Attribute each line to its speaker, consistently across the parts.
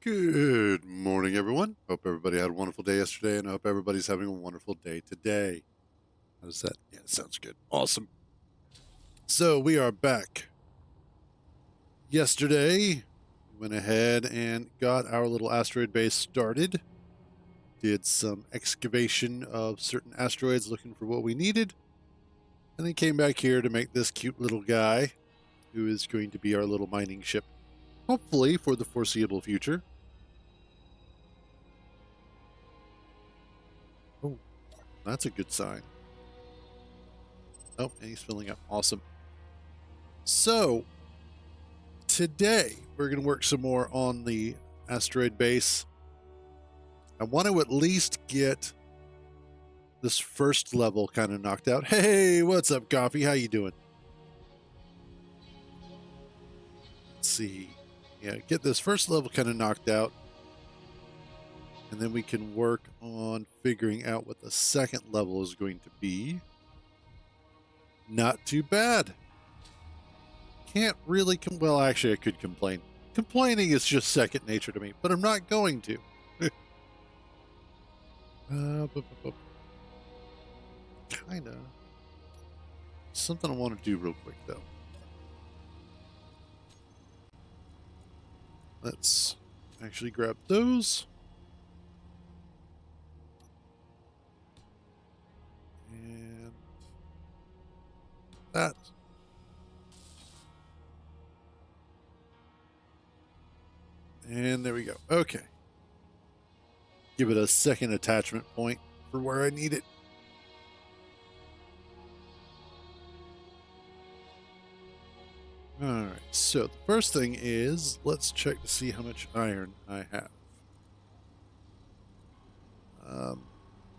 Speaker 1: Good morning, everyone. Hope everybody had a wonderful day yesterday, and I hope everybody's having a wonderful day today. How does that? Yeah, sounds good. Awesome. So we are back. Yesterday, we went ahead and got our little asteroid base started. Did some excavation of certain asteroids looking for what we needed, and then came back here to make this cute little guy who is going to be our little mining ship, hopefully for the foreseeable future. Oh, that's a good sign. Oh, and he's filling up. Awesome. So, today we're going to work some more on the asteroid base. I want to at least get this first level kind of knocked out. Hey, what's up, Coffee? How you doing? Let's see. Yeah, get this first level kind of knocked out, and then we can work on figuring out what the second level is going to be. Not too bad. Can't really well, actually, I could complain. Complaining is just second nature to me, but I'm not going to. Kind of. Something I want to do real quick, though. Let's actually grab those. And that. And there we go. Okay. Give it a second attachment point for where I need it. All right. So the first thing is, let's check to see how much iron I have.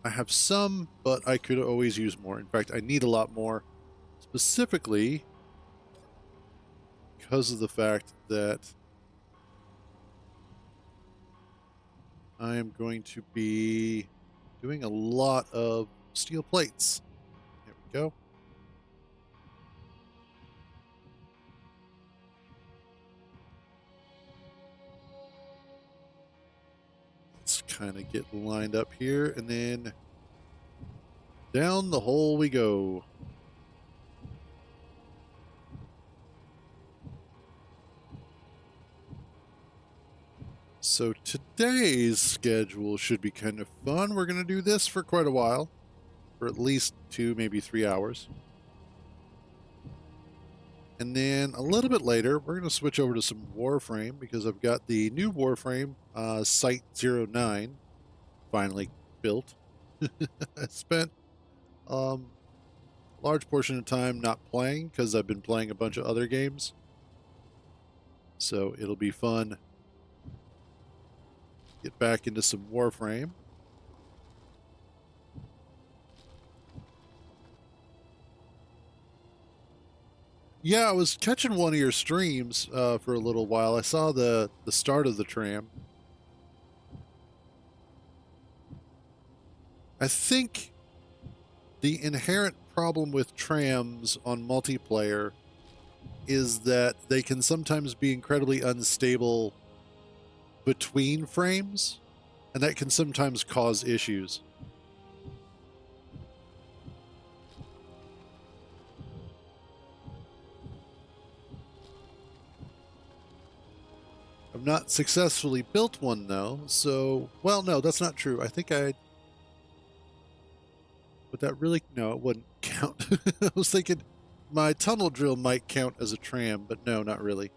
Speaker 1: I have some, but I could always use more. In fact, I need a lot more, specifically because of the fact that I am going to be doing a lot of steel plates. There we go. Let's kind of get lined up here, and then down the hole we go. So today's schedule should be kind of fun. We're going to do this for quite a while, for at least 2, maybe 3 hours. And then a little bit later, we're going to switch over to some Warframe because I've got the new Warframe, Site 09, finally built. I spent a large portion of time not playing because I've been playing a bunch of other games. So it'll be fun. Get back into some Warframe. Yeah, I was catching one of your streams for a little while. I saw the start of the tram. I think the inherent problem with trams on multiplayer is that they can sometimes be incredibly unstable between frames, and that can sometimes cause issues. I've not successfully built one, though, so... Well, no, that's not true. I think I... Would that really... No, it wouldn't count. I was thinking my tunnel drill might count as a tram, but no, not really.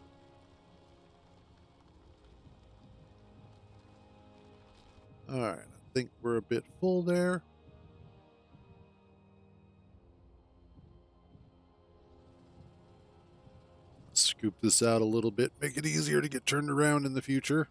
Speaker 1: Alright, I think we're a bit full there. Scoop this out a little bit, make it easier to get turned around in the future.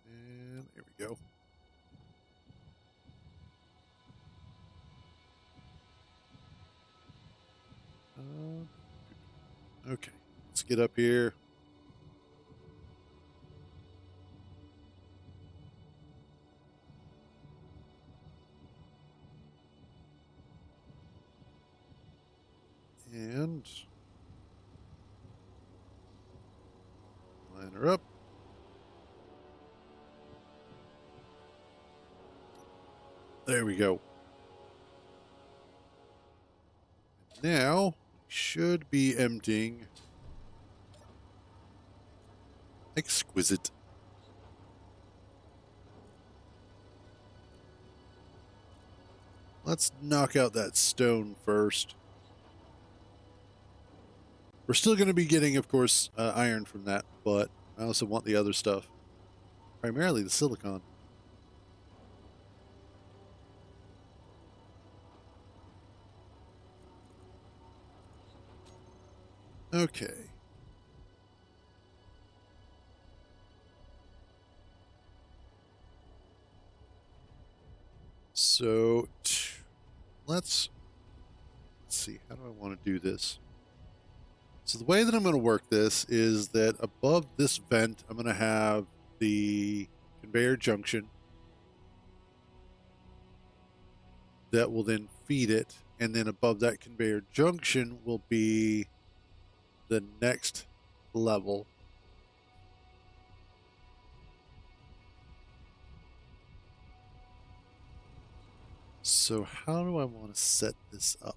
Speaker 1: And there we go. Okay, let's get up here. around. Line her up. There we go. Now, we should be emptying. Exquisite. Let's knock out that stone first. We're still going to be getting, of course, iron from that, but I also want the other stuff. Primarily the silicon. Okay. So, let's see. How do I want to do this? So the way that I'm going to work this is that above this vent, I'm going to have the conveyor junction that will then feed it. And then above that conveyor junction will be the next level. So how do I want to set this up?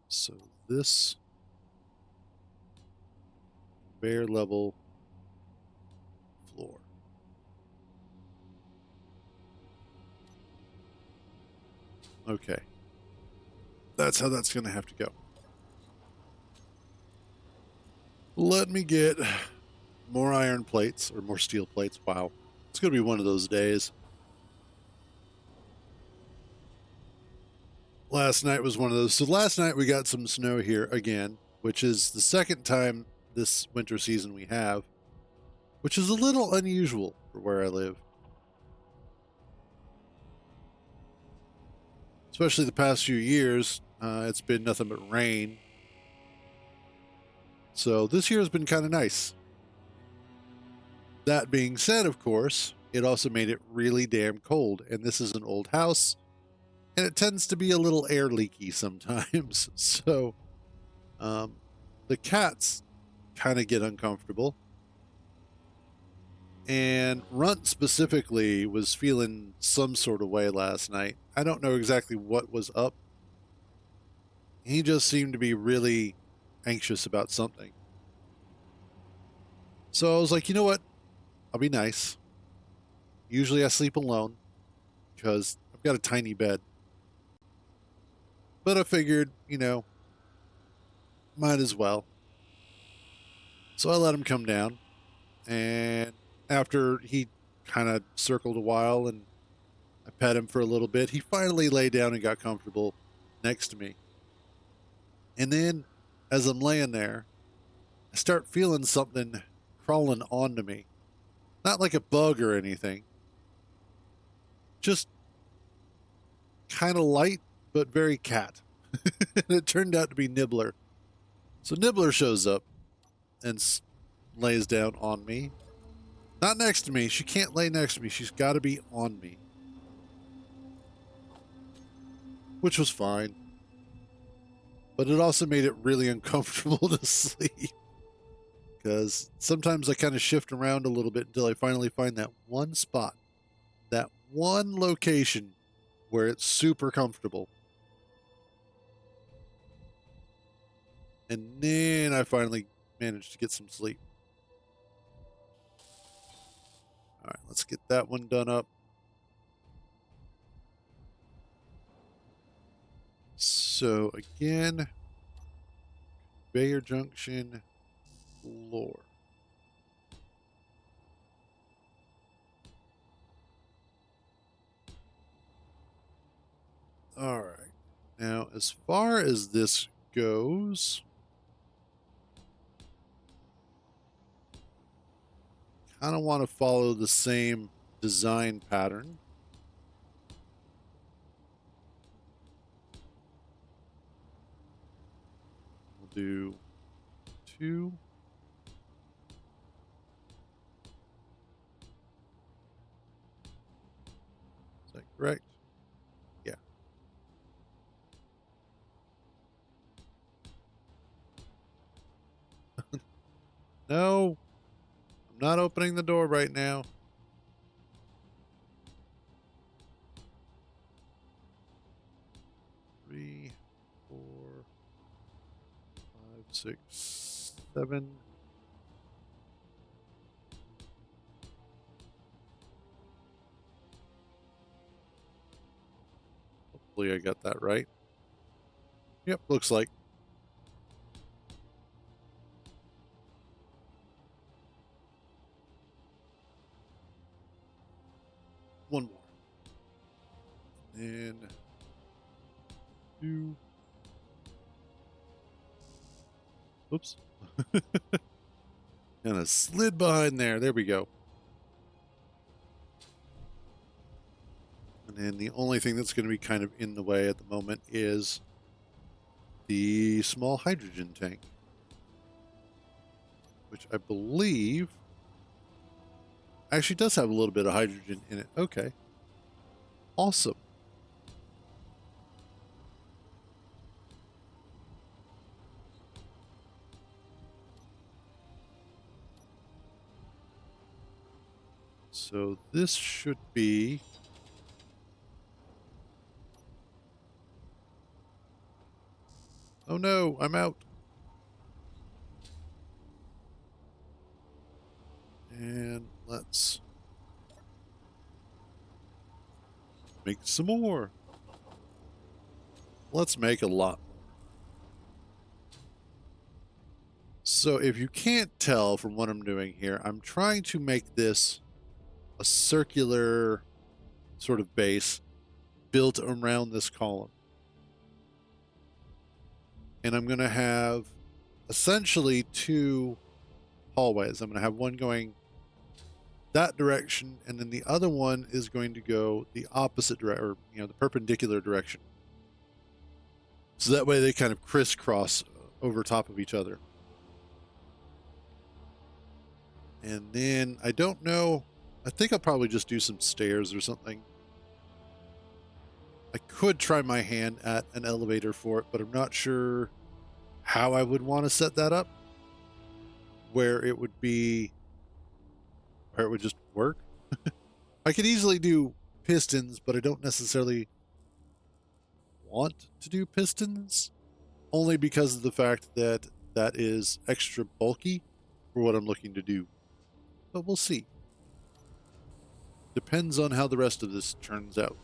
Speaker 1: So this conveyor level floor. Okay. That's how that's going to have to go. Let me get more iron plates, or more steel plates. Wow. It's going to be one of those days. Last night was one of those. So last night we got some snow here again, which is the second time this winter season we have, which is a little unusual for where I live. Especially the past few years, it's been nothing but rain. So this year has been kind of nice. That being said, of course, it also made it really damn cold. And this is an old house, and it tends to be a little air leaky sometimes. So the cats kind of get uncomfortable. And Runt specifically was feeling some sort of way last night. I don't know exactly what was up. He just seemed to be really anxious about something. So I was like, you know what? I'll be nice. Usually I sleep alone because I've got a tiny bed. But I figured, might as well. So I let him come down. And after he kind of circled a while and I pet him for a little bit, he finally lay down and got comfortable next to me. And then as I'm laying there, I start feeling something crawling onto me. Not like a bug or anything. Just kind of light, but very cat. And it turned out to be Nibbler. So Nibbler shows up and lays down on me. Not next to me. She can't lay next to me. She's got to be on me. Which was fine. But it also made it really uncomfortable to sleep. Because sometimes I kind of shift around a little bit until I finally find that one spot. That one location where it's super comfortable. And then I finally managed to get some sleep. All right, let's get that one done up. So again, conveyor junction floor. All right. Now, as far as this goes, kind of want to follow the same design pattern. We'll do 2, No, I'm not opening the door right now. Three, 4, 5, 6, 7. Hopefully I got that right. Yep, looks like. One more. And 2. Oops. And a slid behind there. There we go. And then the only thing that's going to be kind of in the way at the moment is the small hydrogen tank, which I believe actually does have a little bit of hydrogen in it. Okay. Awesome. So this should be... Oh no, I'm out. And let's make some more. Let's make a lot more. So if you can't tell from what I'm doing here, I'm trying to make this a circular sort of base built around this column. And I'm going to have essentially 2 hallways. I'm going to have one going that direction, and then the other one is going to go the opposite direction, or the perpendicular direction. So that way they kind of crisscross over top of each other. And then I don't know, I think I'll probably just do some stairs or something. I could try my hand at an elevator for it, but I'm not sure how I would want to set that up, where it would just work. I could easily do pistons, but I don't necessarily want to do pistons, only because of the fact that that is extra bulky for what I'm looking to do. But we'll see. Depends on how the rest of this turns out.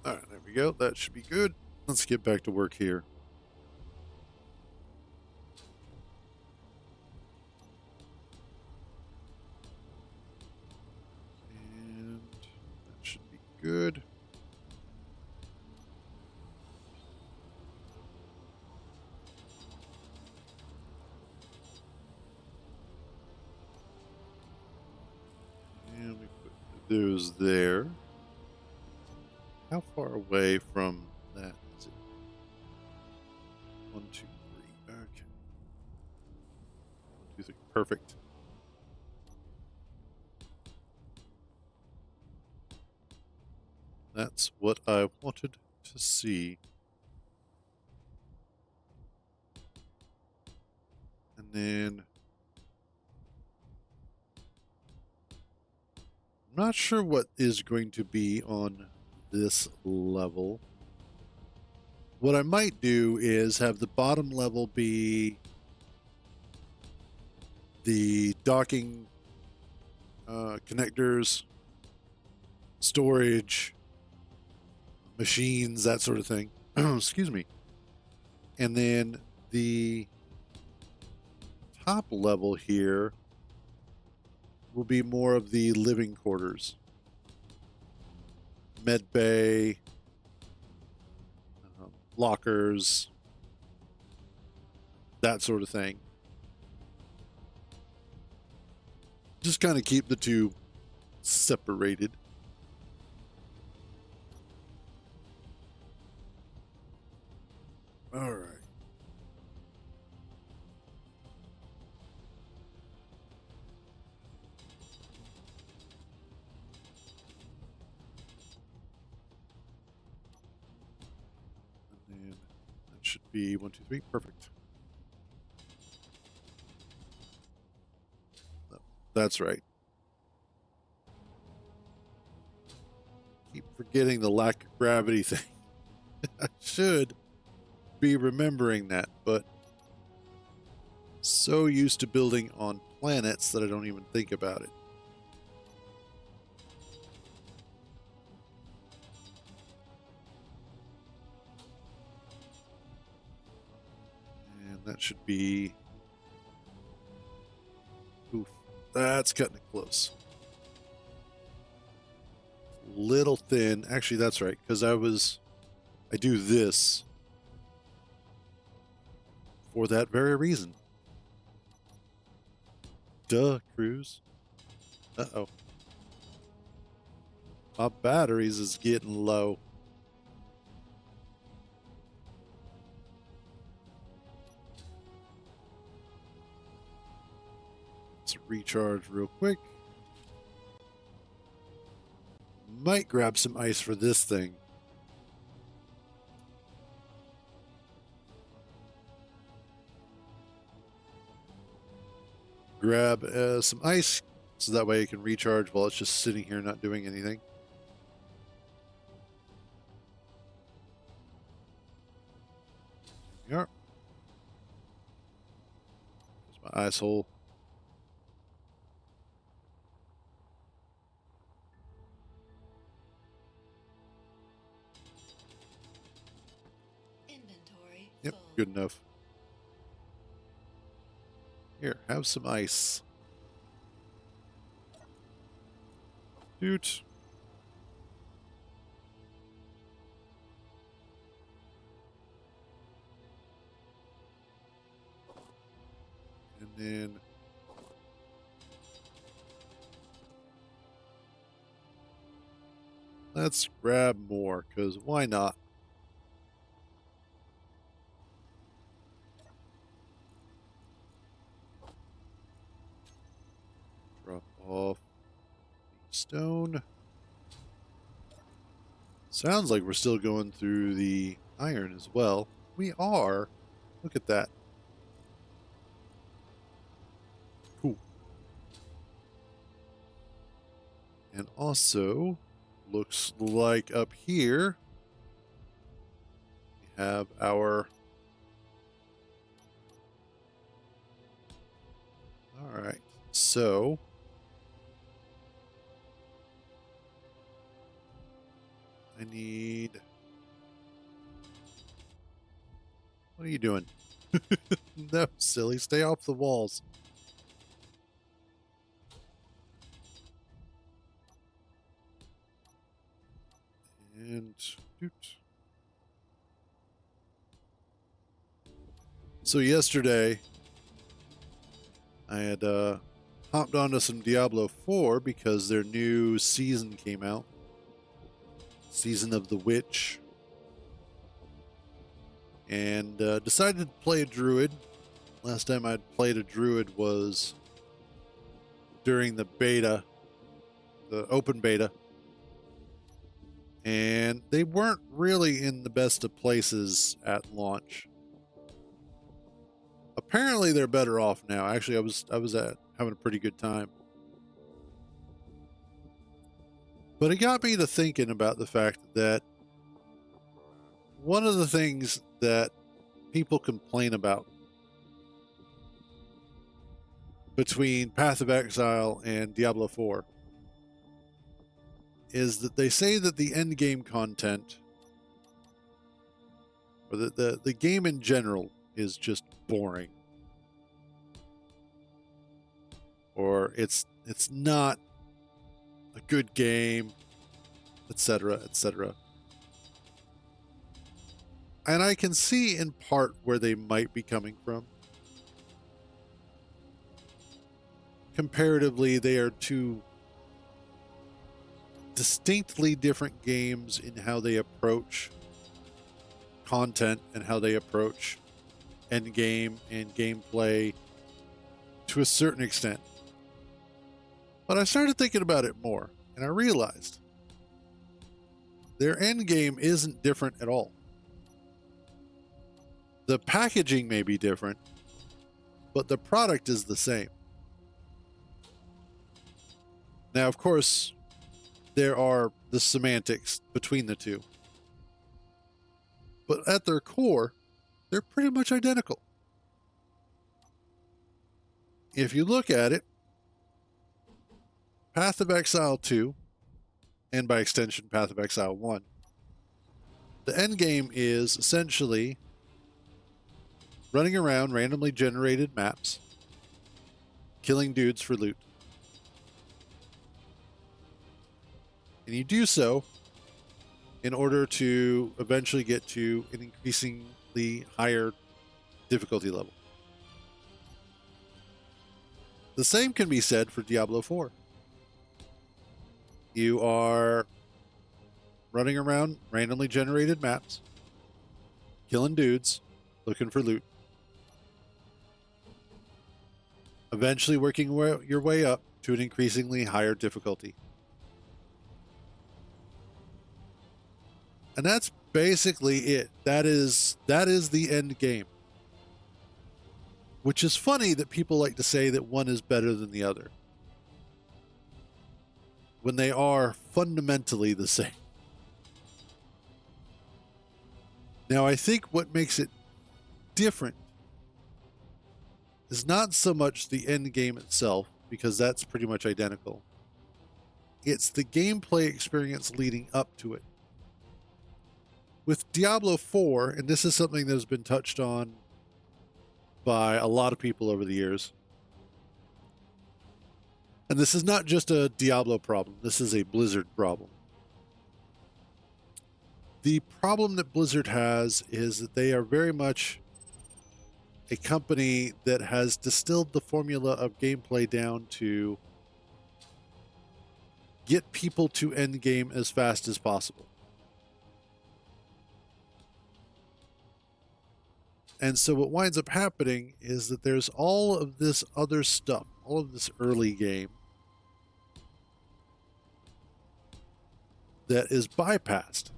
Speaker 1: All right, there we go. That should be good. Let's get back to work here. And that should be good. And we put those there. How far away from that is it? 1, 2, 3. Okay. 1, 2, 3. Perfect. That's what I wanted to see. And then I'm not sure what is going to be on this level. What I might do is have the bottom level be the docking connectors, storage, machines, that sort of thing. Excuse me. And then the top level here will be more of the living quarters. Med bay, lockers, that sort of thing. Just kind of keep the two separated. All right. And be 1, 2, 3. Perfect. No, that's right. Keep forgetting the lack of gravity thing. I should be remembering that, but so used to building on planets that I don't even think about it. And that should be... Oof, that's cutting it close. Little thin. Actually, that's right, because I do this for that very reason. Duh, Cruz. Uh-oh. My batteries is getting low. Let's recharge real quick. Might grab some ice for this thing. Grab some ice so that way it can recharge while it's just sitting here not doing anything. There we are. There's my ice hole.
Speaker 2: Inventory
Speaker 1: Yep,
Speaker 2: full.
Speaker 1: good enough. Here, have some ice. Doot. And then let's grab more, because why not? Drop off the stone. Sounds like we're still going through the iron as well. We are. Look at that. Cool. And also, looks like up here, we have our... All right. So, I need... What are you doing? No, silly. Stay off the walls. And... Doot. So yesterday, I had hopped onto some Diablo 4 because their new season came out. Season of the Witch. And decided to play a druid. Last time I'd played a druid was during the beta, the open beta. And they weren't really in the best of places at launch. Apparently they're better off now. Actually, I was having a pretty good time. But it got me to thinking about the fact that one of the things that people complain about between Path of Exile and Diablo 4 is that they say that the end game content, or the game in general, is just boring, or it's not a good game, etc., etc. And I can see in part where they might be coming from. Comparatively, they are two distinctly different games in how they approach content and how they approach end game and gameplay to a certain extent. But I started thinking about it more, and I realized their end game isn't different at all. The packaging may be different, but the product is the same. Now, of course, there are the semantics between the two. But at their core, they're pretty much identical. If you look at it, Path of Exile 2, and by extension, Path of Exile 1, the end game is essentially running around randomly generated maps, killing dudes for loot. And you do so in order to eventually get to an increasingly higher difficulty level. The same can be said for Diablo 4. You are running around randomly generated maps, killing dudes, looking for loot. Eventually working your way up to an increasingly higher difficulty. And that's basically it. That is the end game. Which is funny that people like to say that one is better than the other, when they are fundamentally the same. Now, I think what makes it different is not so much the end game itself, because that's pretty much identical. It's the gameplay experience leading up to it. With Diablo 4, and this is something that has been touched on by a lot of people over the years, and this is not just a Diablo problem, this is a Blizzard problem. The problem that Blizzard has is that they are very much a company that has distilled the formula of gameplay down to get people to endgame as fast as possible. And so what winds up happening is that there's all of this other stuff, all of this early game that is bypassed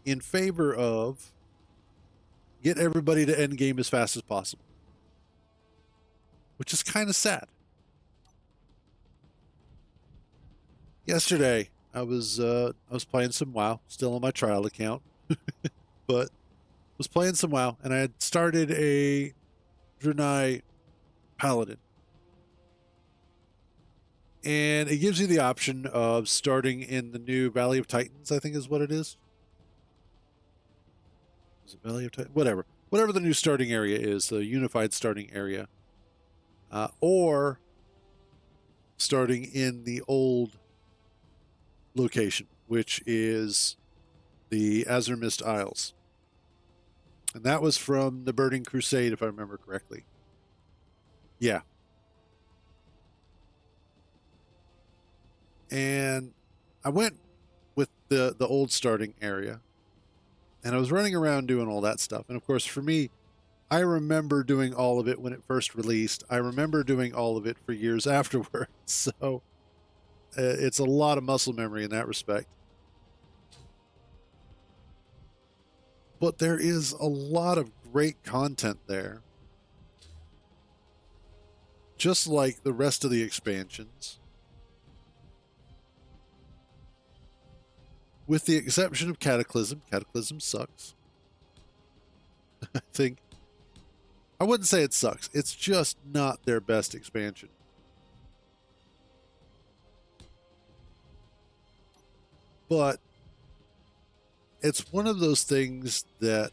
Speaker 1: in favor of get everybody to end game as fast as possible, which is kind of sad. Yesterday, I was playing some WoW, still on my trial account, but was playing some WoW, and I had started a Draenei Paladin. And it gives you the option of starting in the new Valley of Titans, I think is what it is. Is it Valley of Titans? Whatever. Whatever the new starting area is, the unified starting area. Or starting in the old location, which is the Azuremist Isles. And that was from the Burning Crusade, if I remember correctly. Yeah. And I went with the old starting area. And I was running around doing all that stuff. And of course, for me, I remember doing all of it when it first released. I remember doing all of it for years afterwards. So it's a lot of muscle memory in that respect. But there is a lot of great content there. Just like the rest of the expansions. With the exception of Cataclysm. Cataclysm sucks. I wouldn't say it sucks. It's just not their best expansion. But it's one of those things that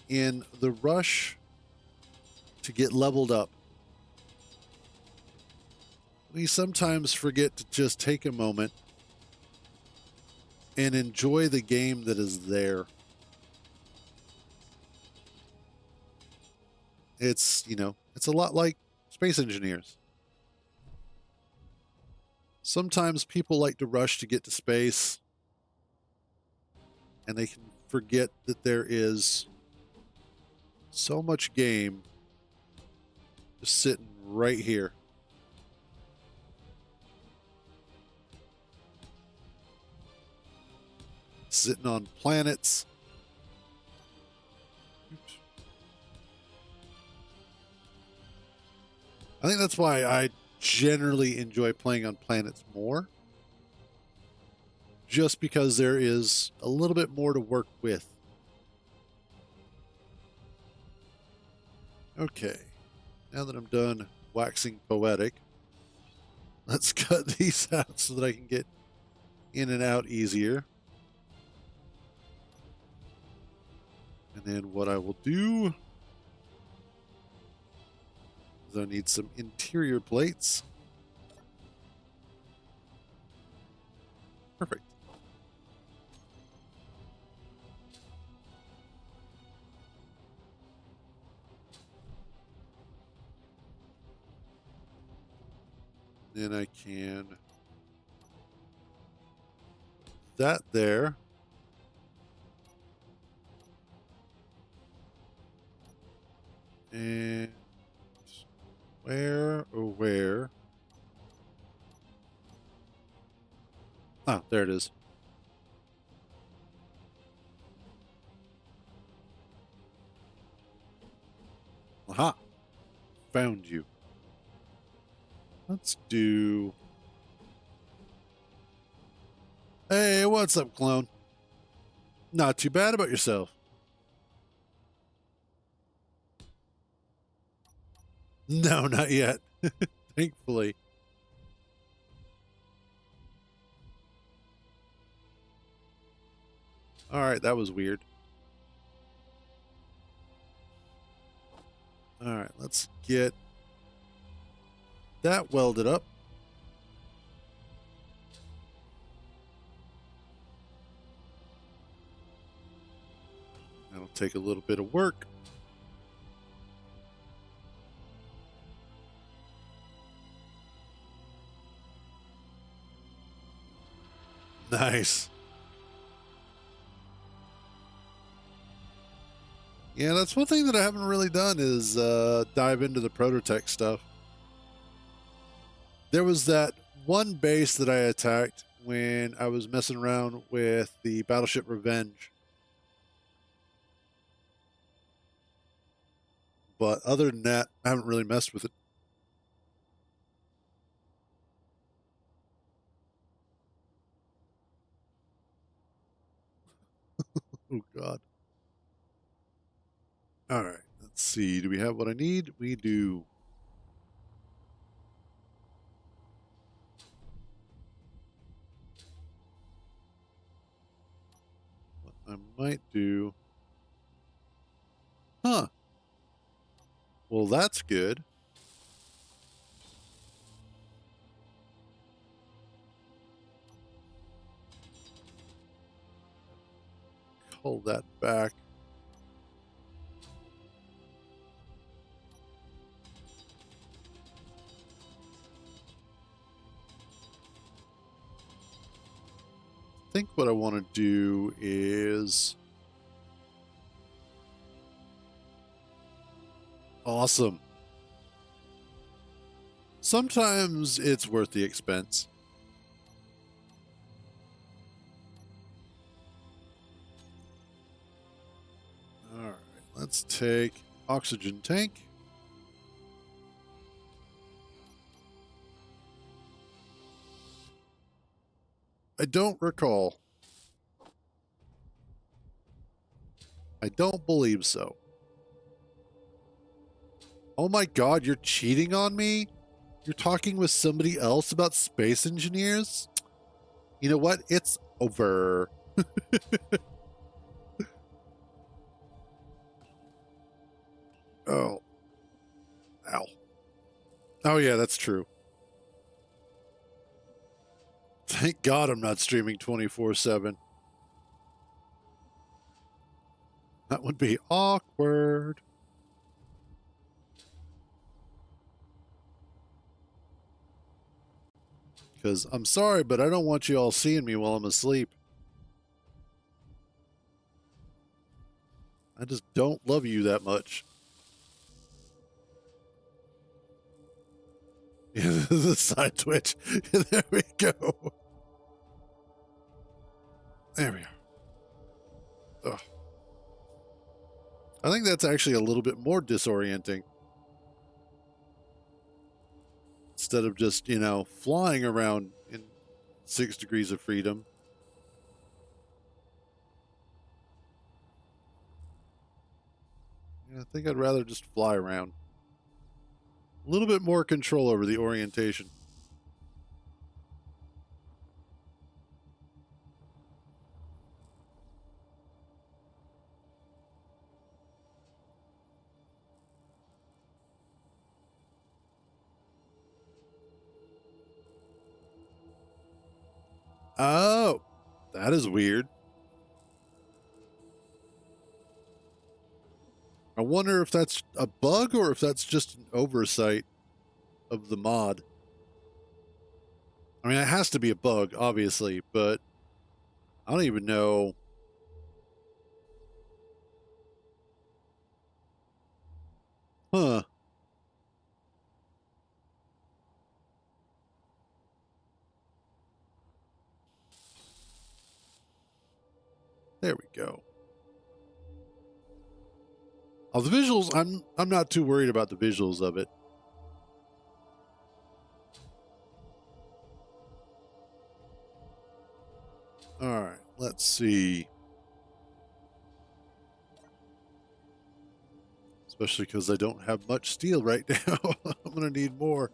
Speaker 1: in the rush to get leveled up, we sometimes forget to just take a moment and enjoy the game that is there. It's, it's a lot like Space Engineers. Sometimes people like to rush to get to space, and they can forget that there is so much game just sitting right here. Sitting on planets I think that's why I generally enjoy playing on planets more. Just because there is a little bit more to work with. Okay. Now that I'm done waxing poetic, let's cut these out so that I can get in and out easier. And then what I will do is I need some interior plates. Perfect. Then I can put that there. And where? Ah, there it is. Aha! Found you. Let's do... Hey, what's up, clone? Not too bad about yourself. No, not yet. Thankfully. All right, that was weird. All right, let's get that welded up. That'll take a little bit of work. Nice. Yeah, that's one thing that I haven't really done is dive into the prototech stuff. There was that one base that I attacked when I was messing around with the Battleship Revenge. But other than that, I haven't really messed with it. Oh, God. All right, let's see. Do we have what I need? We do. What I might do... Huh. Well, that's good. Pull that back. I think what I want to do is... Awesome. Sometimes it's worth the expense. All right, let's take oxygen tank. I don't recall. I don't believe so. Oh my God, you're cheating on me? You're talking with somebody else about space engineers? You know what? It's over. Oh. Ow. Oh yeah, that's true. Thank God I'm not streaming 24/7. That would be awkward. Because I'm sorry, but I don't want you all seeing me while I'm asleep. I just don't love you that much. The side twitch. There we go. There we are. Ugh. I think that's actually a little bit more disorienting. instead of just, flying around in 6 degrees of freedom. Yeah, I think I'd rather just fly around. A little bit more control over the orientation. Oh, that is weird. I wonder if that's a bug or if that's just an oversight of the mod. I mean, it has to be a bug, obviously, but I don't even know. Huh. There we go. Oh, the visuals, I'm not too worried about the visuals of it. All right, let's see. Especially because I don't have much steel right now. I'm going to need more.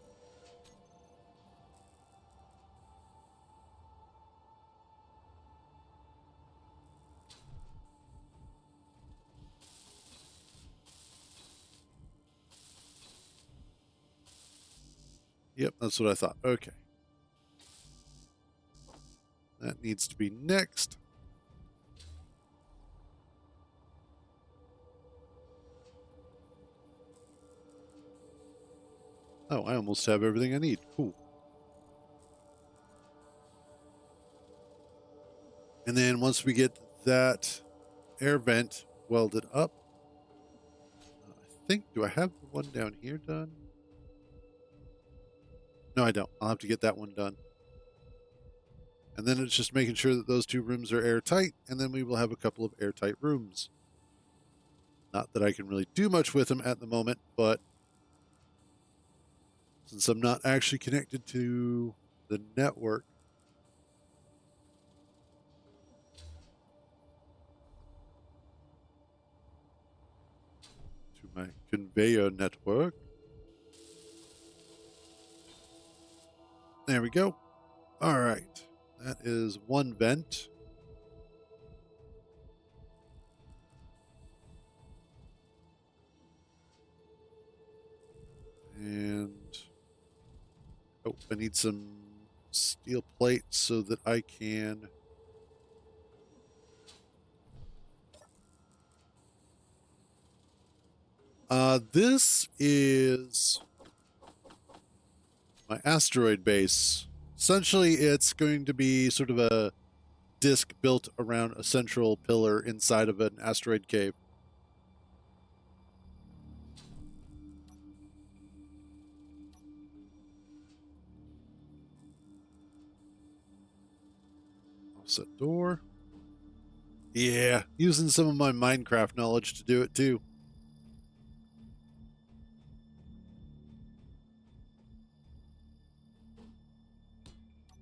Speaker 1: Yep, that's what I thought. Okay. That needs to be next. Oh, I almost have everything I need. Cool. And then once we get that air vent welded up, I think, do I have the one down here done? No, I don't. I'll have to get that one done. And then it's just making sure that those 2 rooms are airtight, and then we will have a couple of airtight rooms. Not that I can really do much with them at the moment, but since I'm not actually connected to the network, to my conveyor network. There we go. All right. That is 1 vent. And oh, I need some steel plate so that I can this is my asteroid base. Essentially, it's going to be sort of a disc built around a central pillar inside of an asteroid cave. Offset door. Yeah, using some of my Minecraft knowledge to do it too.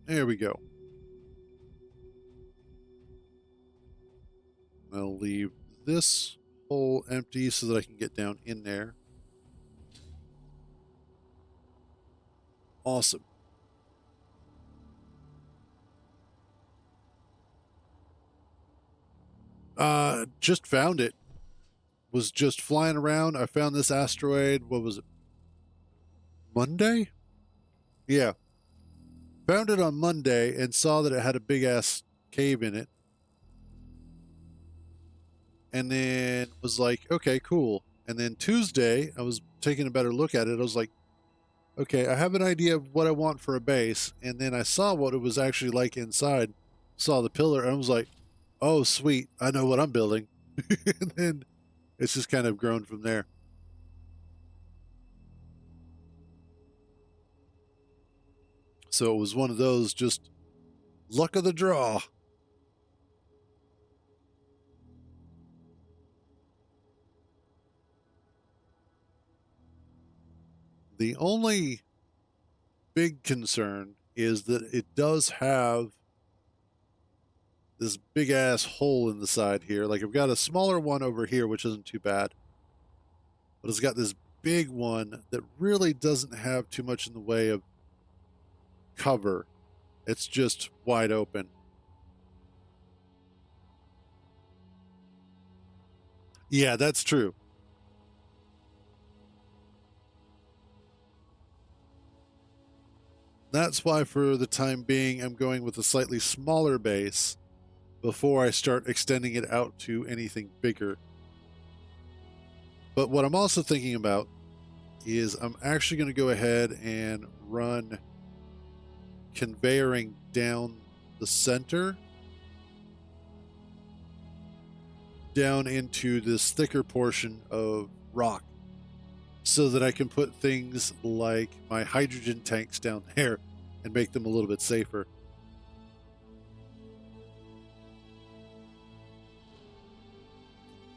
Speaker 1: There we go. I'll leave this hole empty so that I can get down in there. Awesome. Just found it. Was just flying around. I found this asteroid. What was it? Monday? Yeah. Found it on Monday and saw that it had a big ass cave in it. And then was like, okay, cool. And then Tuesday, I was taking a better look at it. I was like, okay, I have an idea of what I want for a base. And then I saw what it was actually like inside, saw the pillar, and I was like, oh, sweet. I know what I'm building. And then it's just kind of grown from there. So it was one of those just luck of the draw. The only big concern is that it does have this big ass hole in the side here. Like I've got a smaller one over here, which isn't too bad, but it's got this big one that really doesn't have too much in the way of cover. It's just wide open. Yeah, that's true. That's why for the time being, I'm going with a slightly smaller base before I start extending it out to anything bigger. But what I'm also thinking about is I'm actually going to go ahead and run conveyoring down the center down into this thicker portion of rock so that I can put things like my hydrogen tanks down there and make them a little bit safer.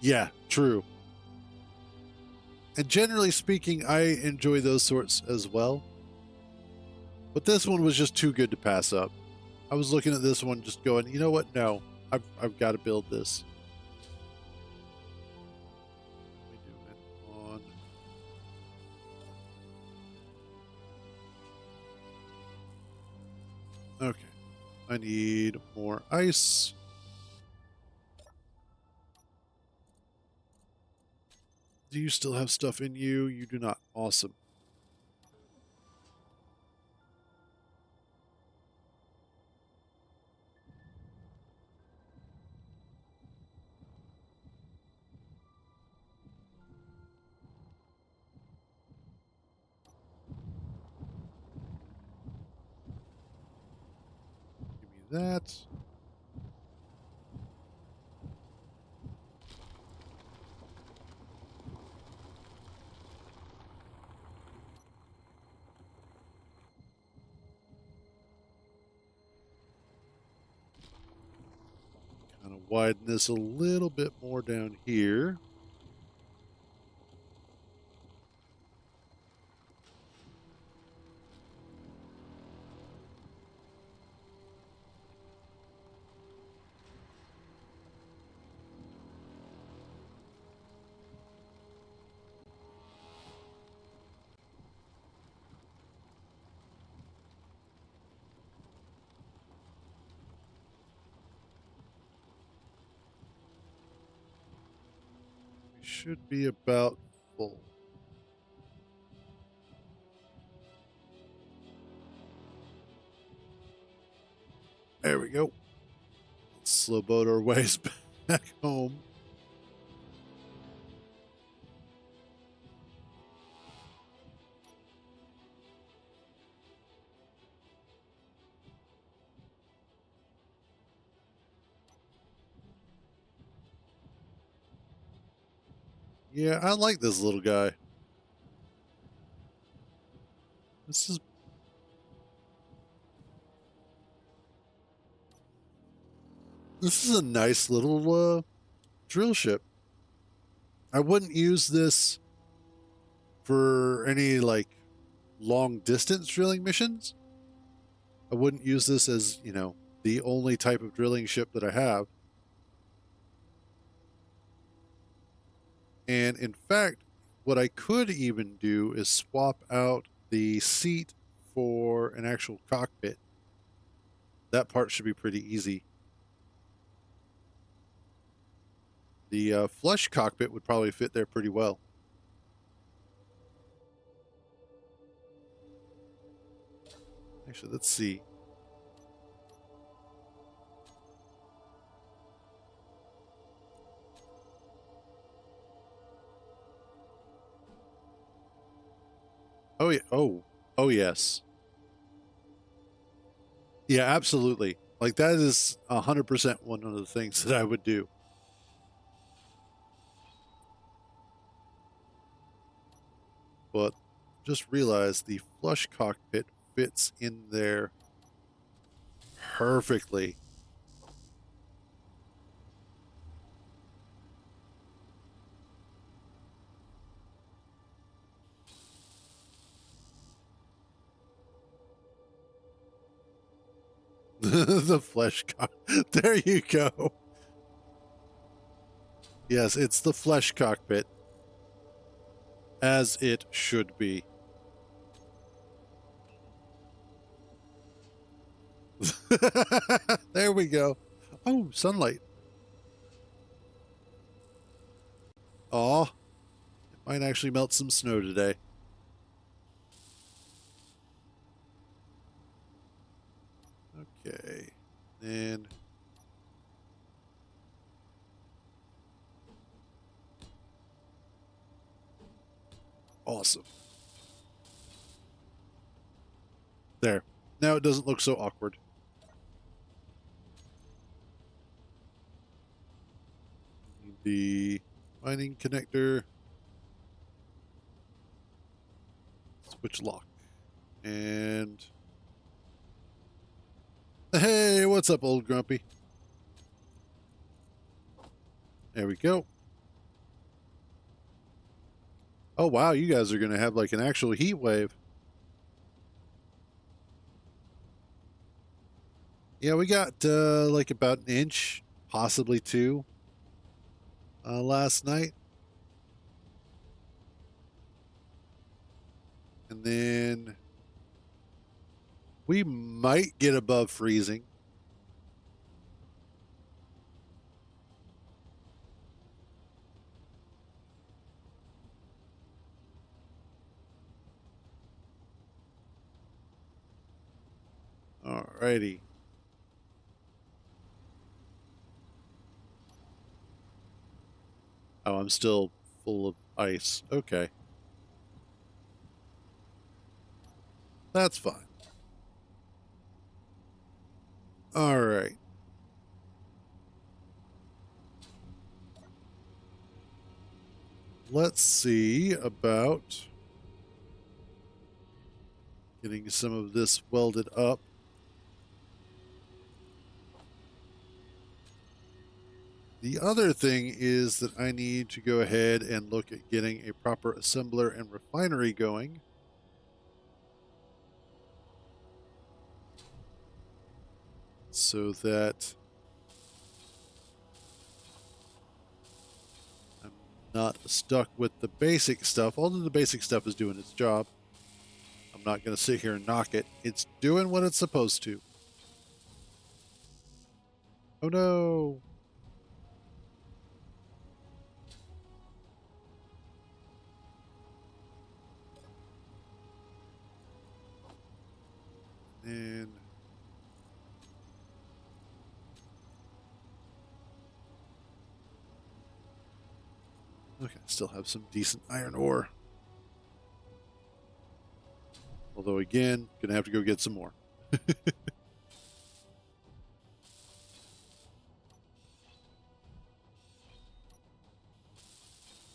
Speaker 1: Yeah, true. And generally speaking, I enjoy those sorts as well. But this one was just too good to pass up. I was looking at this one just going, you know what? No, I've got to build this. Let me do it on. Okay. I need more ice. Do you still have stuff in you? You do not. Awesome. Give me that. Kind of widen this a little bit more down here. We should be about full. There we go. Let's slow boat our ways back home. Yeah, I like this little guy. This is a nice little drill ship. I wouldn't use this for any like long distance drilling missions. I wouldn't use this as, the only type of drilling ship that I have. And in fact, what I could even do is swap out the seat for an actual cockpit. That part should be pretty easy. The flush cockpit would probably fit there pretty well. Actually, let's see. Oh yeah. Oh yes. Yeah, absolutely. Like that is 100% one of the things that I would do. But just realize the flush cockpit fits in there perfectly. The flesh there you go. Yes, it's the flesh cockpit. As it should be. There we go. Oh, sunlight. Aw. It might actually melt some snow today. Okay. And awesome. There. Now it doesn't look so awkward. The mining connector. Switch lock. And hey, what's up, old grumpy? There we go. Oh wow, you guys are gonna have like an actual heat wave. Yeah, we got like about an inch, possibly two, last night. And then we might get above freezing. Alrighty. Oh, I'm still full of ice. Okay. That's fine. Alright. Let's see about getting some of this welded up. The other thing is that I need to go ahead and look at getting a proper assembler and refinery going. So that I'm not stuck with the basic stuff. Although the basic stuff is doing its job. I'm not going to sit here and knock it. It's doing what it's supposed to. Oh no. And okay, still have some decent iron ore. Although again, gonna have to go get some more.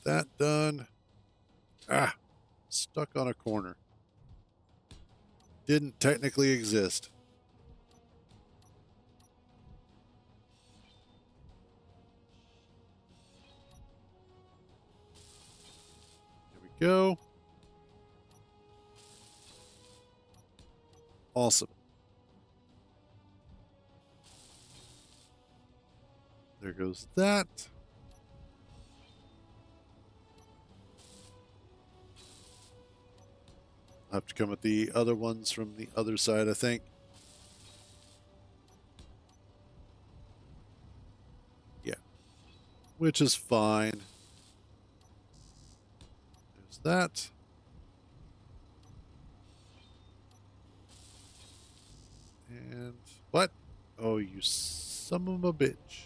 Speaker 1: That done. Ah, stuck on a corner. Didn't technically exist. There we go. Awesome. There goes that. I'll have to come with the other ones from the other side, I think. Yeah. Which is fine. There's that. And what? Oh, you son of a bitch.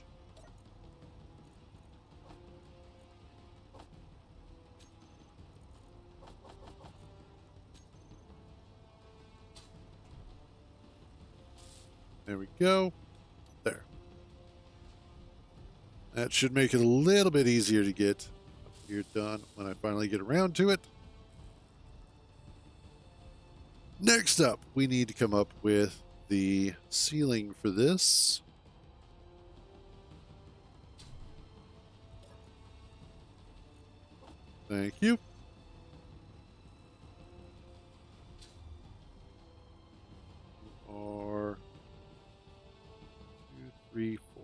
Speaker 1: There we go. There. That should make it a little bit easier to get here done when I finally get around to it. Next up, we need to come up with the ceiling for this. Thank you. Or 3, 4.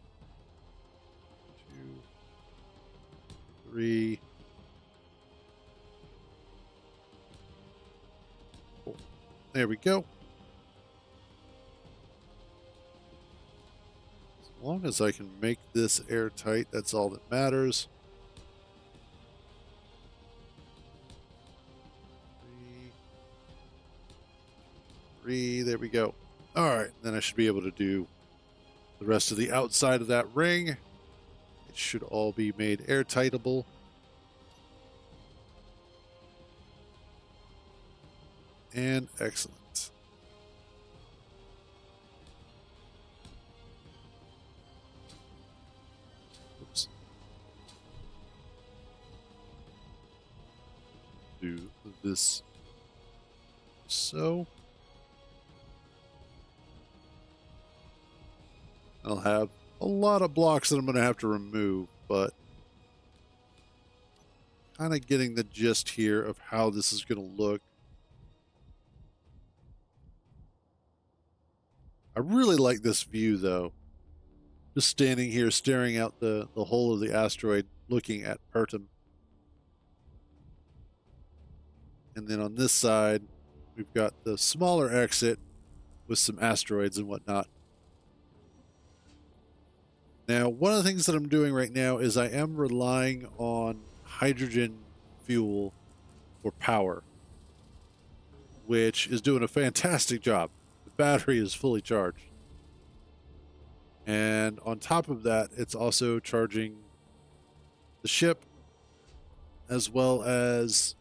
Speaker 1: 2, 3, 4. There we go. As long as I can make this airtight, that's all that matters. 3, there we go. All right, then I should be able to do the rest of the outside of that ring. It should all be made airtightable. And excellent. Oops. Do this so. I'll have a lot of blocks that I'm going to have to remove, but kind of getting the gist here of how this is going to look. I really like this view, though. Just standing here staring out the whole of the asteroid, looking at Pertum. And then on this side, we've got the smaller exit with some asteroids and whatnot. Now, one of the things that I'm doing right now is I am relying on hydrogen fuel for power, which is doing a fantastic job. The battery is fully charged. And on top of that, it's also charging the ship as well as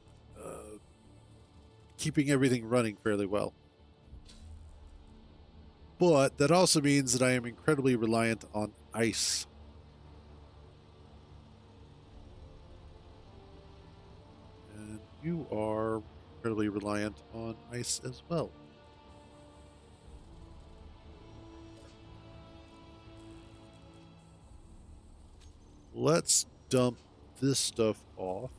Speaker 1: keeping everything running fairly well. But that also means that I am incredibly reliant on ice. And you are incredibly reliant on ice as well. Let's dump this stuff off.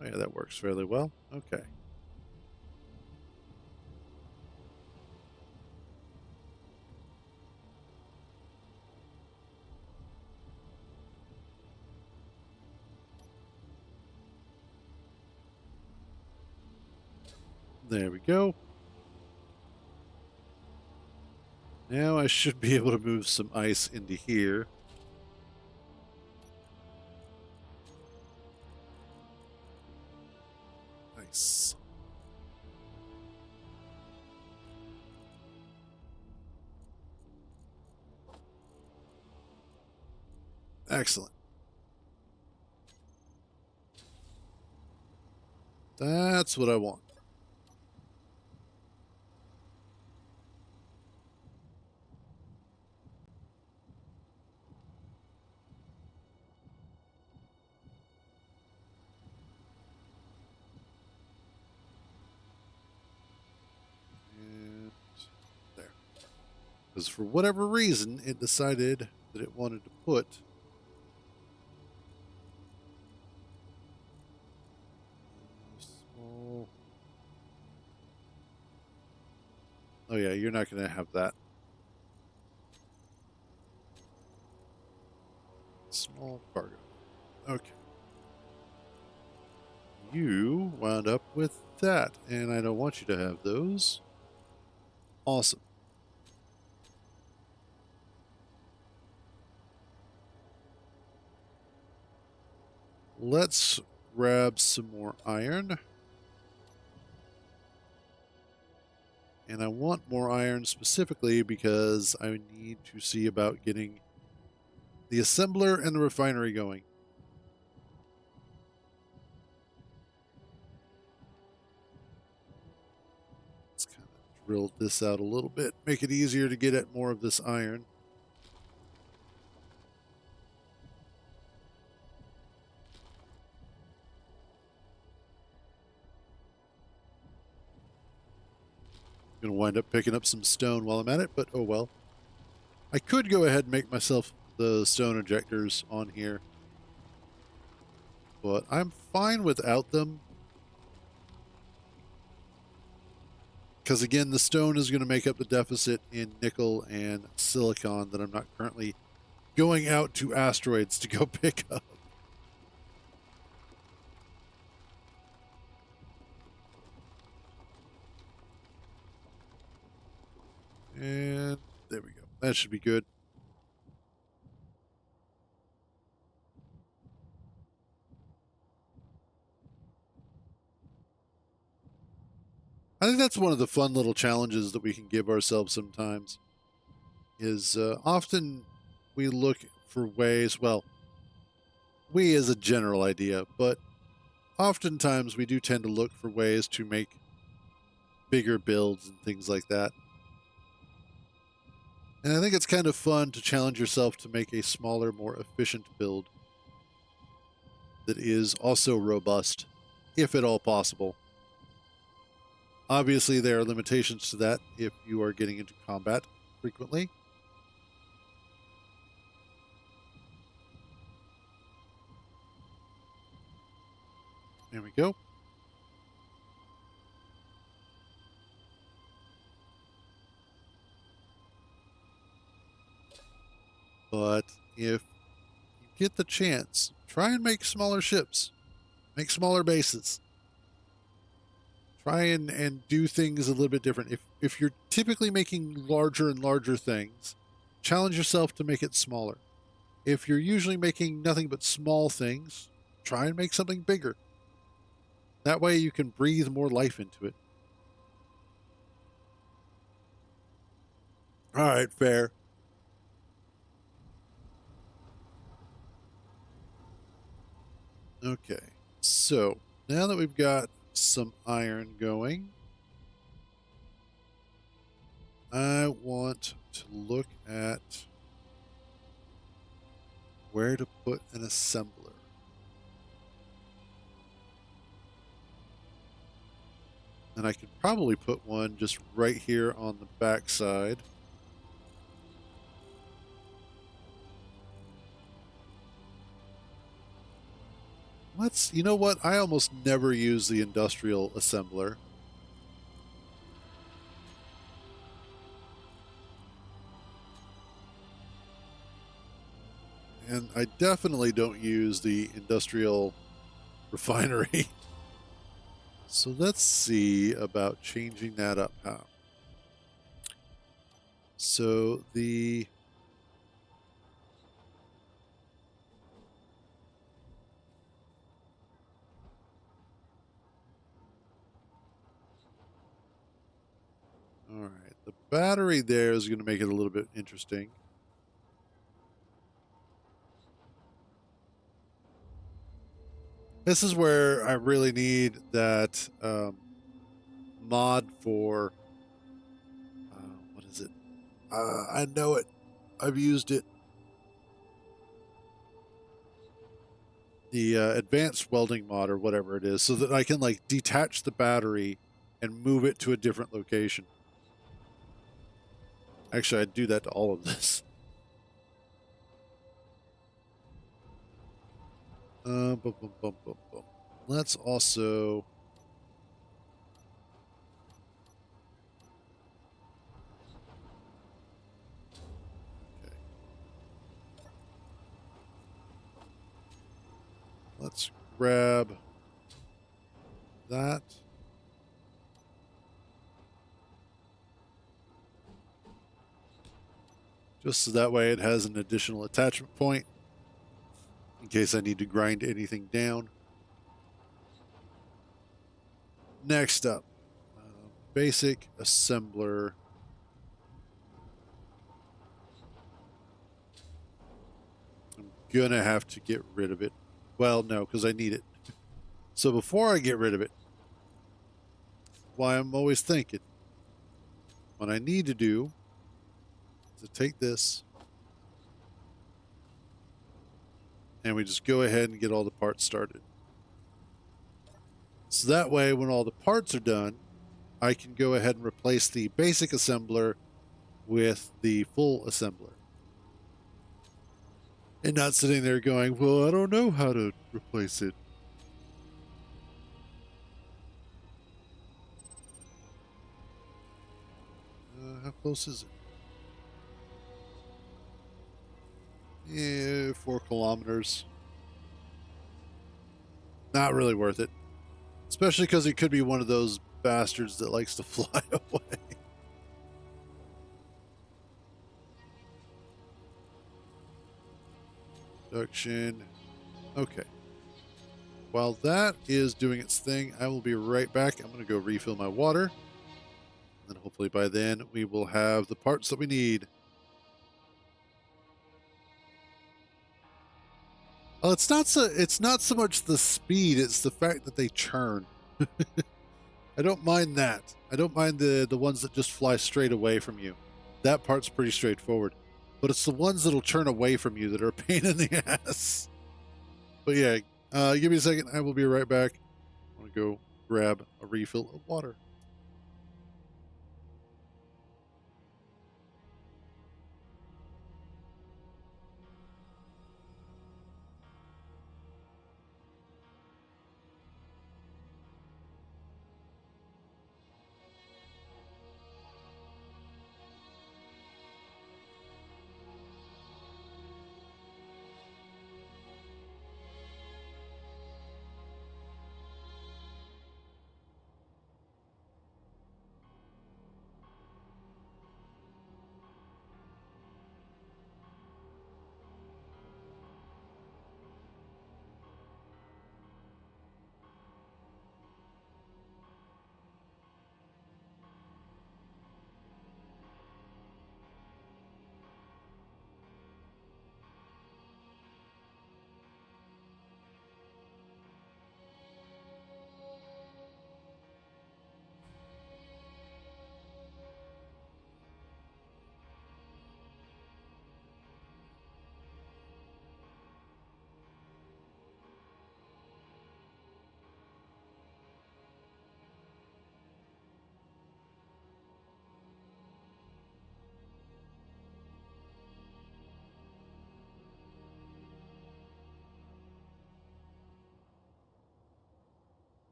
Speaker 1: Oh, yeah, that works fairly well. Okay. There we go. Now I should be able to move some ice into here. Nice. Excellent. That's what I want. And there. Because for whatever reason, it decided that it wanted to put small. Oh yeah, you're not going to have that. Small cargo. Okay. You wound up with that, and I don't want you to have those. Awesome. Let's grab some more iron. And I want more iron specifically because I need to see about getting the assembler and the refinery going. Let's kind of drill this out a little bit, make it easier to get at more of this iron. Going to wind up picking up some stone while I'm at it, but oh well. I could go ahead and make myself the stone injectors on here, but I'm fine without them. Because again, the stone is going to make up the deficit in nickel and silicon that I'm not currently going out to asteroids to go pick up. And there we go. That should be good. I think that's one of the fun little challenges that we can give ourselves sometimes is often we look for ways, well, we as a general idea, but oftentimes we do tend to look for ways to make bigger builds and things like that. And I think it's kind of fun to challenge yourself to make a smaller, more efficient build that is also robust, if at all possible. Obviously, there are limitations to that if you are getting into combat frequently. There we go. But if you get the chance, try and make smaller ships, make smaller bases. Try and do things a little bit different. If you're typically making larger and larger things, challenge yourself to make it smaller. If you're usually making nothing but small things, try and make something bigger. That way you can breathe more life into it. All right, fair. Okay, so now that we've got some iron going, I want to look at where to put an assembler. And I could probably put one just right here on the back side. You know what? I almost never use the industrial assembler. And I definitely don't use the industrial refinery. So let's see about changing that up. So the all right, the battery there is going to make it a little bit interesting. This is where I really need that mod for what is it? I know it. I've used it. The advanced welding mod or whatever it is, so that I can like detach the battery and move it to a different location. Actually, I'd do that to all of this. Boom, boom, boom, boom, boom. Let's also. Okay. Let's grab that. Just so that way it has an additional attachment point in case I need to grind anything down. Next up, basic assembler. I'm gonna have to get rid of it. Well, no, because I need it. So before I get rid of it, why I'm always thinking, what I need to do is to take this and we just go ahead and get all the parts started. So that way, when all the parts are done, I can go ahead and replace the basic assembler with the full assembler. And not sitting there going, well, I don't know how to replace it. How close is it? Yeah, 4 kilometers. Not really worth it. Especially because it could be one of those bastards that likes to fly away. Production. Okay. While that is doing its thing, I will be right back. I'm going to go refill my water. And then hopefully by then we will have the parts that we need. Well, it's not so much the speed, it's the fact that they churn. I don't mind that. I don't mind the ones that just fly straight away from you. That part's pretty straightforward. But it's the ones that'll turn away from you that are a pain in the ass. But yeah, give me a second. I will be right back. I'm going to go grab a refill of water.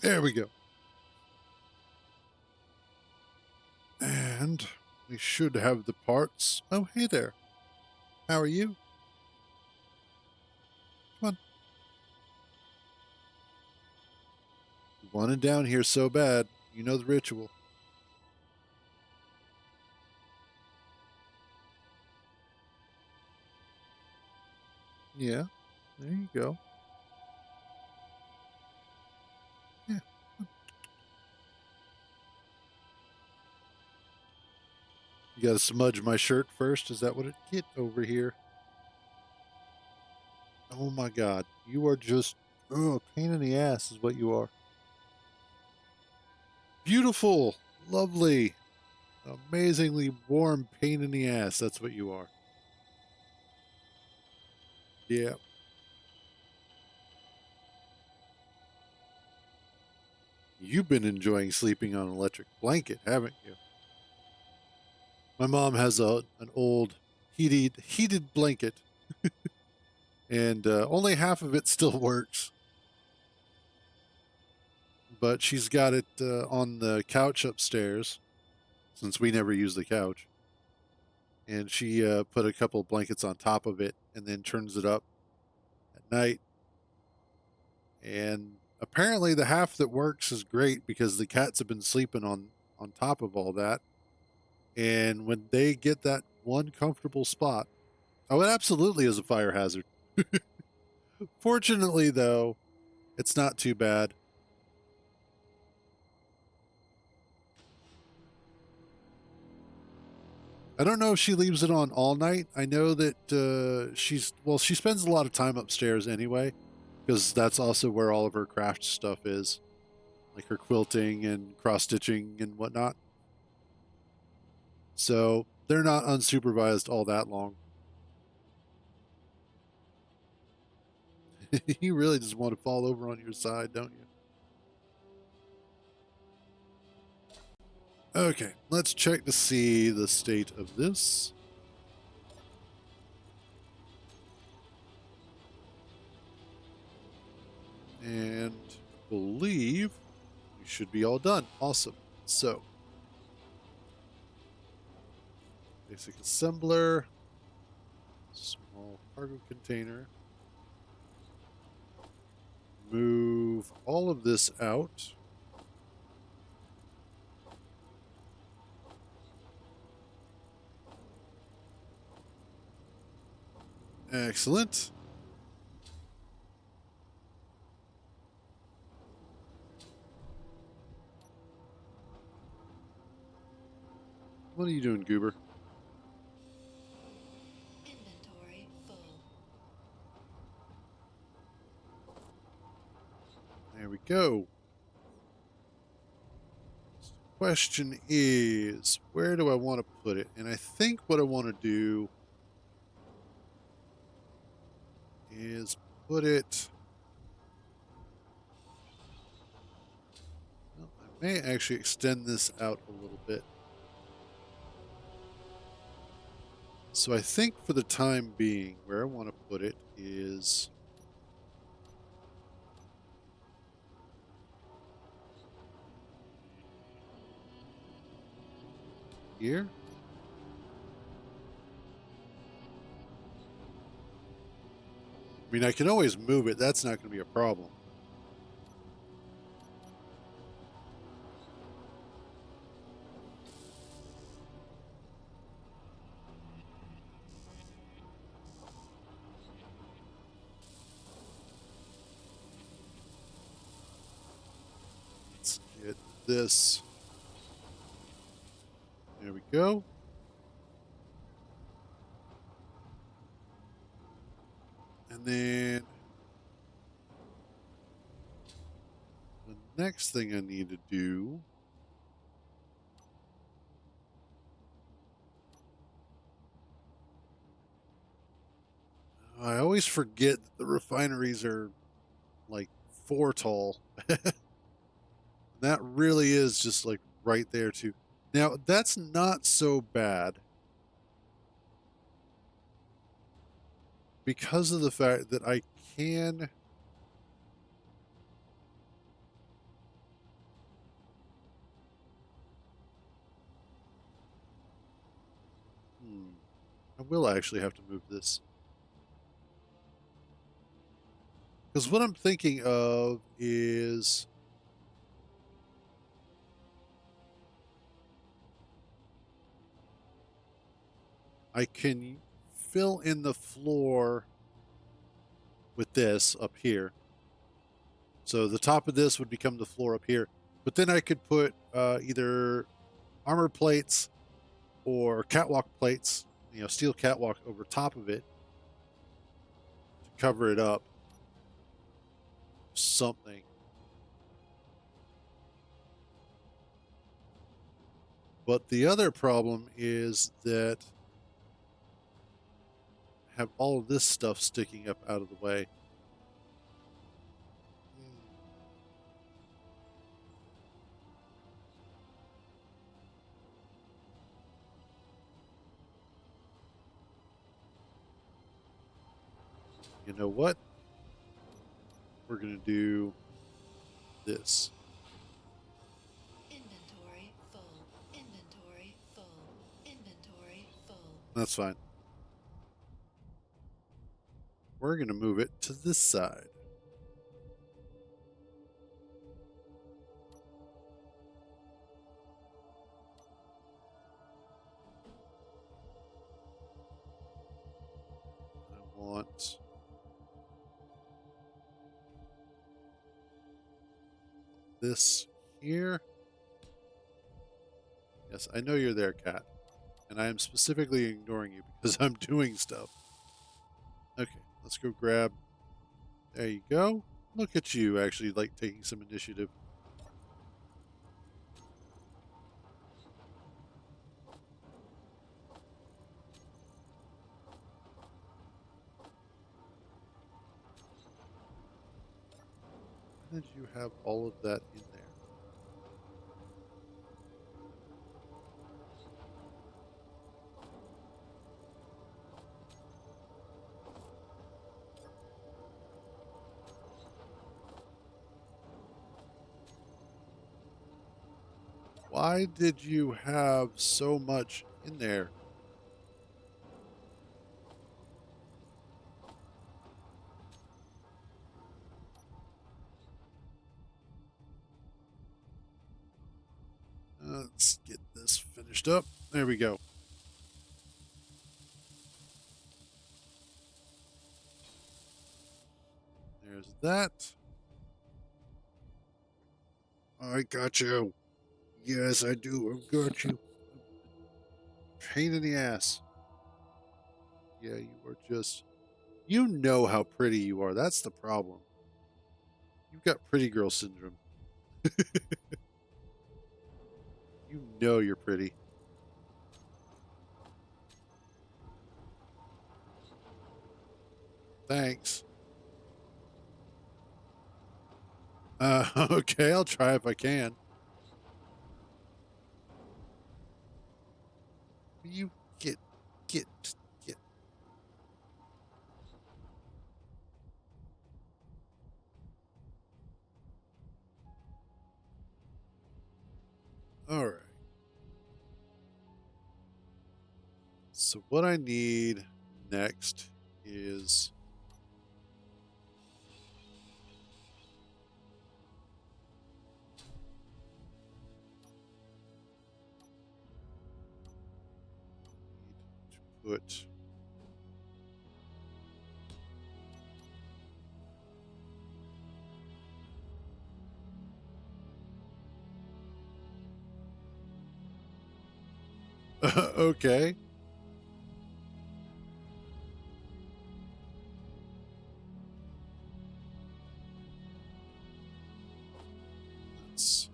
Speaker 1: There we go. And we should have the parts. Oh, hey there. How are you? Come on. wanted down here so bad. You know the ritual. Yeah, there you go. Yeah. You gotta smudge my shirt first? Is that what it get over here? Oh my god. You are just pain in the ass is what you are. Beautiful, lovely, amazingly warm pain in the ass. That's what you are. Yeah. You've been enjoying sleeping on an electric blanket, haven't you? My mom has an old heated blanket, and only half of it still works. But she's got it on the couch upstairs, since we never use the couch. And she put a couple of blankets on top of it, and then turns it up at night. And apparently, the half that works is great because the cats have been sleeping on top of all that. And when they get that one comfortable spot, oh, it absolutely is a fire hazard. Fortunately, though, it's not too bad. I don't know if she leaves it on all night. I know that she spends a lot of time upstairs anyway, because that's also where all of her craft stuff is, like her quilting and cross stitching and whatnot. So they're not unsupervised all that long. You really just want to fall over on your side, don't you? Okay, let's check to see the state of this. And believe we should be all done. Awesome. So, basic assembler, small cargo container. Move all of this out. Excellent. What are you doing, Goober?
Speaker 2: Inventory full.
Speaker 1: There we go. Question is, where do I want to put it? And I think what I want to do is put it. Well, I may actually extend this out a little bit. So I think for the time being, where I want to put it is here. I mean, I can always move it. That's not going to be a problem. Let's get this. There we go. And then the next thing I need to do I always forget that the refineries are like 4 tall. That really is just like right there too. Now, that's not so bad because of the fact that I can I will actually have to move this. Because what I'm thinking of is I can fill in the floor with this up here. So the top of this would become the floor up here. But then I could put either armor plates or catwalk plates, steel catwalk over top of it to cover it up. Something. But the other problem is that I have all of this stuff sticking up out of the way. You know what? We're going to do this.
Speaker 2: Inventory full. Inventory full. Inventory full.
Speaker 1: That's fine. We're going to move it to this side. I want this here. Yes, I know you're there, cat. And I am specifically ignoring you because I'm doing stuff. Okay, let's go grab. There you go. Look at you actually like taking some initiative. How did you have all of that in there? Why did you have so much in there? Let's get this finished up. There we go. There's that. I got you. Yes, I do. I've got you. Pain in the ass. Yeah, you are just. You know how pretty you are. That's the problem. You've got pretty girl syndrome. You know you're pretty. Thanks. Okay, I'll try if I can. You get, get, get. All right. So what I need next is need to put okay. Let's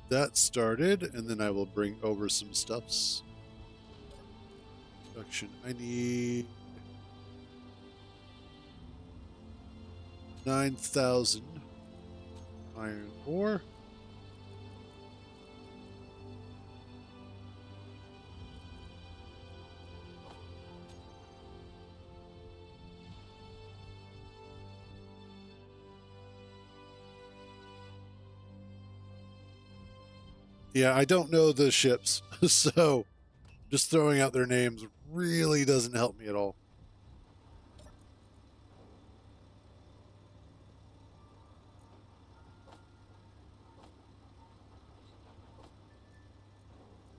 Speaker 1: that started, and then I will bring over some stuffs. Production. I need 9,000 iron ore. Yeah, I don't know the ships, so just throwing out their names really doesn't help me at all.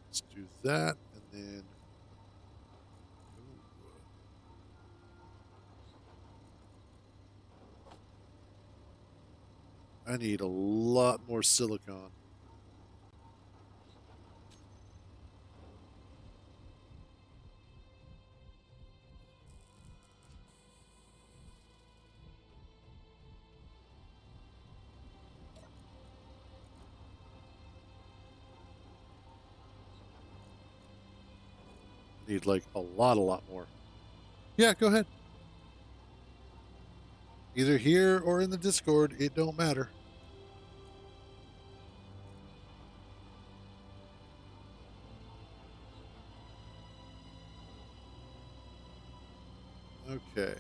Speaker 1: Let's do that, and I need a lot more silicon. Need like a lot more. Yeah, go ahead. Either here or in the Discord, it don't matter. Okay.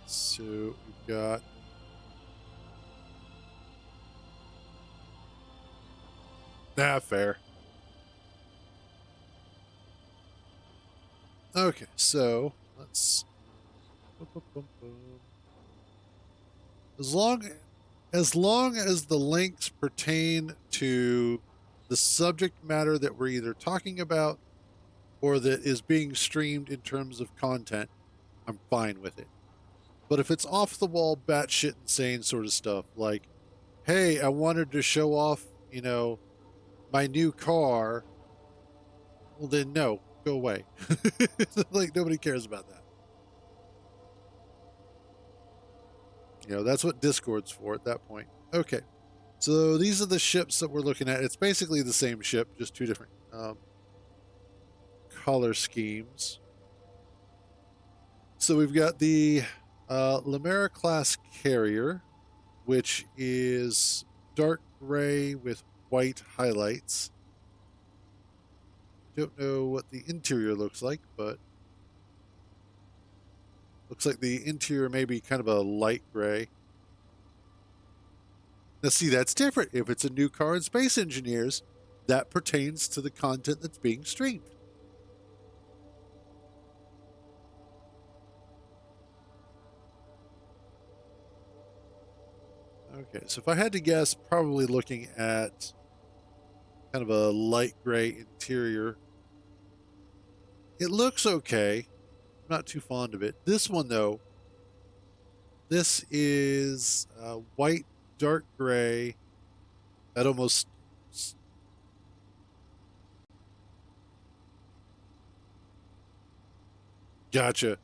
Speaker 1: So we've got fair. Okay, so let's as long as the links pertain to the subject matter that we're either talking about or that is being streamed in terms of content, I'm fine with it. But if it's off the wall, batshit insane sort of stuff, like, hey, I wanted to show off, my new car, well, then no, go away. Like, nobody cares about that. That's what Discord's for at that point. Okay. So these are the ships that we're looking at. It's basically the same ship, just two different color schemes. So we've got the Limera class carrier, which is dark gray with white highlights. Don't know what the interior looks like, but looks like the interior may be kind of a light gray. Now, see, that's different. If it's a new car in Space Engineers, that pertains to the content that's being streamed. Okay, so if I had to guess, probably looking at kind of a light gray interior. It looks okay. I'm not too fond of it. This one, though, this is white, dark gray. That almost. Gotcha.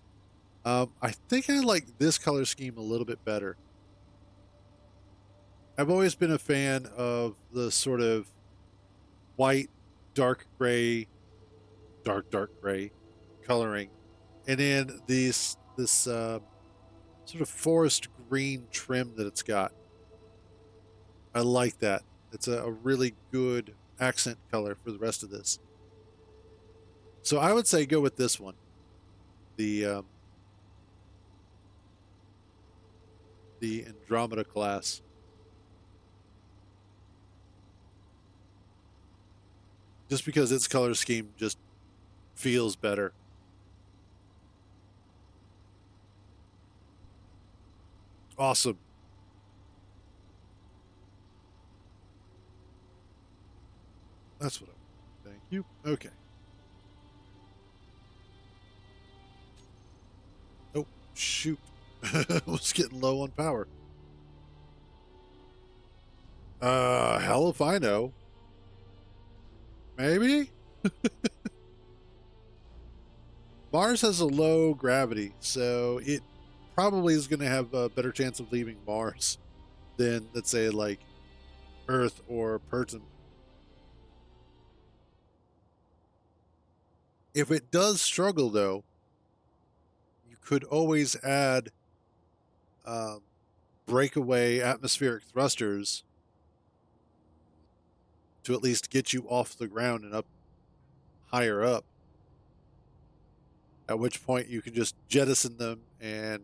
Speaker 1: I think I like this color scheme a little bit better. I've always been a fan of the sort of white, dark gray, dark gray coloring, and then this sort of forest green trim that it's got. I like that. It's a really good accent color for the rest of this. So I would say go with this one, the Andromeda class. Just because its color scheme just feels better. Awesome. That's what I want. Thank you. Okay. Oh, shoot. I was getting low on power. Hell if I know. Maybe? Mars has a low gravity, so it probably is going to have a better chance of leaving Mars than, let's say, like Earth or Perton. If it does struggle, though, you could always add breakaway atmospheric thrusters to at least get you off the ground and up higher up. At which point you can just jettison them and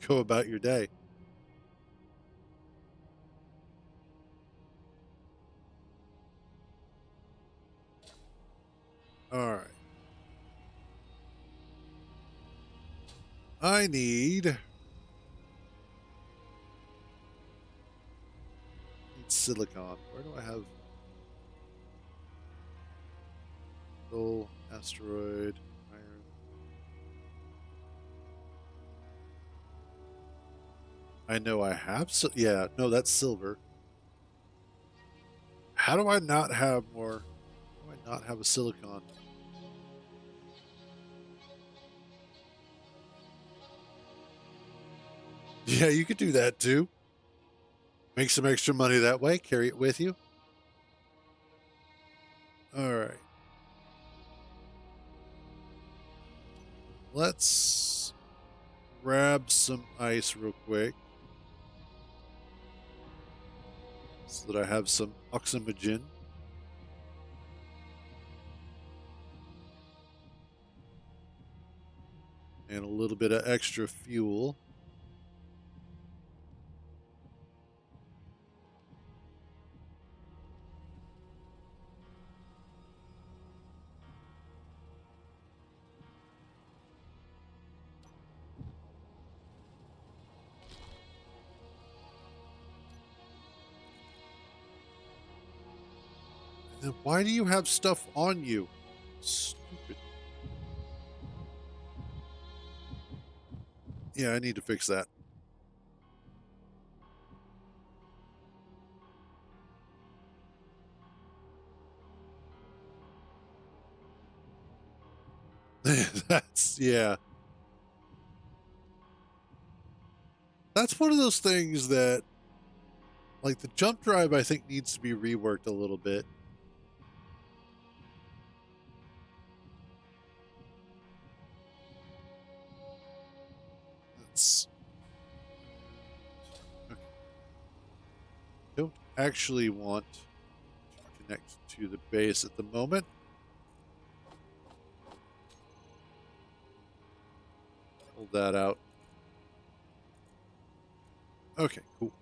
Speaker 1: go about your day. All right. I need silicon. Where do I have gold, asteroid, iron? I know I have. So yeah, no, that's silver. How do I not have more? How do I not have a silicon? Yeah, you could do that too. Make some extra money that way. Carry it with you. All right. Let's grab some ice real quick so that I have some oxygen. And a little bit of extra fuel. And then why do you have stuff on you? Stupid. Yeah, I need to fix that. That's, yeah. That's one of those things that, like, the jump drive, I think needs to be reworked a little bit. That's okay. Don't actually want to connect to the base at the moment. Hold that out. Okay, cool.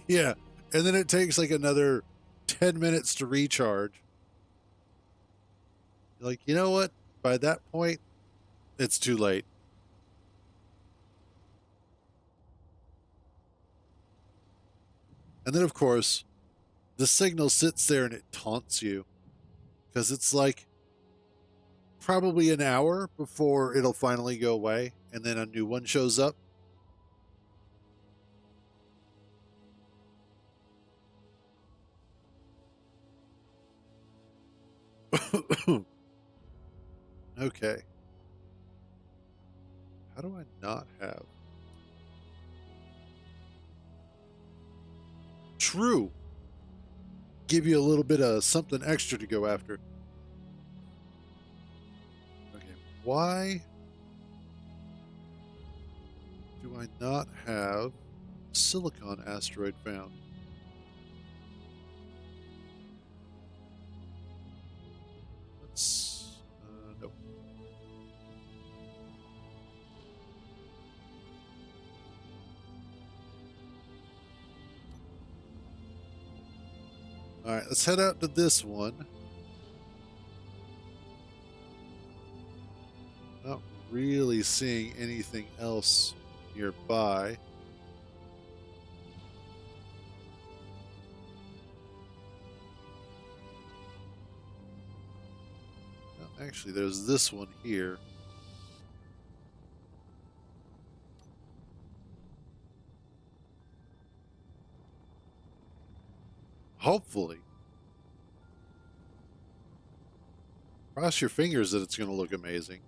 Speaker 1: Yeah. And then it takes like another 10 minutes to recharge. Like, you know what? By that point, it's too late. And then, of course, the signal sits there and it taunts you because it's like probably an hour before it'll finally go away and then a new one shows up. Okay. How do I not have? True. Give you a little bit of something extra to go after. Okay. Why do I not have silicon asteroid found? Let's. Nope. All right, let's head out to this one. Not really seeing anything else nearby. Well, actually, there's this one here. Hopefully. Cross your fingers that it's going to look amazing.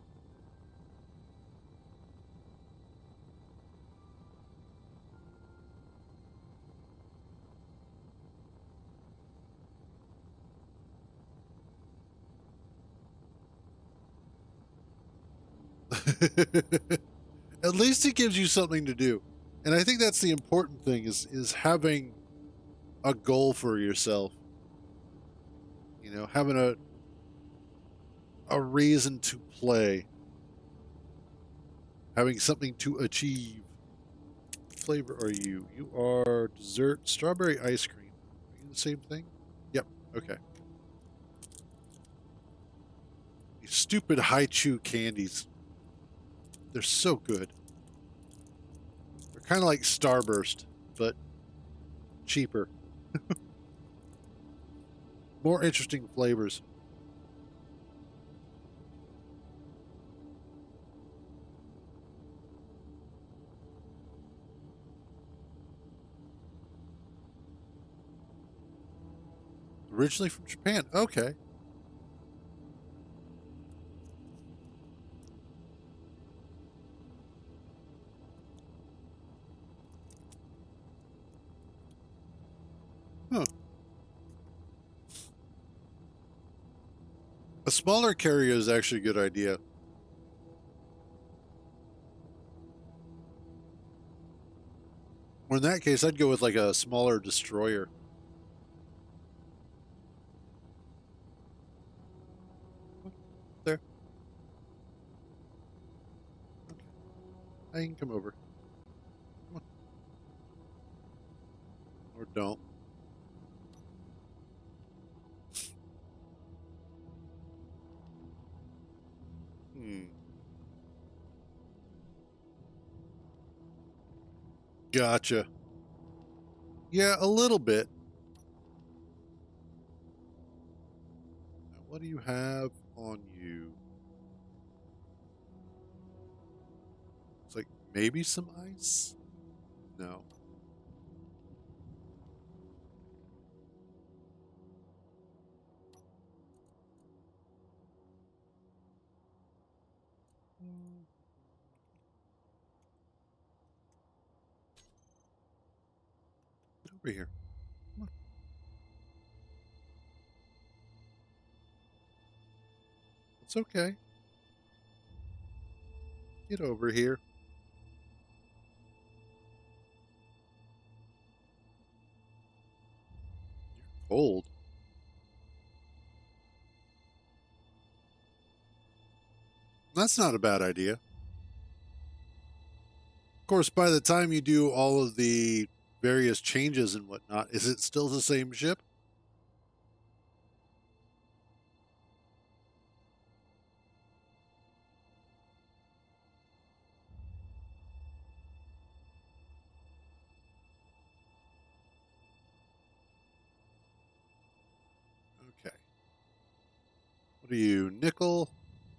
Speaker 1: At least it gives you something to do. And I think that's the important thing is having a goal for yourself. You know, having a reason to play. Having something to achieve. What flavor are you? You are dessert strawberry ice cream. Are you the same thing? Yep. Okay. These stupid high chew candies. They're so good. They're kind of like Starburst, but cheaper. More interesting flavors. Originally from Japan. Okay. Huh. A smaller carrier is actually a good idea. Or in that case, I'd go with like a smaller destroyer. There. Okay. I can come over. Come on. Or don't. Hmm. Gotcha. Yeah, a little bit. Now, what do you have on you? It's like maybe some ice? No. Mm. Get over here. Come on. It's okay. Get over here. You're cold. That's not a bad idea. Of course, by the time you do all of the various changes and whatnot, is it still the same ship? Okay. What are you, nickel? Do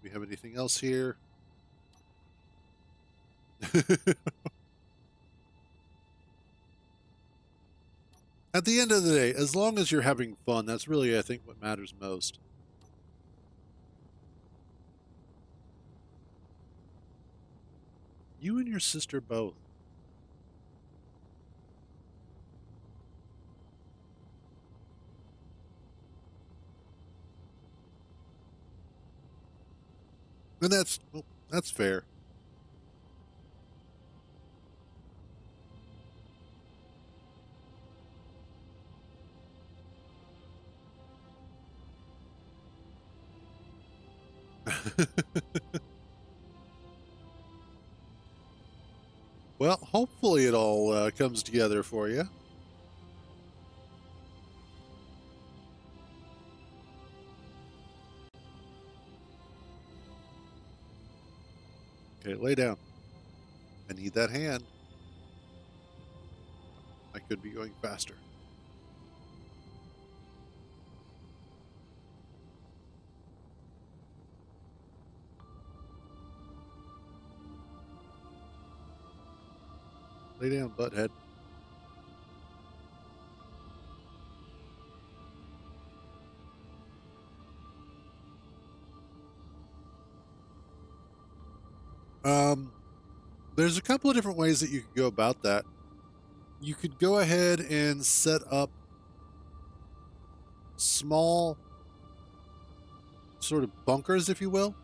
Speaker 1: we have anything else here? At the end of the day, as long as you're having fun, that's really, I think, what matters most. You and your sister both. And that's, well, that's fair. Well, hopefully it all comes together for you. Okay, lay down. I need that hand. I could be going faster. Lay down, butthead. Um, there's a couple of different ways that you could go about that. You could go ahead and set up small sort of bunkers, if you will.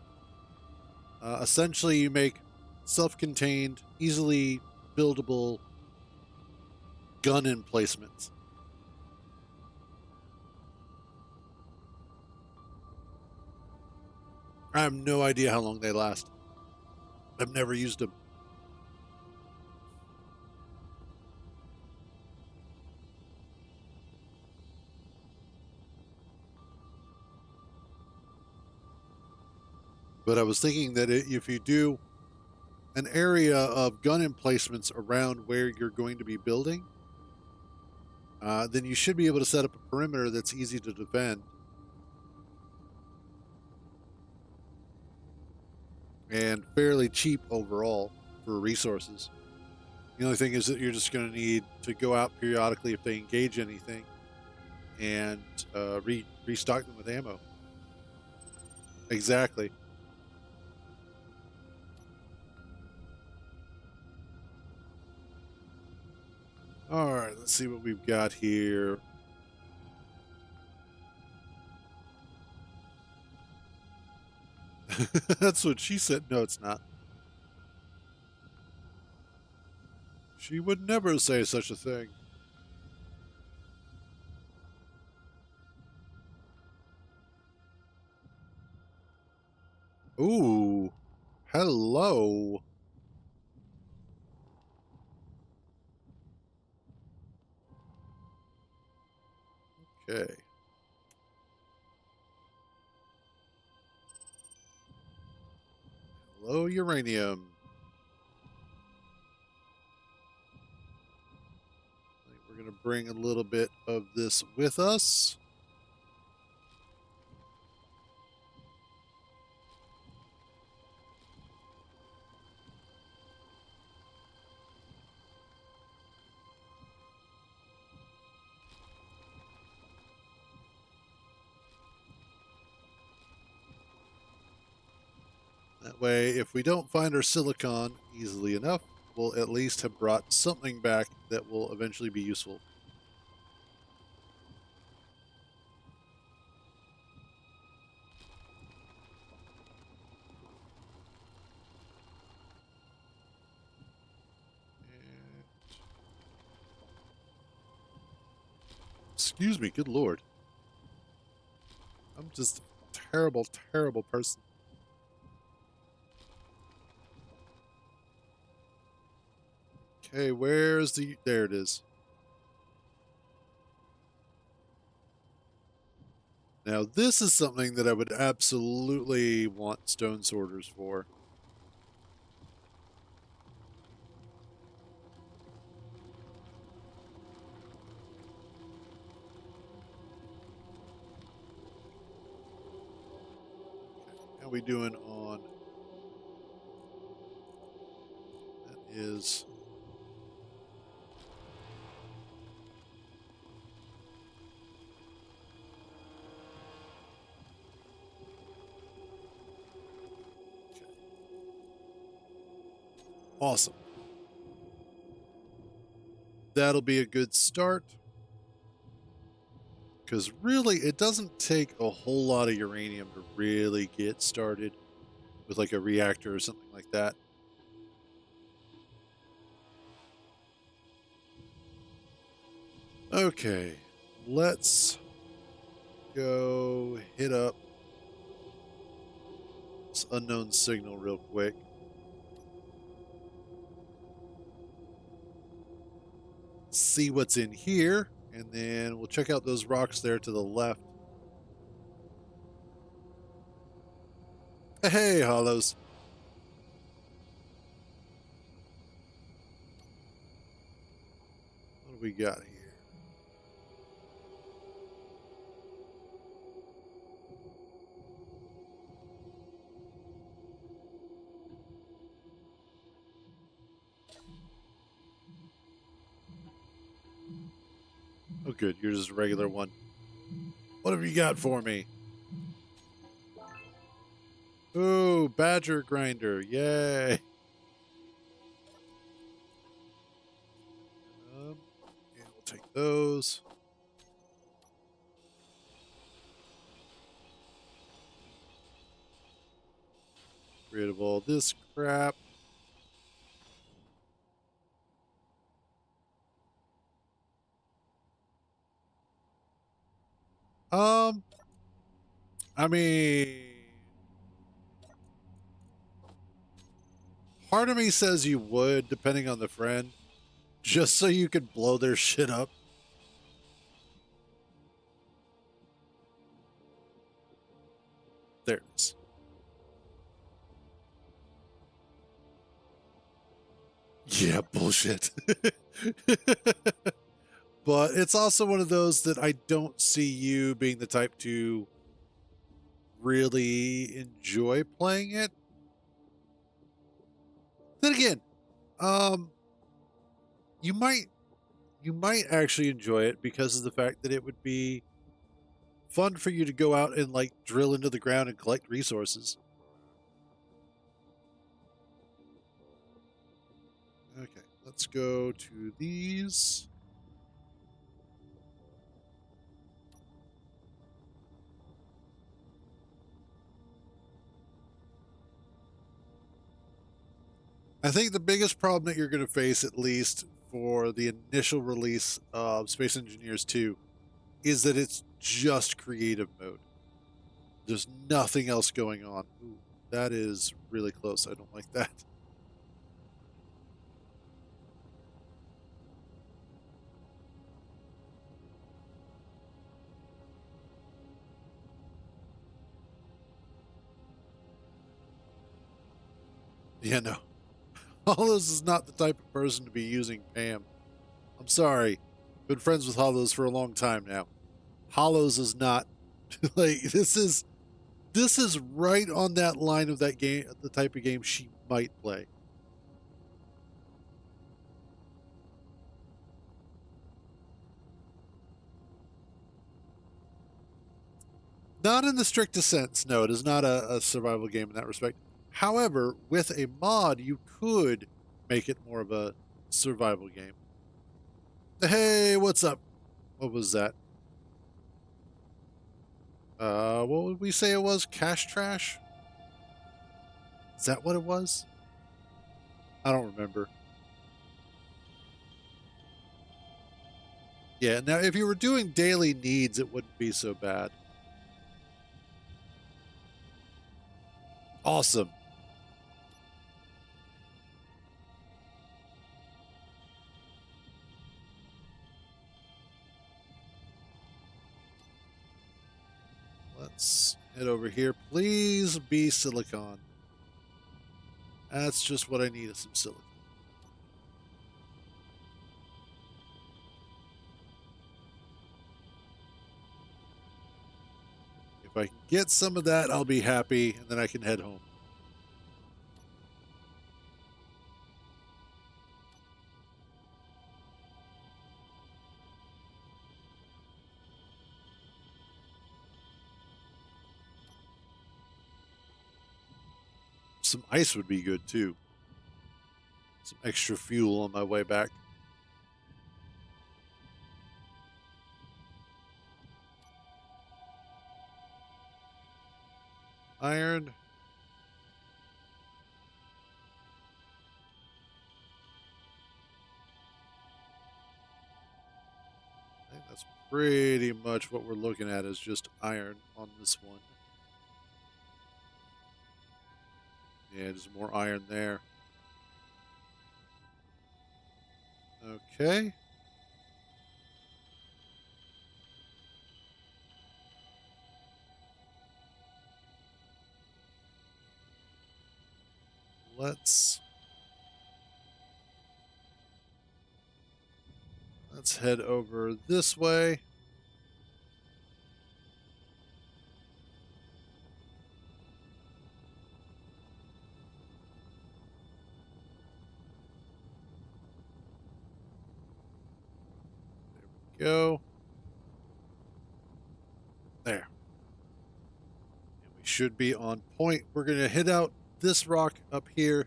Speaker 1: Essentially, you make self-contained, easily buildable gun emplacements. I have no idea how long they last. I've never used them. But I was thinking that if you do an area of gun emplacements around where you're going to be building, then you should be able to set up a perimeter that's easy to defend and fairly cheap overall for resources. The only thing is that you're just going to need to go out periodically if they engage anything and restock them with ammo. Exactly. All right, let's see what we've got here. That's what she said. No, it's not. She would never say such a thing. Ooh, hello. Okay. Hello, uranium. I think we're going to bring a little bit of this with us. That way, if we don't find our silicon easily enough, we'll at least have brought something back that will eventually be useful. And... Excuse me, good lord. I'm just a terrible, terrible person. Okay, where's the... There it is. Now, this is something that I would absolutely want stone sorters for. Okay, how we doing on... That is... Okay. Awesome. That'll be a good start. Because really, it doesn't take a whole lot of uranium to really get started with like a reactor or something like that. Okay, let's go hit up this unknown signal real quick. See what's in here, and then we'll check out those rocks there to the left. Hey, hollows. What do we got here? Oh, good. You're just a regular one. What have you got for me? Ooh, badger grinder. Yay. Yeah, we'll take those. Get rid of all this crap. Um, I mean, part of me says you would, depending on the friend, just so you could blow their shit up. There it is. Yeah, bullshit. But it's also one of those that I don't see you being the type to really enjoy playing it. Then again, um, you might you might actually enjoy it because of the fact that it would be fun for you to go out and like drill into the ground and collect resources. Okay, let's go to these. I think the biggest problem that you're going to face, at least for the initial release of Space Engineers 2, is that it's just creative mode. There's nothing else going on. Ooh, that is really close. I don't like that. Yeah, no. Hollows is not the type of person to be using Pam. I'm sorry. Been friends with Hollows for a long time now. Hollows is not like this is right on that line of that game, the type of game she might play. Not in the strictest sense. No, it is not a survival game in that respect. However, with a mod, you could make it more of a survival game. Hey, what's up? What was that? What would we say it was? Cash trash? Is that what it was? I don't remember. Yeah, now if you were doing daily needs, it wouldn't be so bad. Awesome. Let's head over here. Please be silicon. That's just what I need is some silicon. If I can get some of that, I'll be happy, and then I can head home. Some ice would be good too. Some extra fuel on my way back. Iron. I think that's pretty much what we're looking at is just iron on this one. Yeah, there's more iron there. Okay. Let's head over this way. There we go. There. And we should be on point. We're going to hit out this rock up here.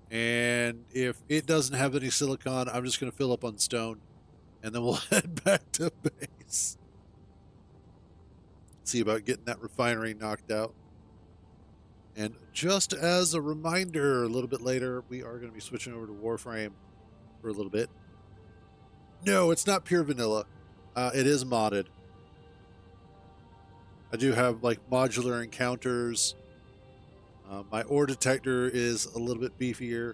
Speaker 1: And if it doesn't have any silicon, I'm just going to fill up on stone. And then we'll head back to base. See about getting that refinery knocked out. And just as a reminder, a little bit later, we are going to be switching over to Warframe for a little bit. No, it's not pure vanilla. It is modded. I do have like modular encounters. My ore detector is a little bit beefier.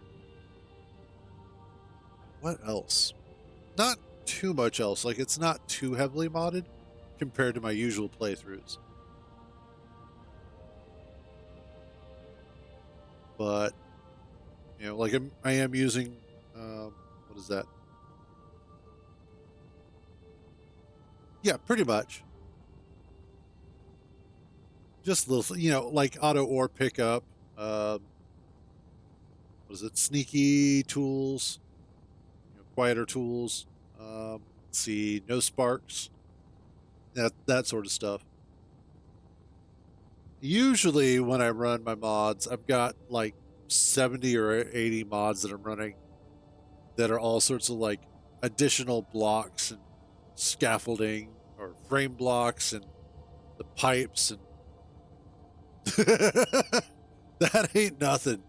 Speaker 1: What else? Not too much else. Like, it's not too heavily modded compared to my usual playthroughs. But, you know, like I am using, what is that? Yeah, pretty much. Just little, you know, like auto ore pickup. What is it? Sneaky tools, you know, quieter tools. Let's see, no sparks, that sort of stuff. Usually, when I run my mods, I've got like 70 or 80 mods that I'm running that are all sorts of like additional blocks and scaffolding or frame blocks and the pipes and that ain't nothing.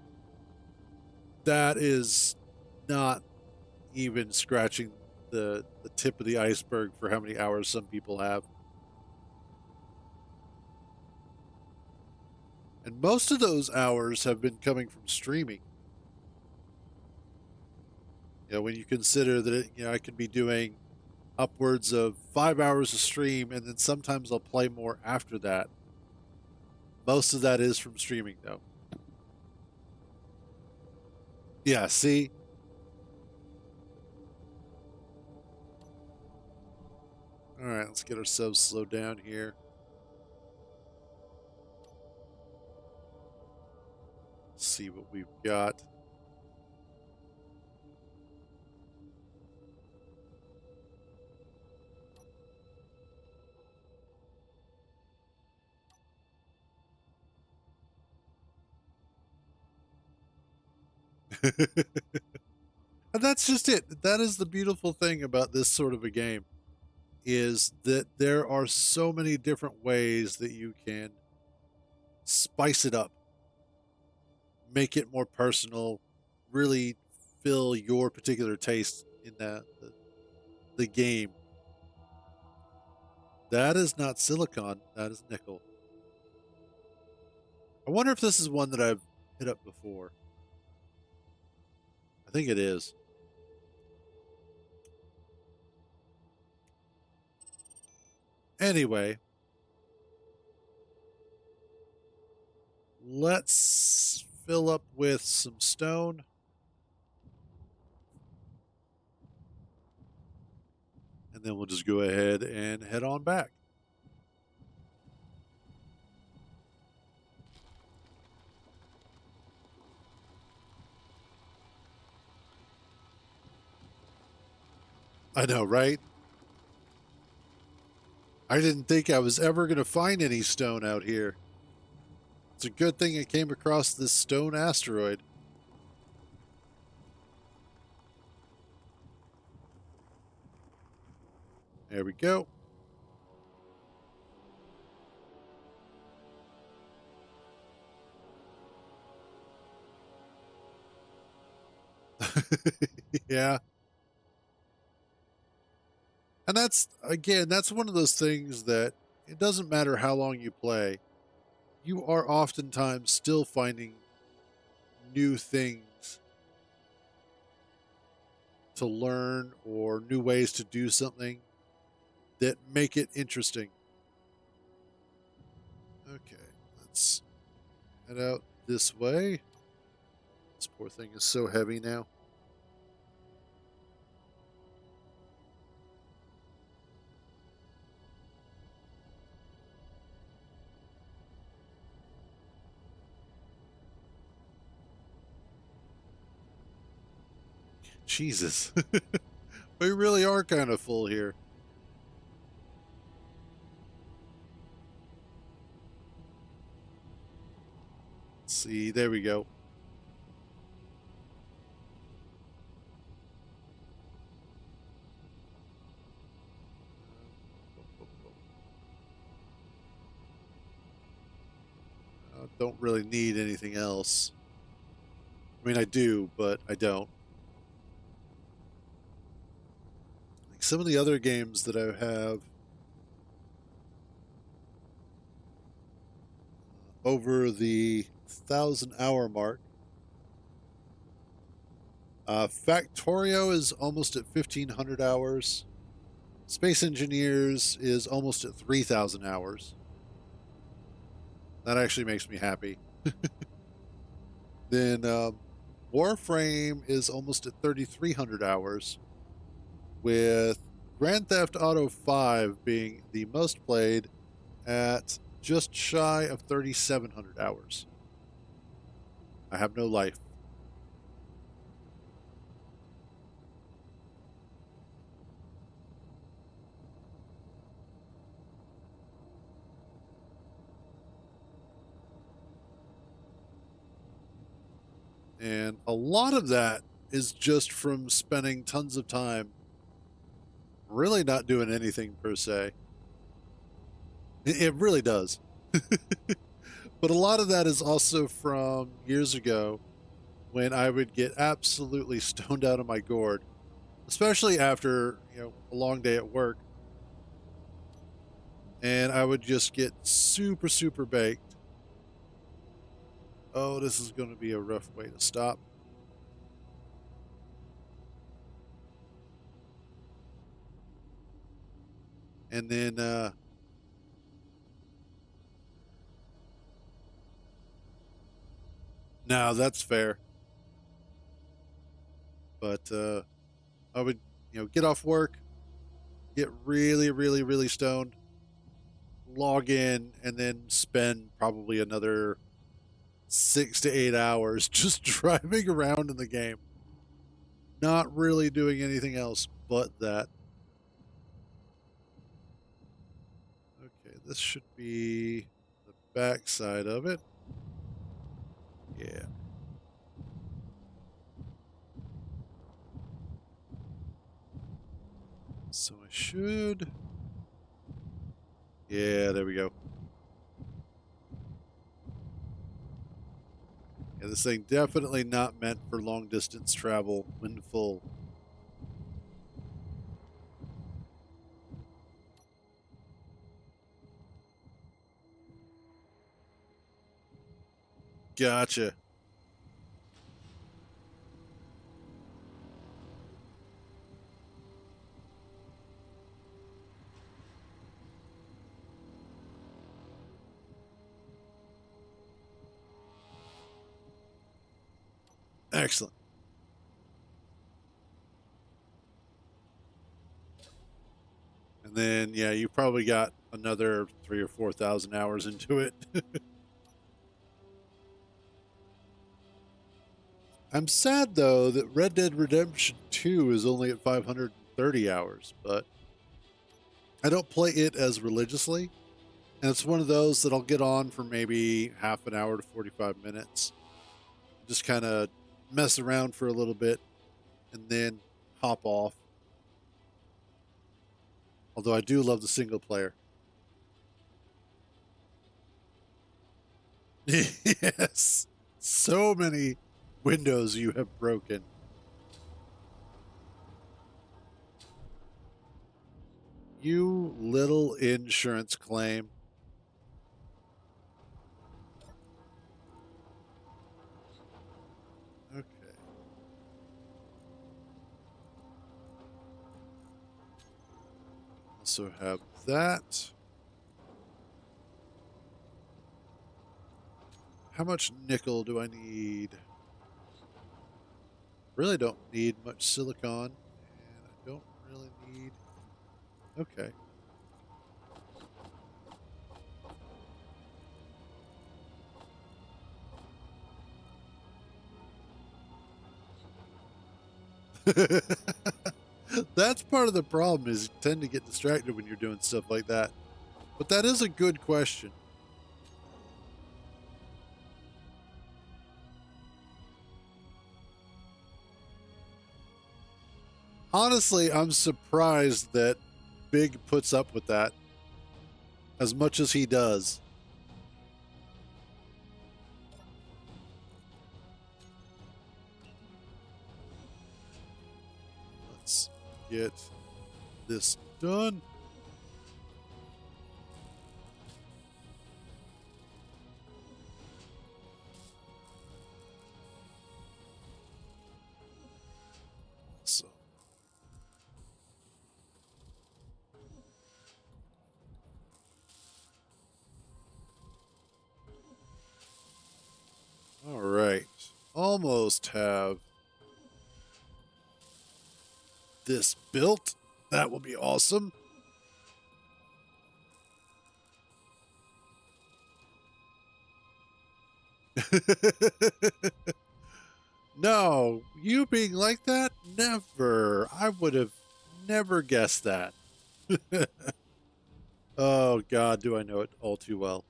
Speaker 1: That is not even scratching the tip of the iceberg for how many hours some people have. And most of those hours have been coming from streaming. When you consider that I can be doing upwards of 5 hours of stream, and then sometimes I'll play more after that. Most of that is from streaming, though. Yeah, see? All right, let's get ourselves slowed down here. See what we've got. And that's just it. That is the beautiful thing about this sort of a game, is that there are so many different ways that you can spice it up, make it more personal, really fill your particular taste in the game. That is not silicon, that is nickel. I wonder if this is one that I've hit up before. I think it is. Anyway, let's fill up with some stone. And then we'll just go ahead and head on back. I know, right? I didn't think I was ever going to find any stone out here. It's a good thing I came across this stone asteroid. There we go. Yeah. And that's one of those things that it doesn't matter how long you play, you are oftentimes still finding new things to learn or new ways to do something that make it interesting. Okay, let's head out this way. This poor thing is so heavy now. Jesus. We really are kind of full here. Let's see, there we go. Don't really need anything else. I mean, I do, but I don't. Like some of the other games that I have over the 1,000-hour mark. Factorio is almost at 1,500 hours. Space Engineers is almost at 3,000 hours. That actually makes me happy. Then Warframe is almost at 3,300 hours, with Grand Theft Auto 5 being the most played at just shy of 3,700 hours. I have no life. And a lot of that is just from spending tons of time really not doing anything per se. It really does. But a lot of that is also from years ago when I would get absolutely stoned out of my gourd, especially after, a long day at work. And I would just get super, super baked. Oh, this is going to be a rough way to stop. And then, no, that's fair. But I would, get off work, get really, really, really stoned, log in, and then spend probably another 6 to 8 hours just driving around in the game, not really doing anything else but that. Okay, this should be the back side of it. Yeah. So I should. Yeah, there we go. Yeah, this thing definitely not meant for long distance travel when full. Gotcha. Excellent. And then, yeah, you probably got another 3 or 4 thousand hours into it. I'm sad though that Red Dead Redemption 2 is only at 530 hours, but I don't play it as religiously. And it's one of those that I'll get on for maybe half an hour to 45 minutes. Just kind of mess around for a little bit and then hop off. Although I do love the single player. Yes. So many windows you have broken. You little insurance claim. Okay. Also have that. How much nickel do I need? Really don't need much silicon, and I don't really need. Okay. That's part of the problem is you tend to get distracted when you're doing stuff like that. But that is a good question. Honestly, I'm surprised that Big puts up with that as much as he does. Let's get this done. So, all right. Almost have this built. That will be awesome. No, you being like that? Never. I would have never guessed that. Oh, God, do I know it all too well.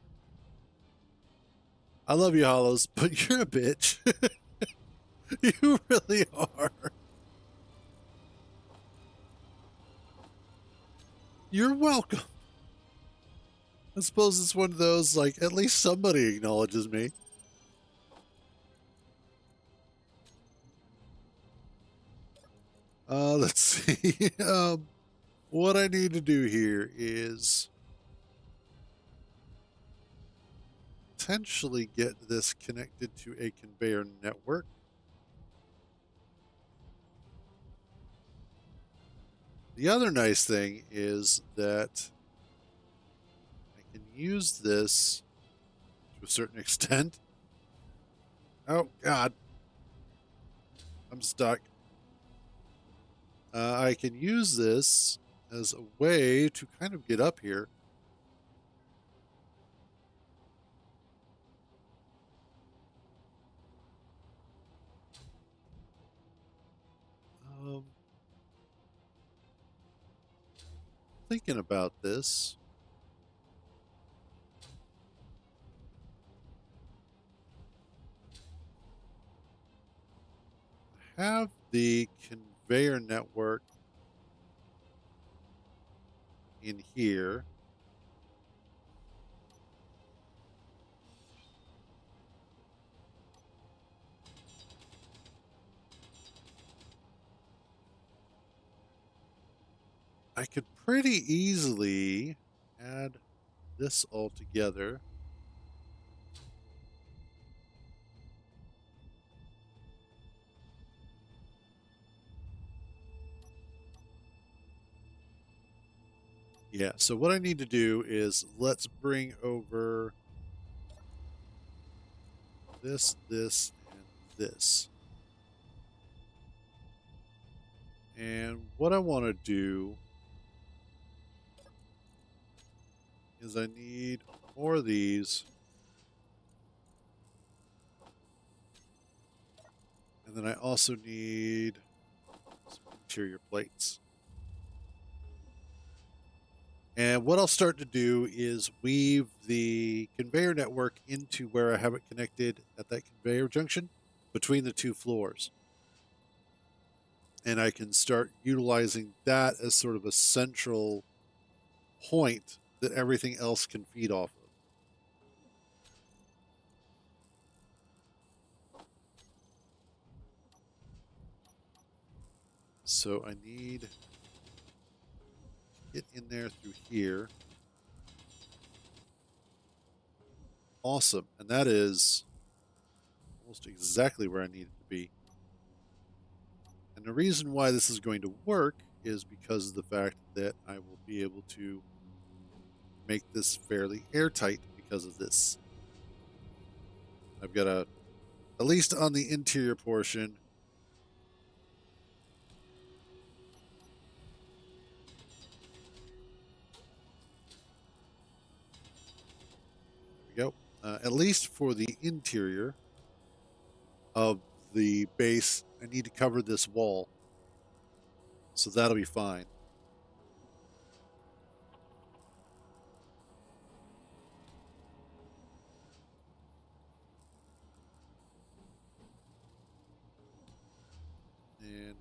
Speaker 1: I love you, Hollows, but you're a bitch. You really are. You're welcome. I suppose it's one of those, like, at least somebody acknowledges me. Let's see. What I need to do here is potentially get this connected to a conveyor network. The other nice thing is that I can use this to a certain extent. Oh, God. I'm stuck. I can use this as a way to kind of get up here. Um, Thinking about this. Have the conveyor network in here. I could pretty easily add this all together. Yeah, so what I need to do is let's bring over this, and this. And what I want to do is I need more of these. And then I also need some interior plates. And what I'll start to do is weave the conveyor network into where I have it connected at that conveyor junction between the two floors. And I can start utilizing that as sort of a central point that everything else can feed off of. So I need to get in there through here. Awesome. And that is almost exactly where I need it to be. And the reason why this is going to work is because of the fact that I will be able to make this fairly airtight because of this. I've got at least on the interior portion, there we go. At least for the interior of the base, I need to cover this wall. So that'll be fine. And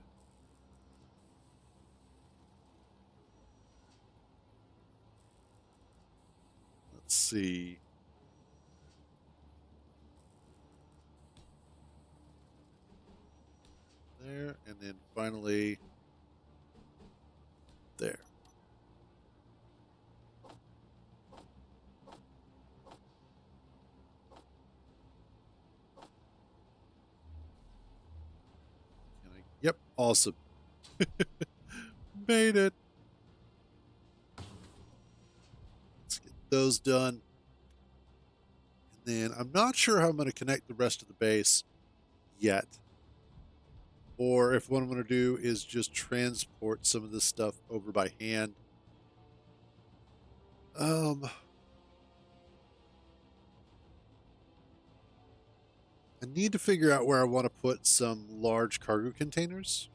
Speaker 1: let's see. There, and then finally there. Yep, awesome. Made it. Let's get those done. And then I'm not sure how I'm going to connect the rest of the base yet. Or if what I'm going to do is just transport some of this stuff over by hand. I need to figure out where I want to put some large cargo containers.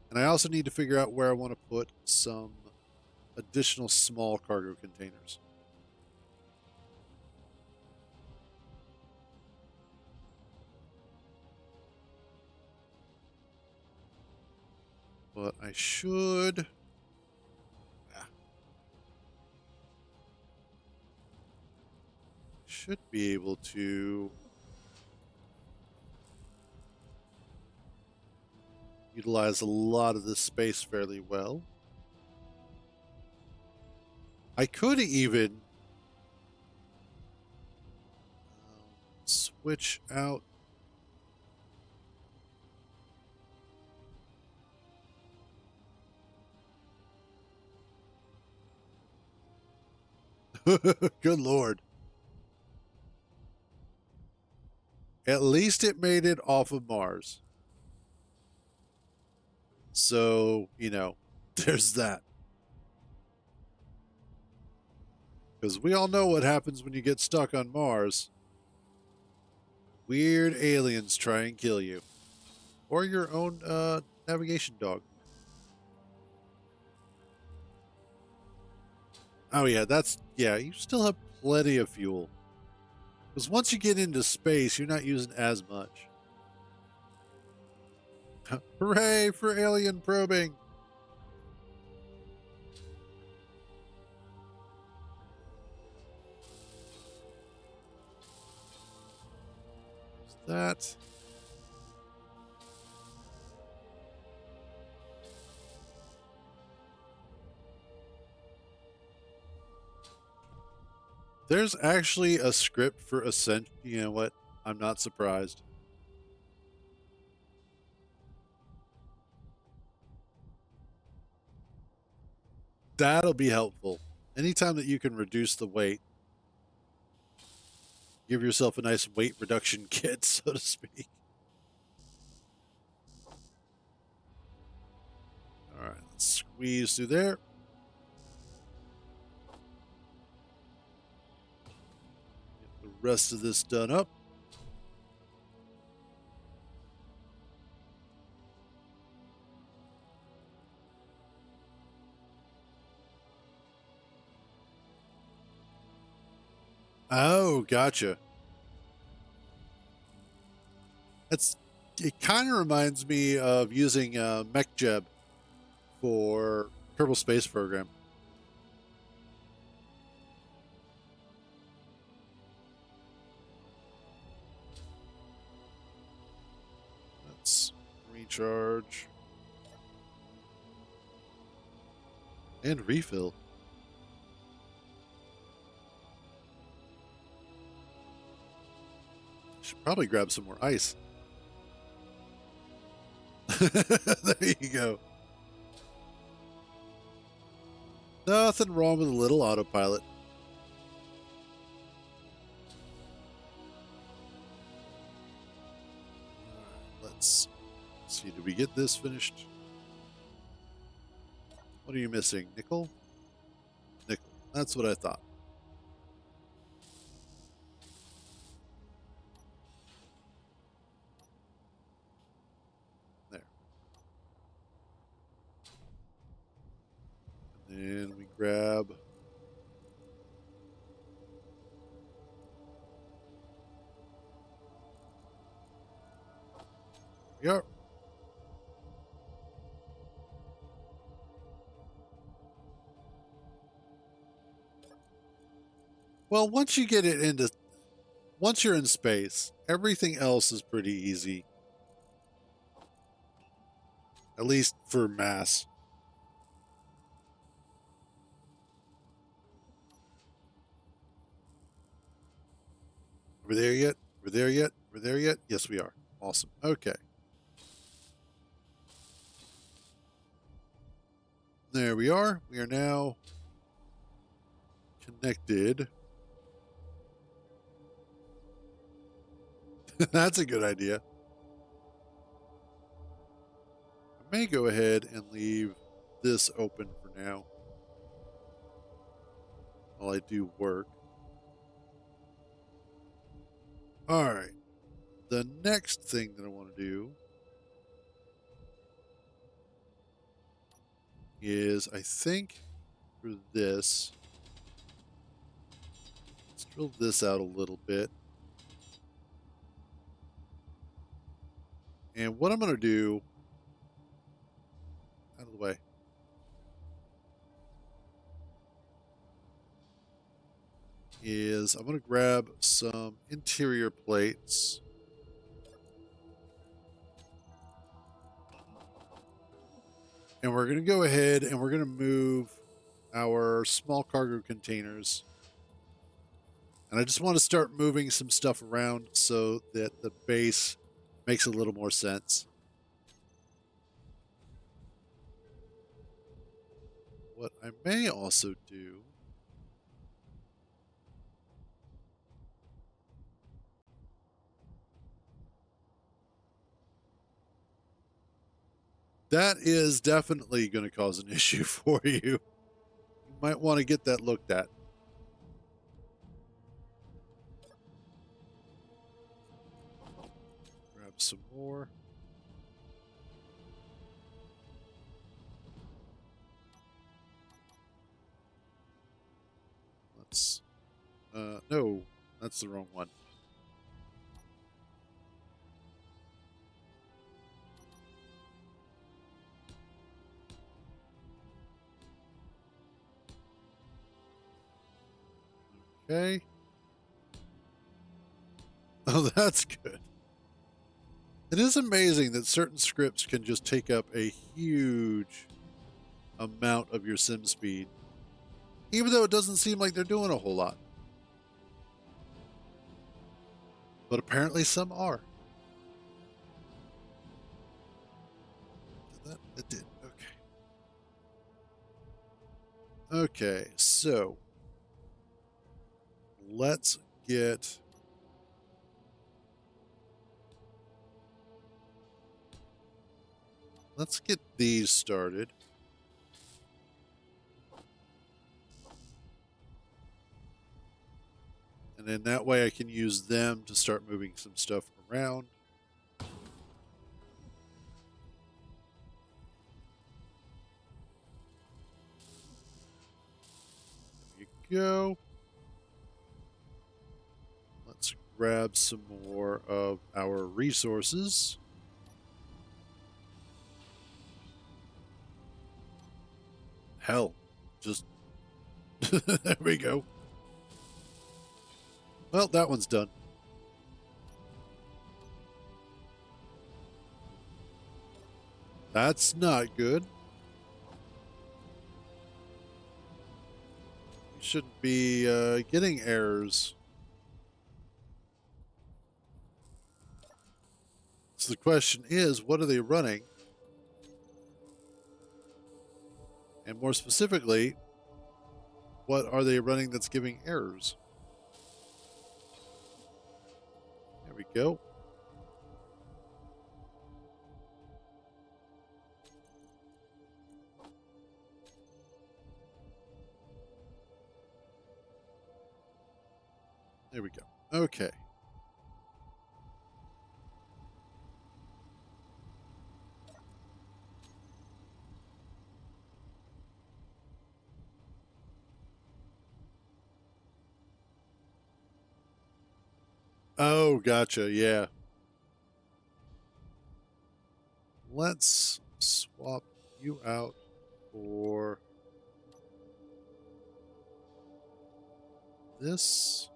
Speaker 1: And I also need to figure out where I want to put some additional small cargo containers. But I should... should be able to utilize a lot of this space fairly well. I could even switch out. Good Lord. At least it made it off of Mars. So, there's that. Because we all know what happens when you get stuck on Mars. Weird aliens try and kill you. Or your own navigation dog. Oh, yeah, you still have plenty of fuel. Because once you get into space, you're not using as much. Hooray for alien probing! That. There's actually a script for Ascent. You know what? I'm not surprised. That'll be helpful. Anytime that you can reduce the weight, give yourself a nice weight reduction kit, so to speak. All right, let's squeeze through there. Get the rest of this done up. Oh, gotcha. It kind of reminds me of using MechJeb for Kerbal Space Program. Let's recharge and refill. Should probably grab some more ice. There you go. Nothing wrong with a little autopilot. Let's see. Did we get this finished? What are you missing? Nickel? Nickel. That's what I thought. There. And then we grab... we are. Well, once you're in space, everything else is pretty easy. At least for mass. Are we there yet? We're there yet? We're there yet? Yes, we are. Awesome. Okay. There we are. We are now connected. That's a good idea. I may go ahead and leave this open for now while I do work. All right. The next thing that I want to do is, I think, for this, let's drill this out a little bit. And what I'm going to do is I'm going to grab some interior plates. And we're going to go ahead and we're going to move our small cargo containers. And I just want to start moving some stuff around so that the base makes a little more sense. What I may also do that is definitely going to cause an issue for you. You might want to get that looked at. Grab some more. Let's no, that's the wrong one. Okay. Oh, that's good. It is amazing that certain scripts can just take up a huge amount of your sim speed, even though it doesn't seem like they're doing a whole lot. But apparently some are. Did that? It did. Okay. Okay, so let's get these started. And then that way I can use them to start moving some stuff around. There you go. Let's grab some more of our resources. Hell, just there we go. Well, that one's done. That's not good. You shouldn't be getting errors. So the question is, what are they running? And more specifically, what are they running that's giving errors? There we go. There we go. Okay. Oh, gotcha. Yeah. Let's swap you out for this.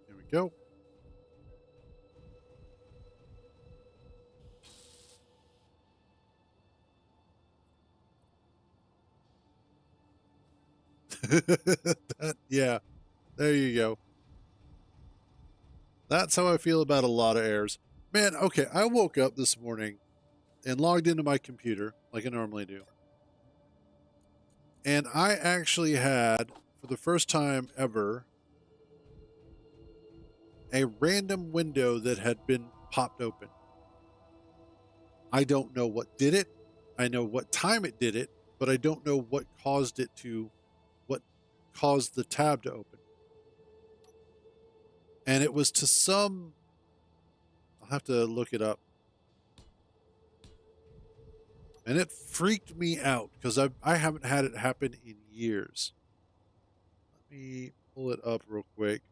Speaker 1: There we go. Yeah, there you go. That's how I feel about a lot of errors. Man, okay, I woke up this morning and logged into my computer like I normally do. And I actually had, for the first time ever, a random window that had been popped open. I don't know what did it. I know what time it did it, but I don't know what caused the tab to open. And it was to some, I'll have to look it up. And it freaked me out because I haven't had it happen in years. Let me pull it up real quick.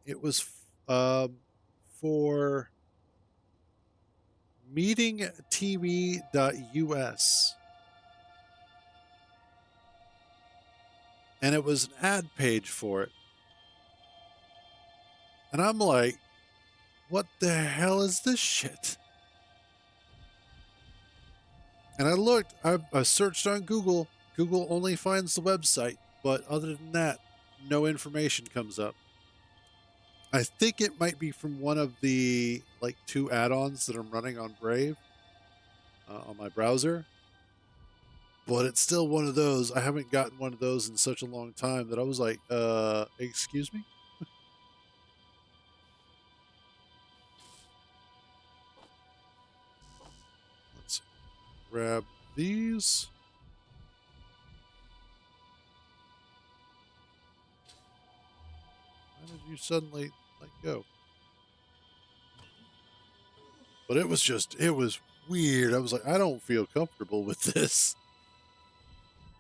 Speaker 1: It was for meetingtv.us. And it was an ad page for it. And I'm like, what the hell is this shit? And I looked, I searched on Google. Google only finds the website, but other than that, no information comes up. I think it might be from one of the like 2 add-ons that I'm running on Brave on my browser. But it's still one of those. I haven't gotten one of those in such a long time that I was like, excuse me? Let's grab these. Why did you suddenly let go? But it was weird. I was like, I don't feel comfortable with this.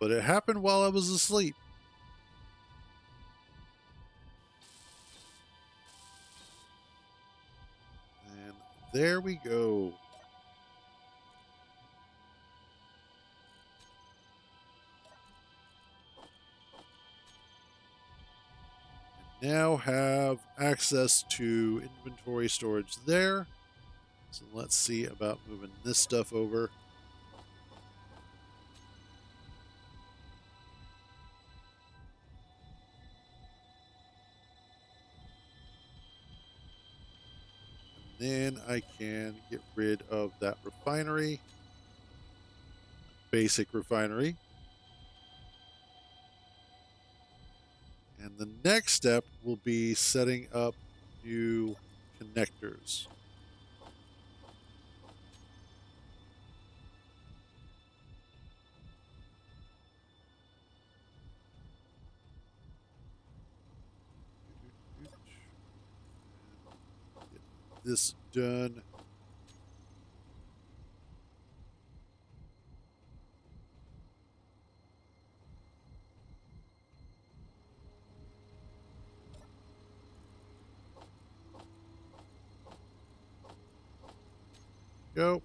Speaker 1: But it happened while I was asleep. And there we go. Now have access to inventory storage there. So let's see about moving this stuff over. And then I can get rid of that refinery, basic refinery. And the next step will be setting up new connectors. Get this done. Go.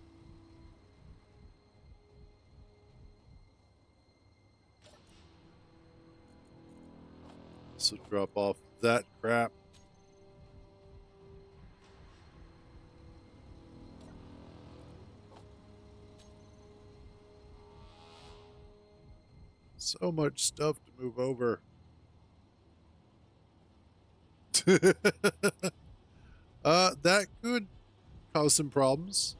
Speaker 1: So drop off that crap. So much stuff to move over. That could cause some problems.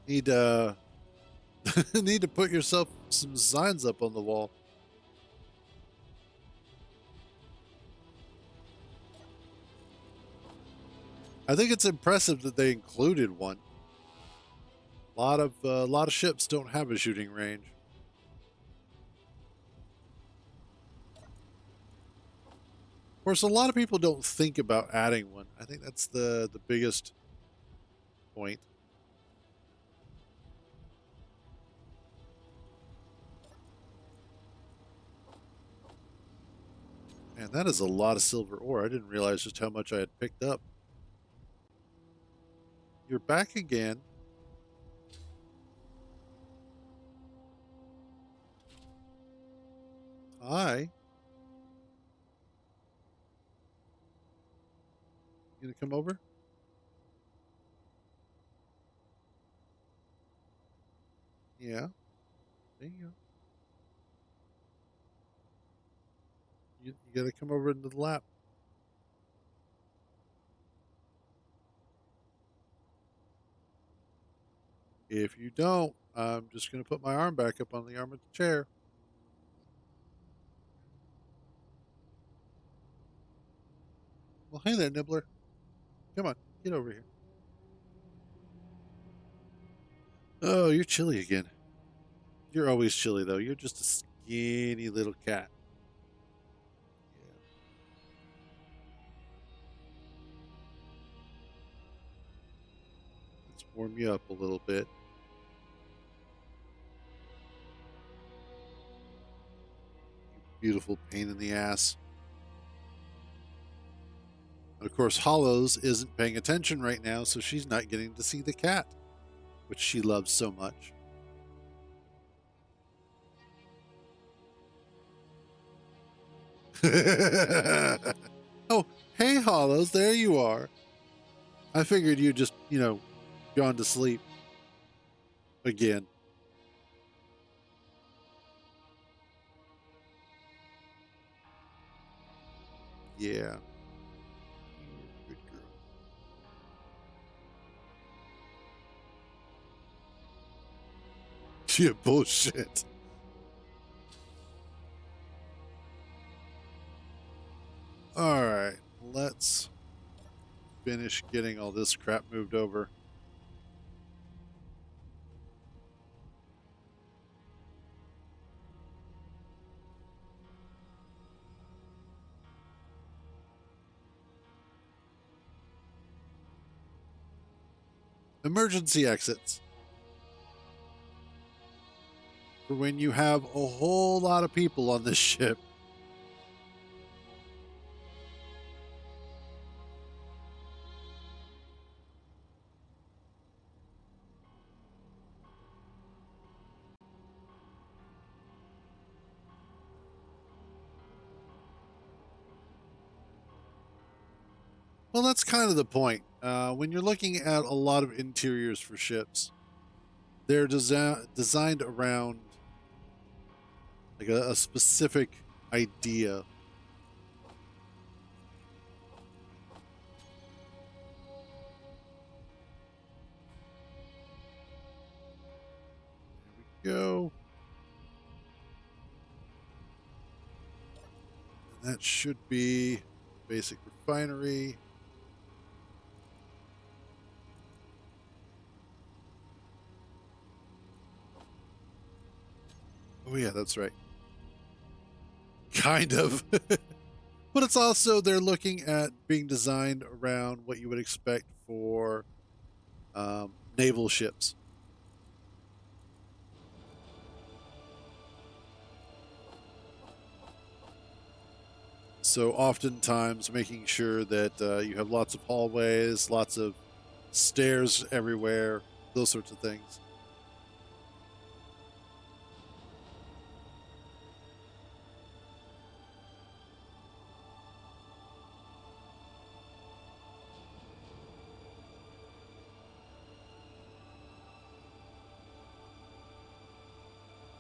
Speaker 1: Need need to put yourself some signs up on the wall. I think it's impressive that they included one. A lot of ships don't have a shooting range. Of course, a lot of people don't think about adding one. I think that's the biggest point. Man, that is a lot of silver ore. I didn't realize just how much I had picked up. You're back again. Hi. You gonna come over? Yeah. There you go. You gotta come over into the lap. If you don't, I'm just gonna put my arm back up on the arm of the chair. Well, hey there, Nibbler. Come on, get over here. Oh, you're chilly again. You're always chilly, though. You're just a skinny little cat. Yeah. Let's warm you up a little bit. beautiful pain in the ass. And of course, Hollows isn't paying attention right now, so she's not getting to see the cat, which she loves so much. Oh, hey, Hollows, there you are. I figured you'd just, gone to sleep again. Yeah. Good girl. Yeah, bullshit. All right, let's finish getting all this crap moved over. Emergency exits. For when you have a whole lot of people on this ship. Well, that's kind of the point. When you're looking at a lot of interiors for ships, they're designed around like a specific idea. There we go. And that should be basic refinery. Oh yeah, that's right. Kind of. But it's also, they're looking at being designed around what you would expect for naval ships. So oftentimes making sure that you have lots of hallways, lots of stairs everywhere, those sorts of things.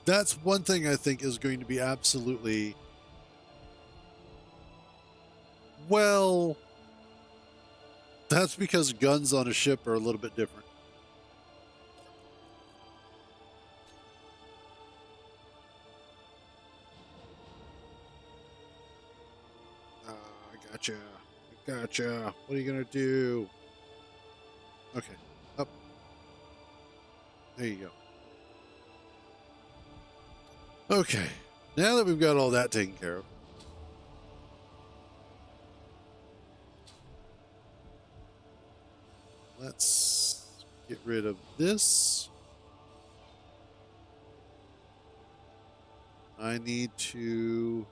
Speaker 1: That's one thing I think is going to be absolutely, well, that's because guns on a ship are a little bit different. I gotcha. I gotcha. What are you going to do? Okay. Up. There you go. Okay. Now that we've got all that taken care of, let's get rid of this. I need to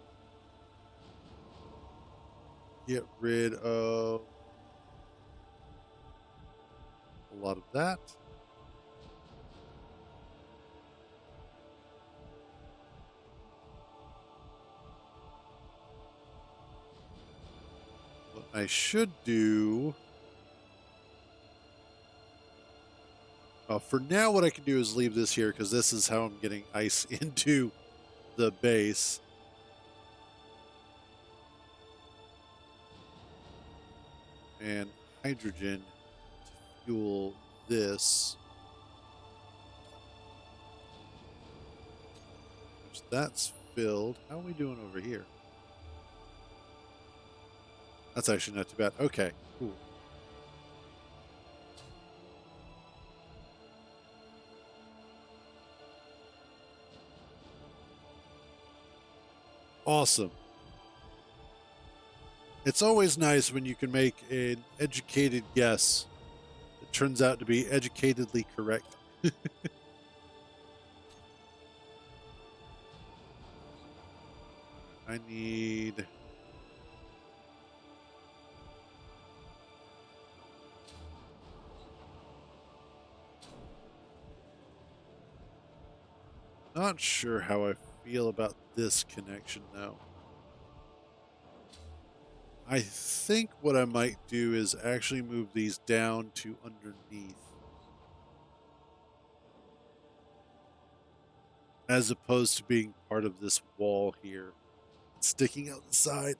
Speaker 1: get rid of a lot of that. What I should do, for now, what I can do is leave this here because this is how I'm getting ice into the base. And hydrogen to fuel this. Which that's filled. How are we doing over here? That's actually not too bad. Okay, cool. Awesome. It's always nice when you can make an educated guess that turns out to be educatedly correct. I need... Not sure how I feel about this connection now. I think what I might do is actually move these down to underneath, as opposed to being part of this wall here, sticking out the side.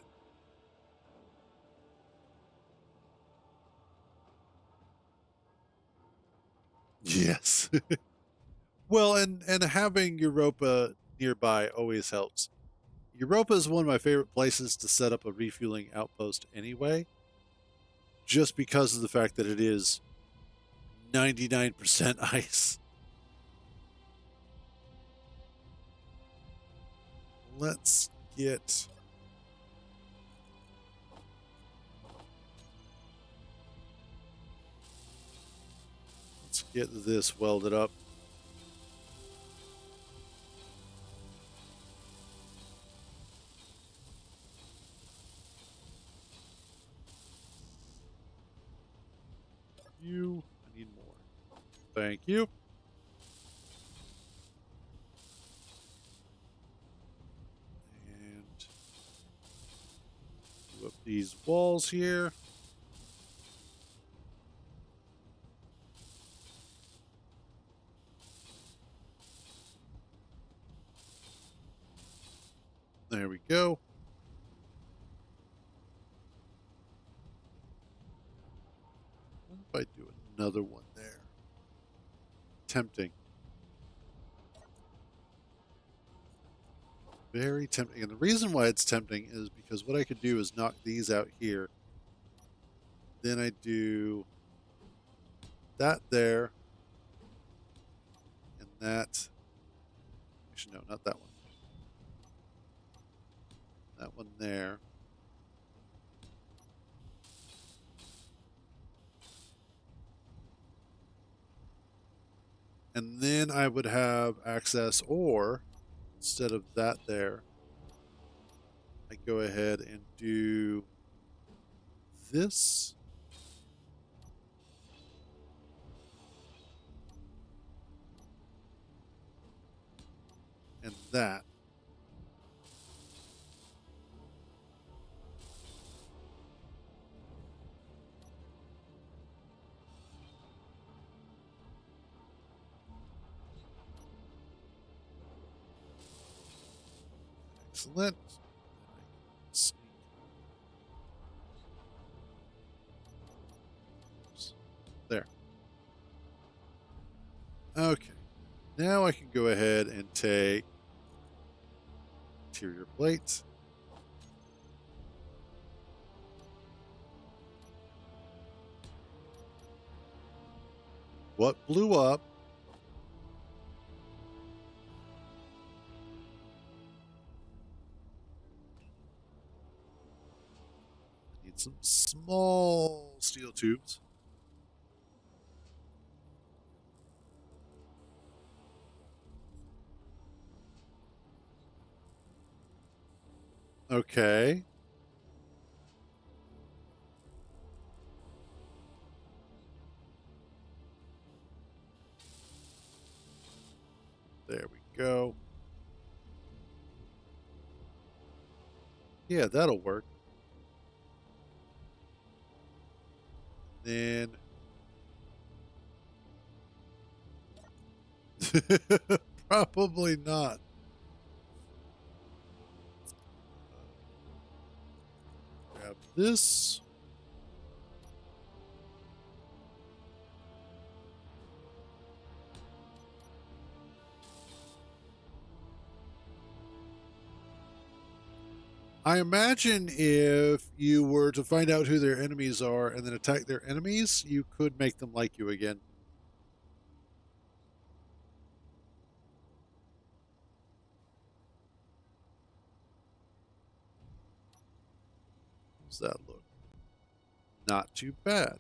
Speaker 1: Yes. Well, and having Europa nearby always helps. Europa is one of my favorite places to set up a refueling outpost anyway, just because of the fact that it is 99% ice. Let's get... Let's get this welded up. I need more. Thank you. And do up these walls here. There we go. What if I do another one there? Tempting. Very tempting. And the reason why it's tempting is because what I could do is knock these out here. Then I do that there. And that. Actually, no, not that one. That one there. And then I would have access, or instead of that there, I go ahead and do this. And that. Excellent. There. Okay. Now I can go ahead and take interior plates. What blew up? I need some small steel tubes. Okay. There we go. Yeah, that'll work. Then probably not. Grab this. I imagine if you were to find out who their enemies are and then attack their enemies, you could make them like you again. How does that look? Not too bad.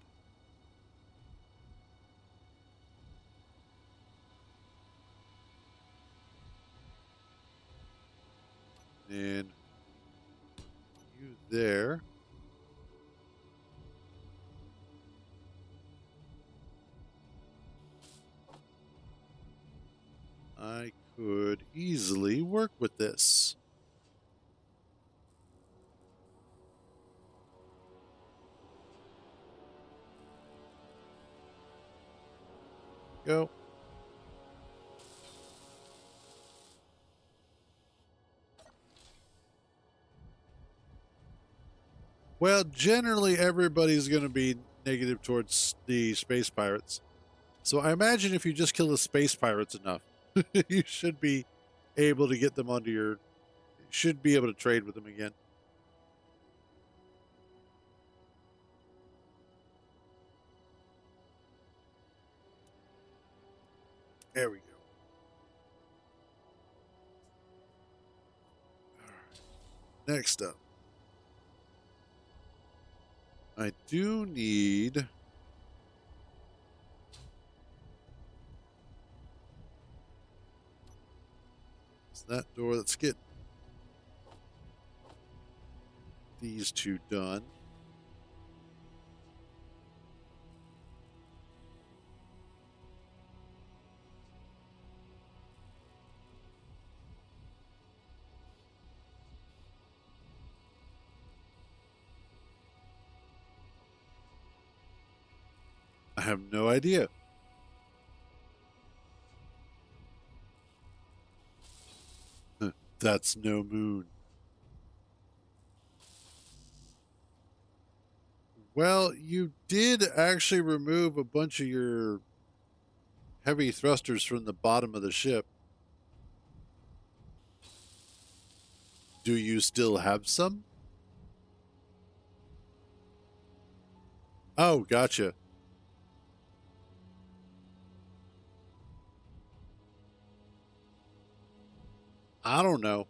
Speaker 1: And there. I could easily work with this. Go. Well, generally everybody's going to be negative towards the space pirates. So I imagine if you just kill the space pirates enough, you should be able to get them onto your. Should be able to trade with them again. There we go. All right. Next up, I do need. It's that door. Let's get these two done. I have no idea. That's no moon. Well, you did actually remove a bunch of your heavy thrusters from the bottom of the ship. Do you still have some? Oh, gotcha. I don't know.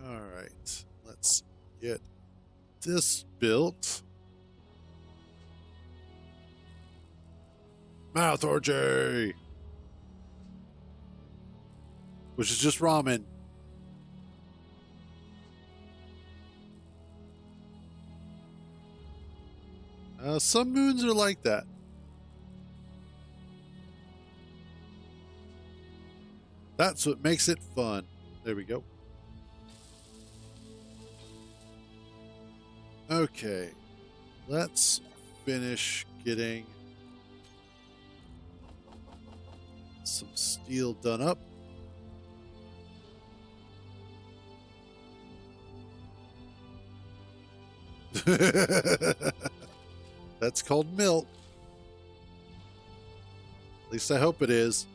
Speaker 1: All right. Let's get this built. Mouth orgy, which is just ramen. Some moons are like that. That's what makes it fun. There we go. Okay. Let's finish getting some steel done up. That's called milk. At least I hope it is.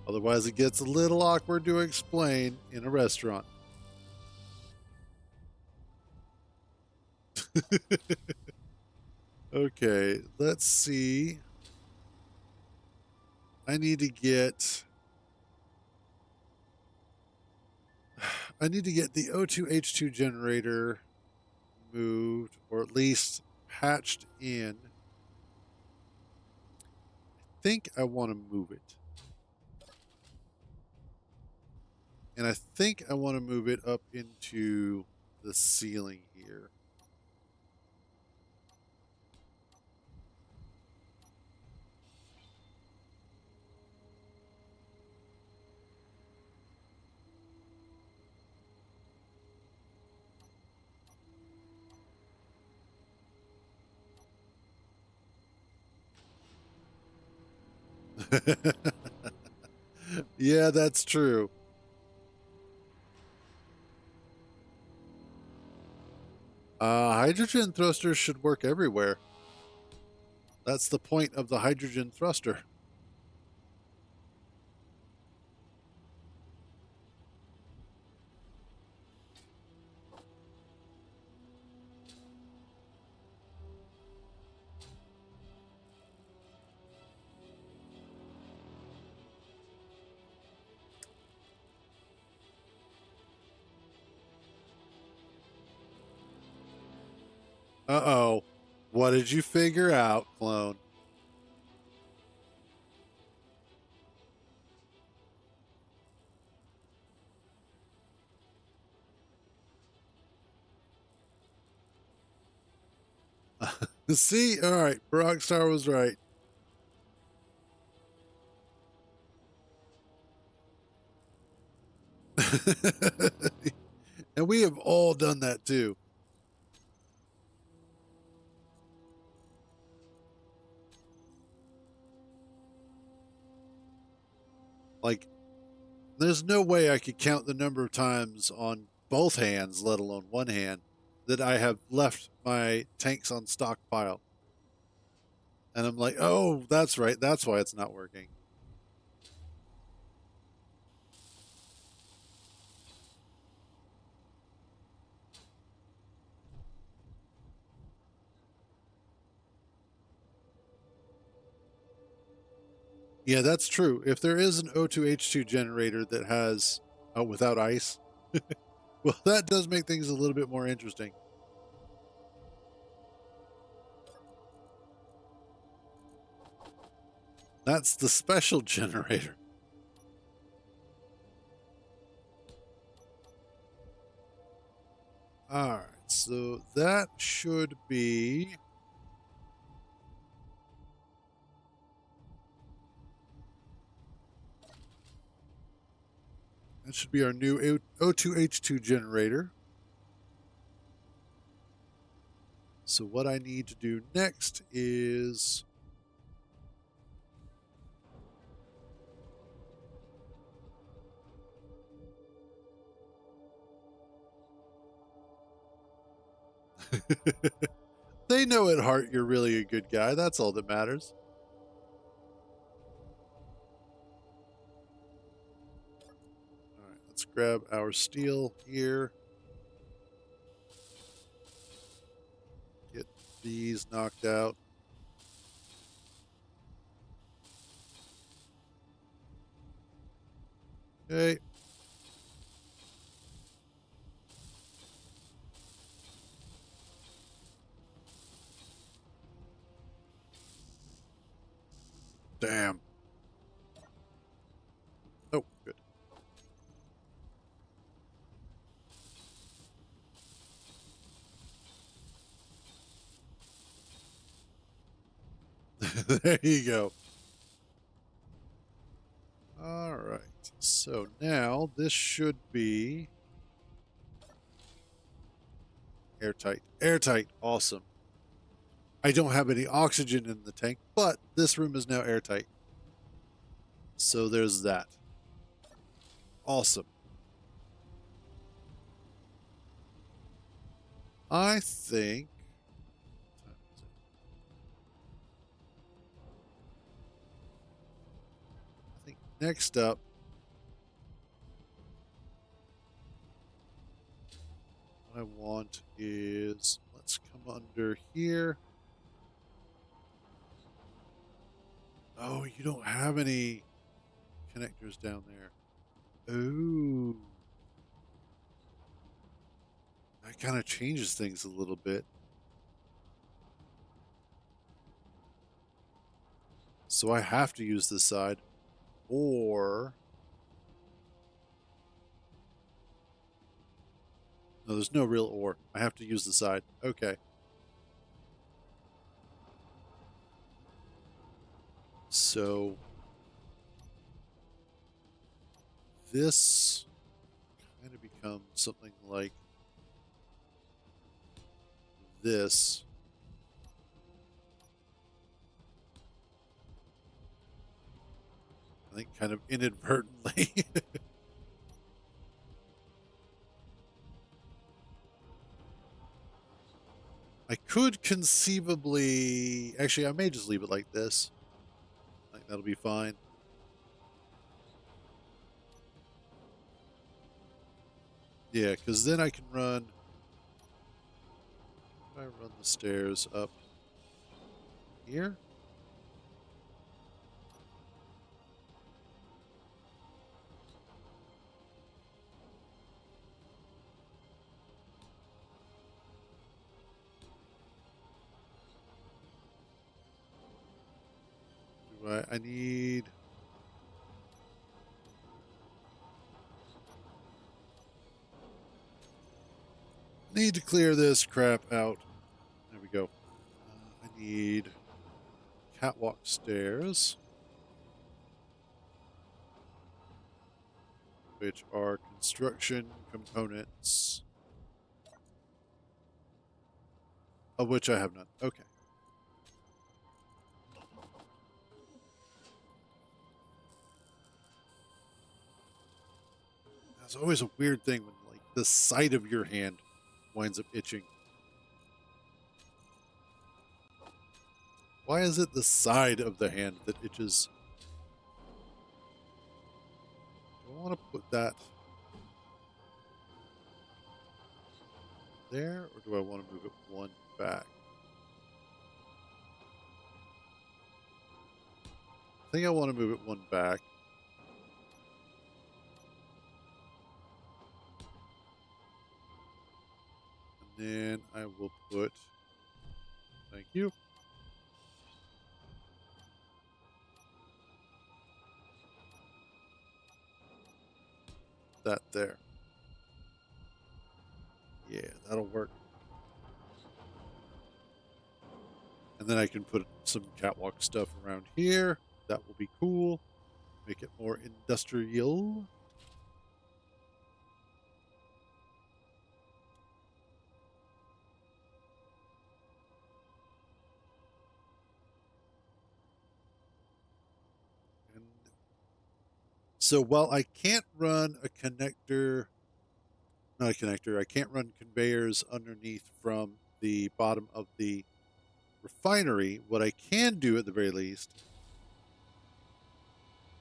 Speaker 1: Otherwise, it gets a little awkward to explain in a restaurant. Okay, let's see. I need to get. I need to get the O2H2 generator moved, or at least patched in. I think I want to move it. And I think I want to move it up into the ceiling here. Yeah, that's true. Hydrogen thrusters should work everywhere. That's the point of the hydrogen thruster. Uh-oh. What did you figure out, clone? See? All right. Rockstar was right. And we have all done that too. Like, there's no way I could count the number of times on both hands, let alone one hand, that I have left my tanks on stockpile. And I'm like, oh, that's right. That's why it's not working. Yeah, that's true. If there is an O2H2 generator that has without ice, well, that does make things a little bit more interesting. That's the special generator. All right, so that should be. That should be our new O2H2 generator. So what I need to do next is they know at heart you're really a good guy. That's all that matters. All right, let's grab our steel here. Get these knocked out. Okay. Damn. Oh, good. There you go. All right. So now this should be airtight. Airtight. Awesome. I don't have any oxygen in the tank, but this room is now airtight. So there's that. Awesome. I think. I think next up, what I want is let's come under here. Oh, you don't have any connectors down there. Ooh. That kind of changes things a little bit. So I have to use this side. Or. No, there's no real or. I have to use the side. Okay. So. This kind of becomes something like this. I think kind of inadvertently. I could conceivably. Actually, I may just leave it like this. I think that'll be fine. Yeah, because then I can run. I run the stairs up here. Do I need. Need to clear this crap out. There we go. I need catwalk stairs, which are construction components, of which I have none. Okay. That's always a weird thing when like the side of your hand winds up itching. Why is it the side of the hand that itches? Do I want to put that there, or do I want to move it one back? I think I want to move it one back. And then I will put, thank you, that there. Yeah, that'll work. And then I can put some catwalk stuff around here. That will be cool. Make it more industrial. And so while I can't run a connector, not a connector, I can't run conveyors underneath from the bottom of the refinery, what I can do at the very least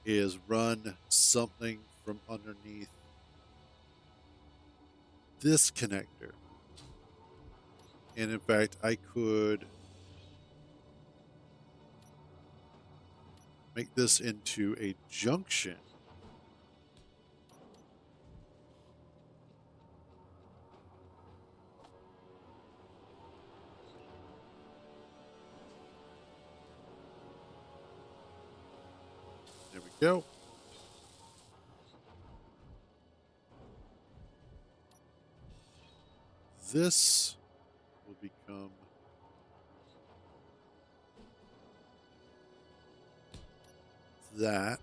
Speaker 1: is run something from underneath this connector. And in fact, I could make this into a junction. There we go. This will become that.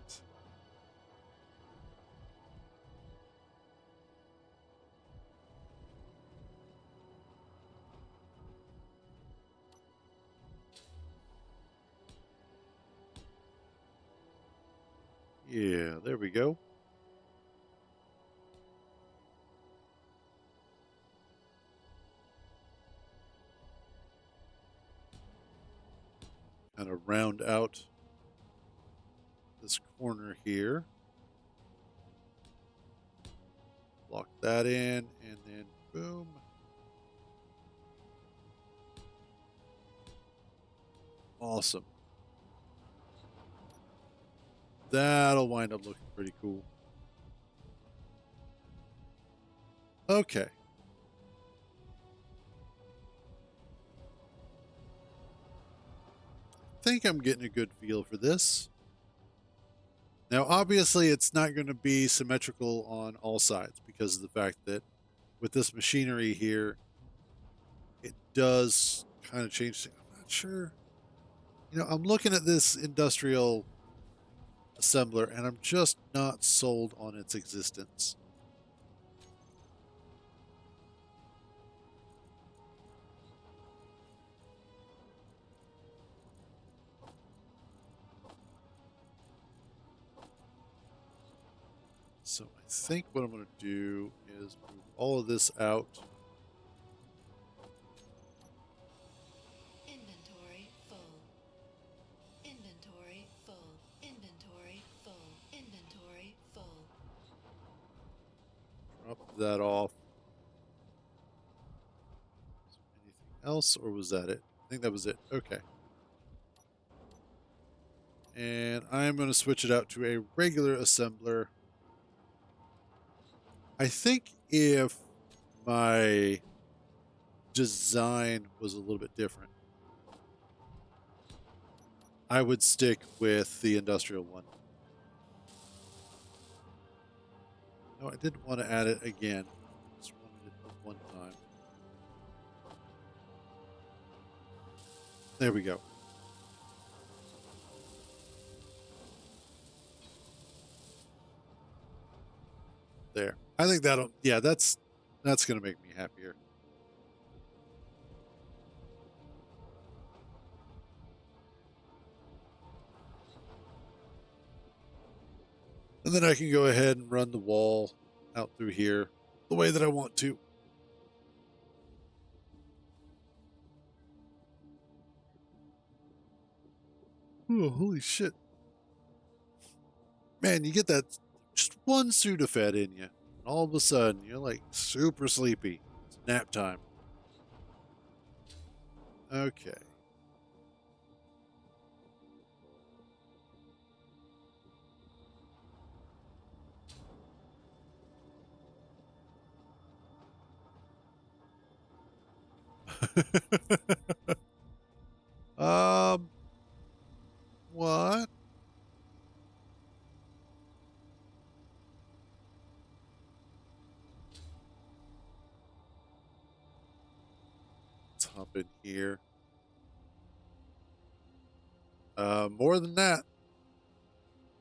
Speaker 1: Yeah, there we go. Kind of round out this corner here. Lock that in, and then boom. Awesome. That'll wind up looking pretty cool. Okay. I think I'm getting a good feel for this. Now, obviously, it's not going to be symmetrical on all sides because of the fact that with this machinery here, it does kind of change things. I'm not sure. You know, I'm looking at this industrial assembler and I'm just not sold on its existence. So I think what I'm going to do is move all of this out.
Speaker 2: Inventory full. Inventory full. Inventory full. Inventory full.
Speaker 1: Drop that off. Anything else, or was that it? I think that was it. Okay. And I'm going to switch it out to a regular assembler. I think if my design was a little bit different, I would stick with the industrial one. No, I didn't want to add it again. Just wanted it one time. There we go. There. I think that'll, yeah, that's going to make me happier. And then I can go ahead and run the wall out through here the way that I want to. Oh, holy shit. Man, you get that just one Sudafed in you, and all of a sudden you're like super sleepy. It's nap time. Okay. um, what? Let's hop in here. More than that,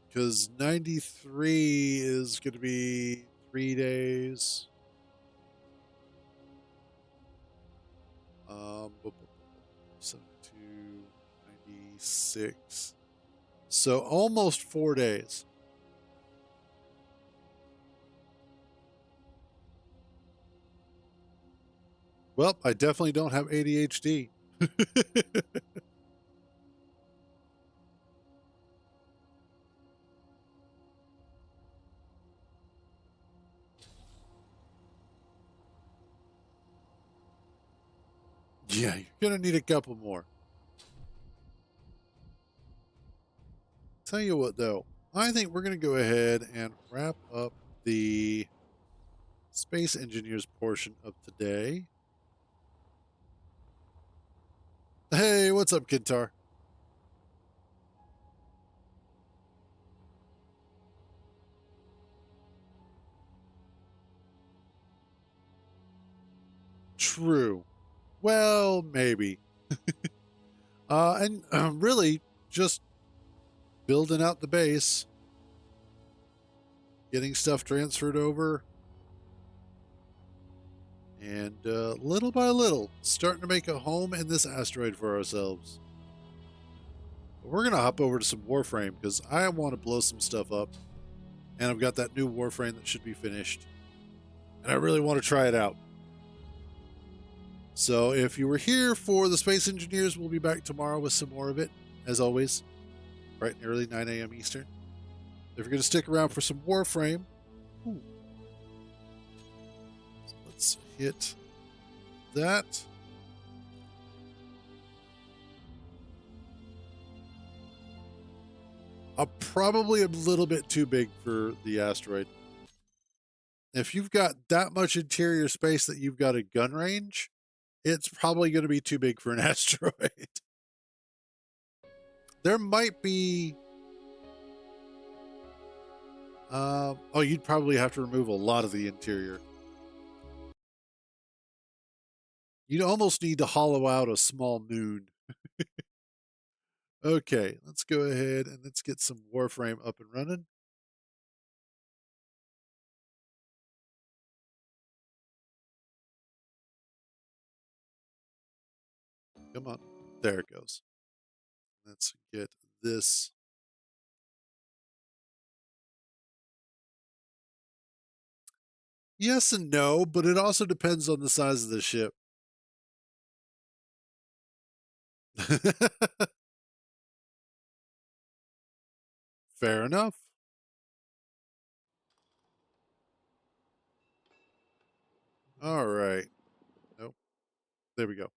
Speaker 1: because 93 is going to be 3 days. 72, 96. So almost 4 days. Well, I definitely don't have ADHD. Yeah, you're going to need a couple more. Tell you what, though, I think we're going to go ahead and wrap up the space engineers portion of today. Hey, what's up, Kintar? True. Well, maybe. And really, just building out the base, getting stuff transferred over, and little by little, starting to make a home in this asteroid for ourselves. We're going to hop over to some Warframe because I want to blow some stuff up. And I've got that new Warframe that should be finished. And I really want to try it out. So if you were here for the Space Engineers, we'll be back tomorrow with some more of it, as always, bright and early, 9 a.m. Eastern. If you're going to stick around for some Warframe, ooh, let's hit that. Probably a little bit too big for the asteroid. If you've got that much interior space that you've got a gun range, it's probably going to be too big for an asteroid. There might be. Oh, you'd probably have to remove a lot of the interior. You'd almost need to hollow out a small moon. Okay, let's go ahead and let's get some Warframe up and running. Come on. There it goes. Let's get this. Yes and no, but it also depends on the size of the ship. Fair enough. All right. Nope. There we go.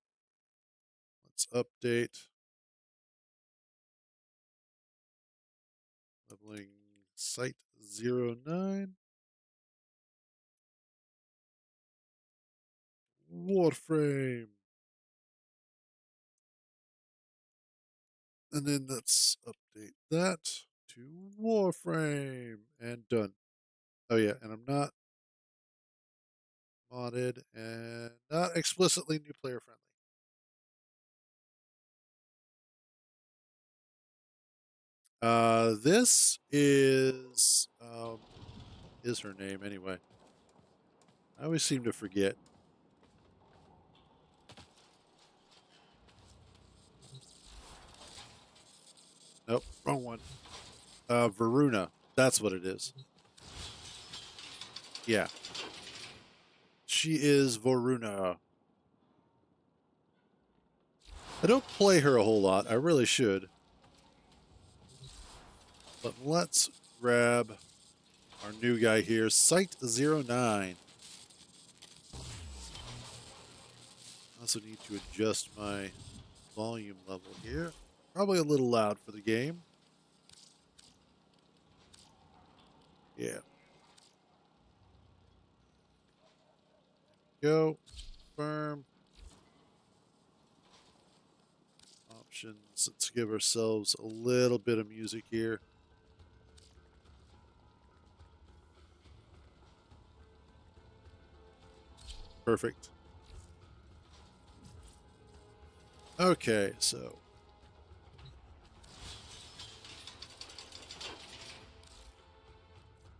Speaker 1: Let's update. Leveling site 09. Warframe. And then let's update that to Warframe. And done. Oh, yeah. And I'm not modded and not explicitly new player friendly. This is her name anyway. I always seem to forget. Nope, wrong one. Varuna. That's what it is. Yeah. She is Varuna. I don't play her a whole lot. I really should. But let's grab our new guy here, Site09. Also need to adjust my volume level here. Probably a little loud for the game. Yeah. Go. Confirm. Options. Let's give ourselves a little bit of music here. Perfect. Okay, so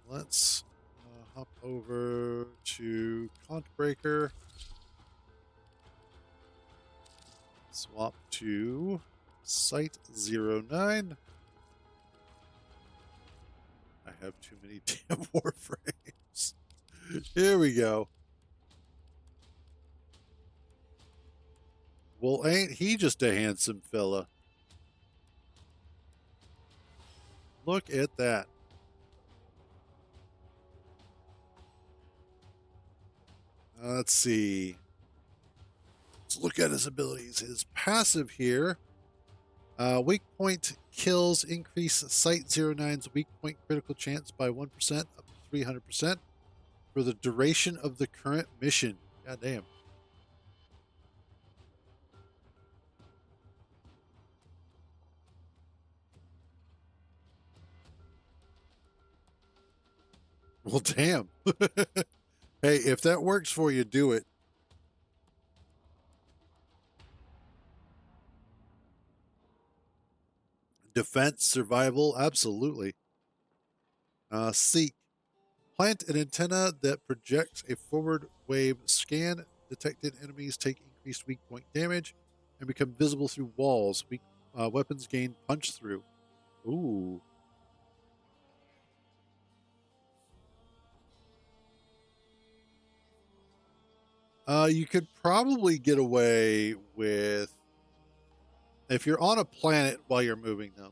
Speaker 1: let's hop over to Contbreaker. Swap to Site09. I have too many damn Warframes. Here we go. Well, ain't he just a handsome fella? Look at that. Let's see. Let's look at his abilities. His passive here. Weak point kills increase Site09's weak point critical chance by 1% up to 300% for the duration of the current mission. God damn. Well, damn. Hey, if that works for you, do it. Defense, survival, absolutely. Seek. Plant an antenna that projects a forward wave scan. Detected enemies take increased weak point damage and become visible through walls. Weak weapons gain punch through. Ooh. You could probably get away with if you're on a planet while you're moving them.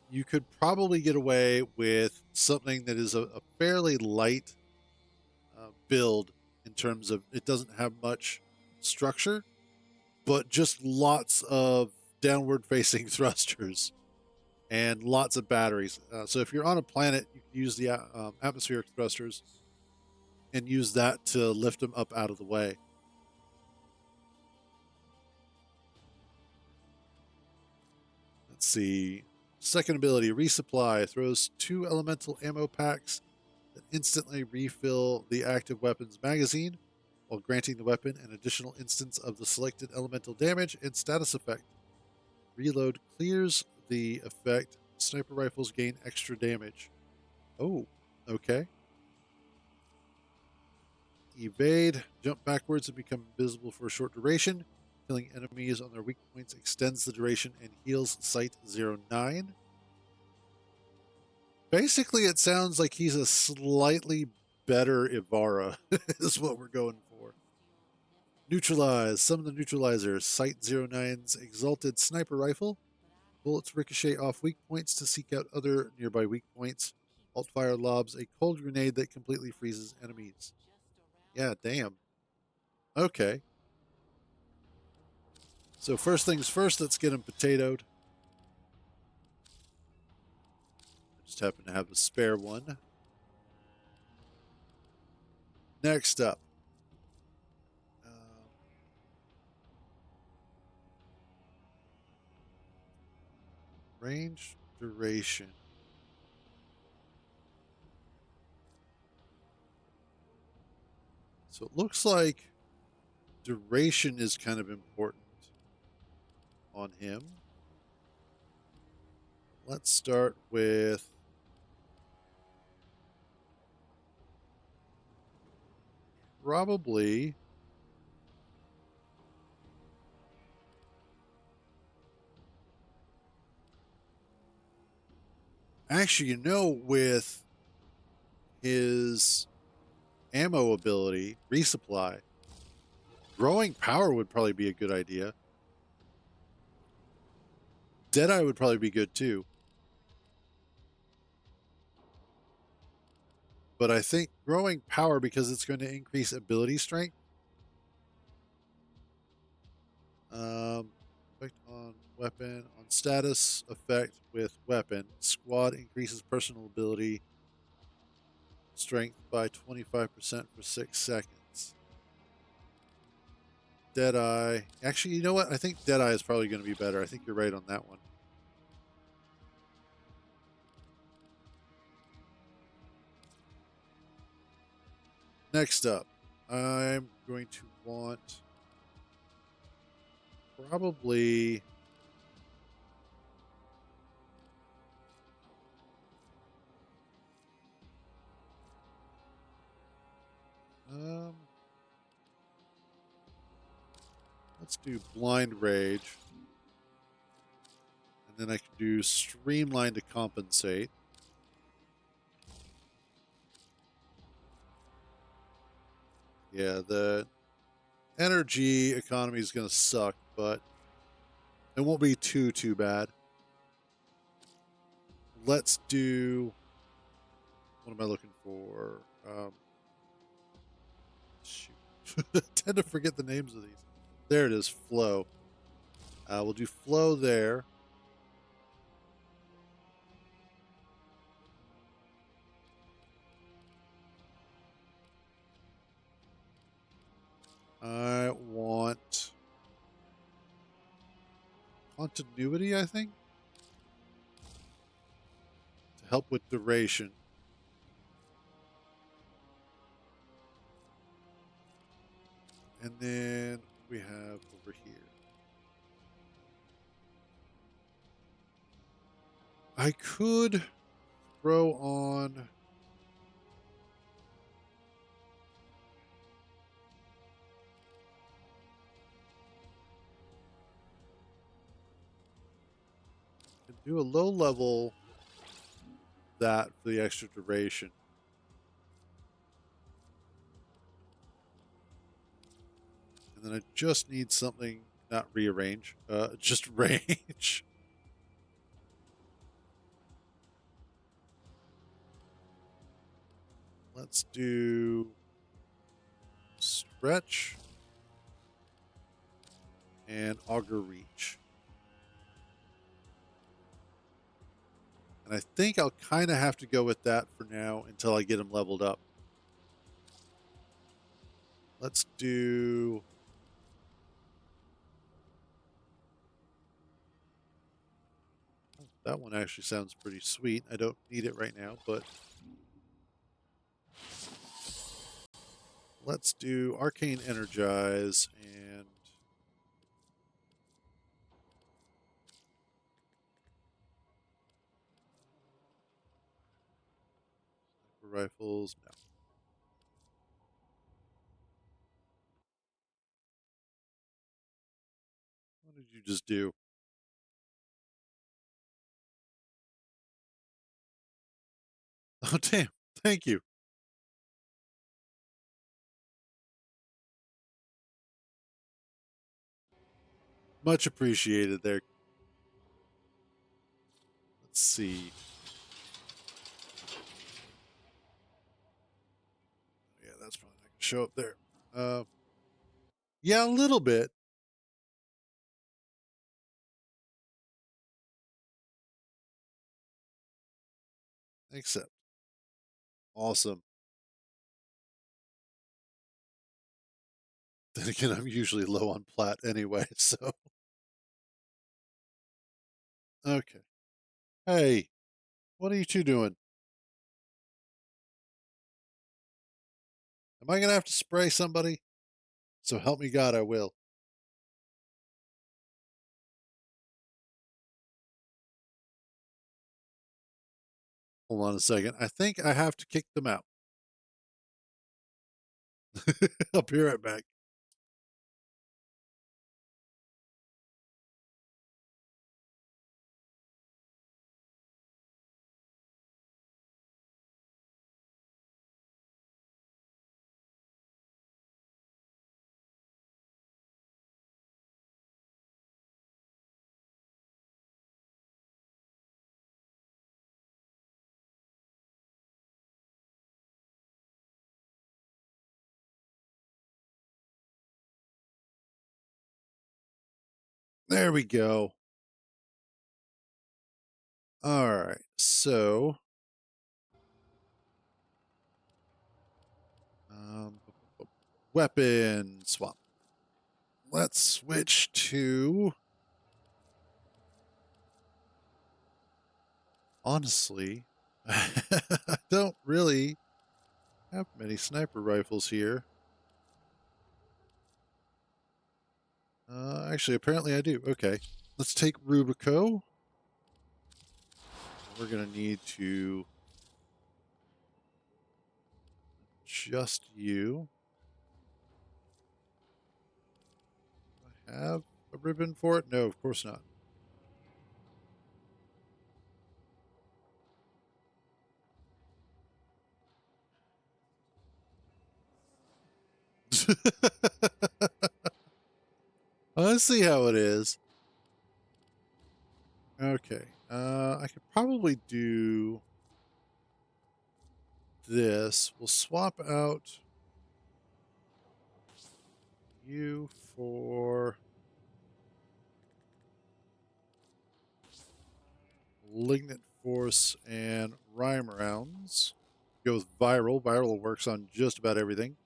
Speaker 1: You could probably get away with something that is a fairly light build in terms of it doesn't have much structure, but just lots of downward facing thrusters and lots of batteries. So if you're on a planet, you can use the atmospheric thrusters and use that to lift them up out of the way. Let's see. Second ability, Resupply, throws 2 elemental ammo packs that instantly refill the active weapon's magazine while granting the weapon an additional instance of the selected elemental damage and status effect. Reload clears the effect. Sniper rifles gain extra damage. Oh, okay. Evade, jump backwards and become invisible for a short duration. Killing enemies on their weak points extends the duration and heals Site09. Basically, it sounds like he's a slightly better Ivara, is what we're going for. Neutralize. Summon the neutralizer. Site09's exalted sniper rifle. Bullets ricochet off weak points to seek out other nearby weak points. Altfire lobs a cold grenade that completely freezes enemies. Yeah, damn. Okay. So first things first, let's get him potatoed. I just happen to have a spare one. Next up. Range duration. So it looks like duration is kind of important on him. Let's start with probably. Actually, with his ammo ability, resupply, growing power would probably be a good idea. Deadeye would probably be good too. But I think growing power, because it's going to increase ability strength. Effect on weapon, on status effect with weapon. Squad increases personal ability strength by 25% for 6 seconds. Deadeye. Actually, you know what? I think Deadeye is probably going to be better. I think you're right on that one. Next up, I'm going to want probably. Um, let's do Blind Rage. And then I can do Streamline to compensate. Yeah, the energy economy is going to suck, but it won't be too bad. Let's do. What am I looking for? Shoot. I tend to forget the names of these. There it is, flow. We'll do flow there. I want continuity, I think, to help with duration. And then we have over here. I could throw on. Do a low level that for the extra duration. And then I just need something, not rearrange, just range. Let's do stretch and auger reach. And I think I'll kind of have to go with that for now until I get him leveled up. Let's do. That one actually sounds pretty sweet. I don't need it right now, but let's do Arcane Energize and rifles. No. What did you just do? Oh, damn. Thank you. Much appreciated there. Let's see. Yeah, that's probably not going to show up there. Yeah, a little bit. Except. Awesome. Then again, I'm usually low on plat anyway, so. Okay. Hey, what are you two doing? Am I going to have to spray somebody? So help me God, I will. Hold on a second. I think I have to kick them out. I'll be right back. There we go. All right. So, um, weapon swap. Let's switch to. Honestly, I don't really have many sniper rifles here. Actually, apparently I do. Okay. Let's take Rubico. We're going to need to adjust you. Do I have a ribbon for it? No, of course not. Let's see how it is. Okay. I could probably do this. We'll swap out you for Malignant Force and Rhyme Rounds. Go with Viral. Viral works on just about everything.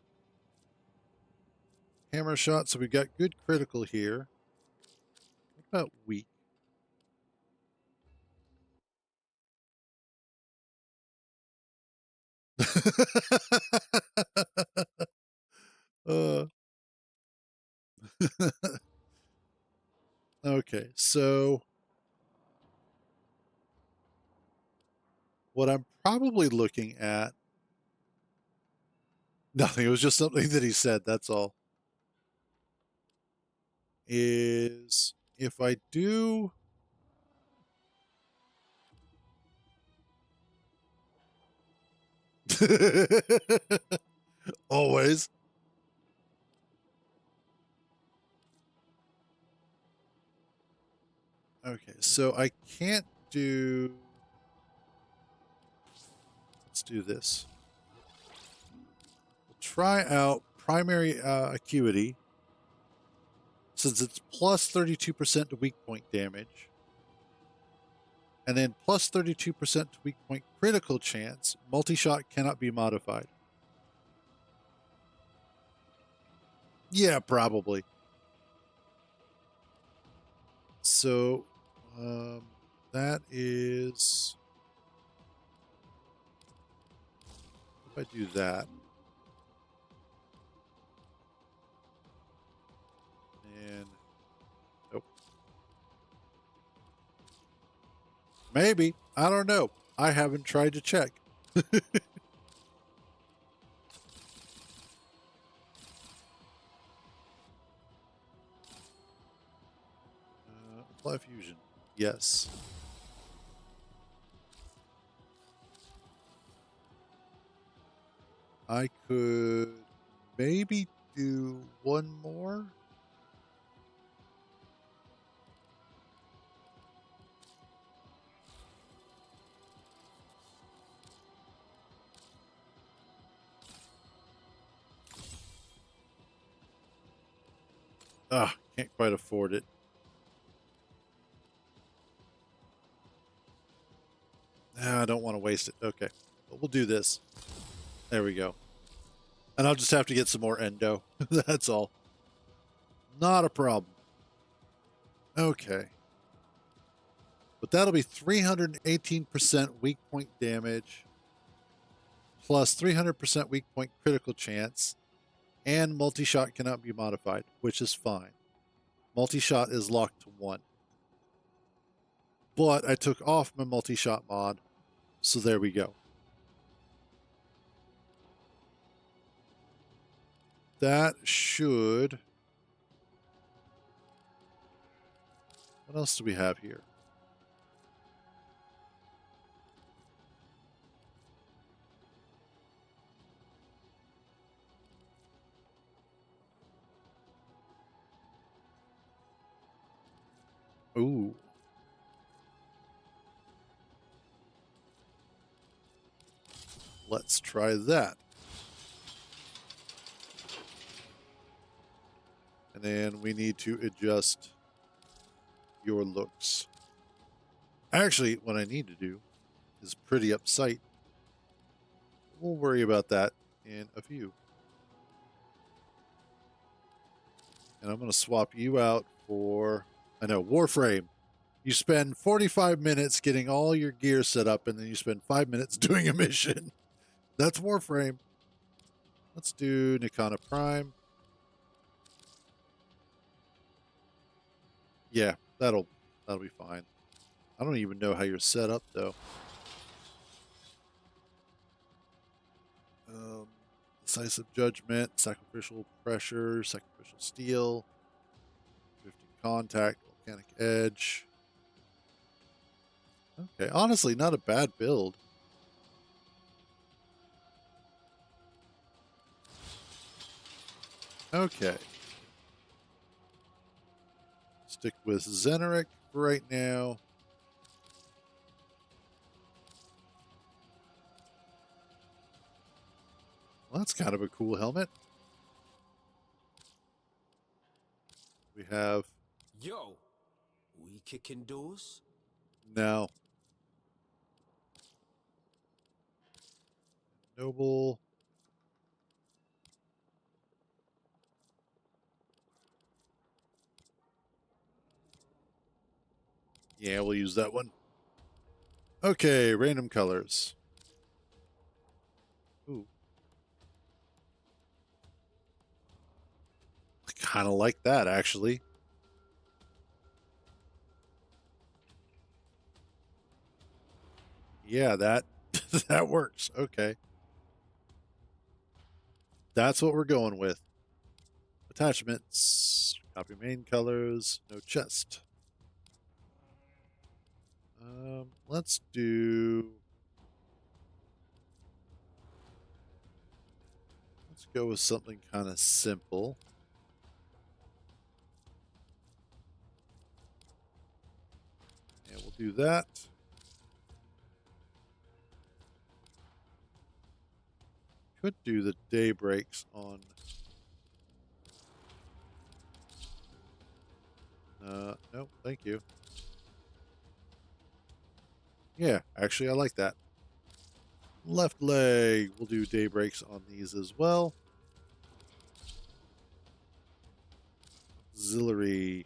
Speaker 1: Hammer Shot, so we've got good critical here. What about weak? uh, okay, so what I'm probably looking at, nothing, it was just something that he said, that's all, is if I do always. Okay, so I can't do. Let's do this. We'll try out primary acuity since it's plus 32% to weak point damage. And then plus 32% to weak point critical chance. Multi-shot cannot be modified. Yeah, probably. So that is. If I do that. And. Nope. Maybe. I don't know. I haven't tried to check. Apply fusion. Yes. I could maybe do one more. Ah, can't quite afford it. I don't want to waste it. Okay. But we'll do this. There we go. And I'll just have to get some more endo. That's all. Not a problem. Okay. But that'll be 318% weak point damage plus 300% weak point critical chance, and multi-shot cannot be modified, which is fine. Multi-shot is locked to 1. But I took off my multi-shot mod So there we go. That should... What else do we have here? Ooh. Let's try that. And then we need to adjust your looks. Actually, what I need to do is pretty up sight. We'll worry about that in a few. And I'm going to swap you out for, I know, Warframe. You spend 45 minutes getting all your gear set up, and then you spend 5 minutes doing a mission. That's Warframe. Let's do Nikana Prime. Yeah, that'll be fine. I don't even know how you're set up, though. Decisive Judgment, Sacrificial Pressure, Sacrificial Steel, Drifting Contact, Volcanic Edge. Okay, honestly, not a bad build. Okay. Stick with Xeneric for right now. Well, that's kind of a cool helmet. We have...
Speaker 3: Yo, we kicking doors?
Speaker 1: No. Noble. Yeah, we'll use that one. Okay, random colors. Ooh. I kind of like that, actually. Yeah, that that works. Okay. That's what we're going with. Attachments. Copy main colors. No chest. Let's do... Let's go with something kind of simple. And we'll do that. Could do the day breaks on... no, thank you. Yeah, actually, I like that. Left leg. We'll do day breaks on these as well. Auxiliary.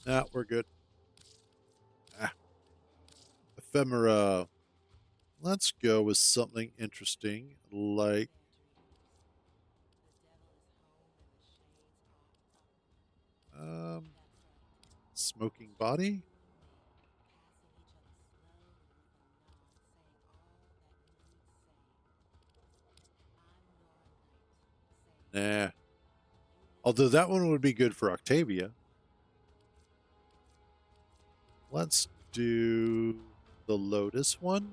Speaker 1: Nah, we're good. Ephemera. Let's go with something interesting like... Smoking Body? Nah. Although that one would be good for Octavia. Let's do the Lotus one.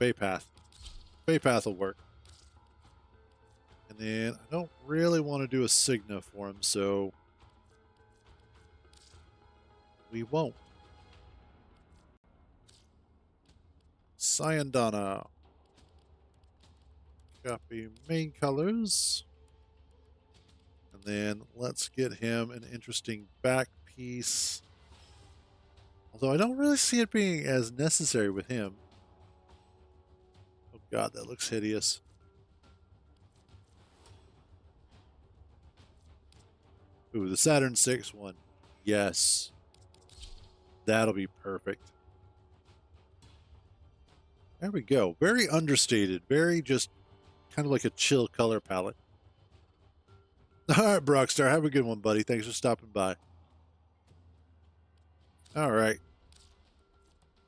Speaker 1: Baypath. Baypath will work. And then I don't really want to do a Signa for him, so we won't. Cyandana. Copy main colors. And then let's get him an interesting back piece. Although I don't really see it being as necessary with him. Oh god, that looks hideous. Ooh, the Saturn 6 one. Yes. That'll be perfect. There we go. Very understated. Very just kind of like a chill color palette. All right, Brockstar, have a good one, buddy. Thanks for stopping by. All right.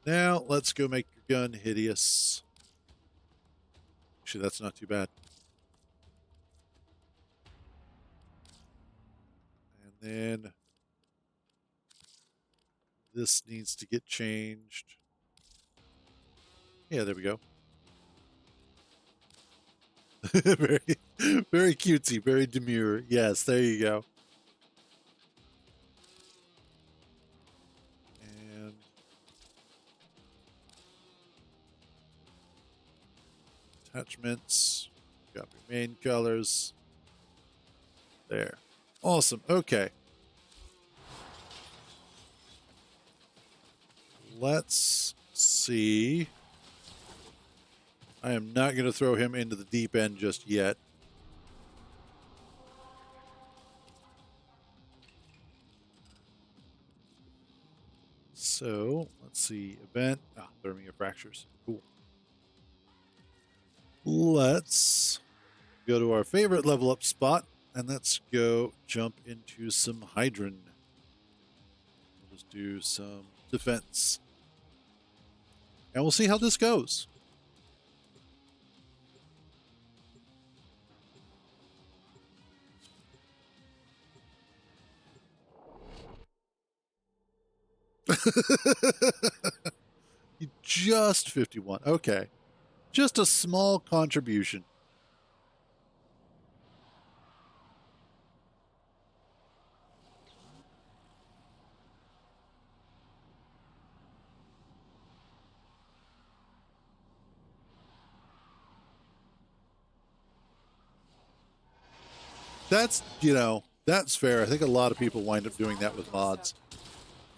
Speaker 1: Now, let's go make your gun hideous. Actually, that's not too bad. And then this needs to get changed. Yeah, there we go. very, very cutesy, very demure. Yes, there you go. And attachments. Got your main colors. There. Awesome. Okay. Let's see. I am not going to throw him into the deep end just yet. So, let's see. Event. Thermia fractures. Cool. Let's go to our favorite level up spot, and let's go jump into some Hydron. We'll just do some defense. And we'll see how this goes. Just 51. Okay. Just a small contribution. That's, that's fair. I think a lot of people wind up doing that with mods.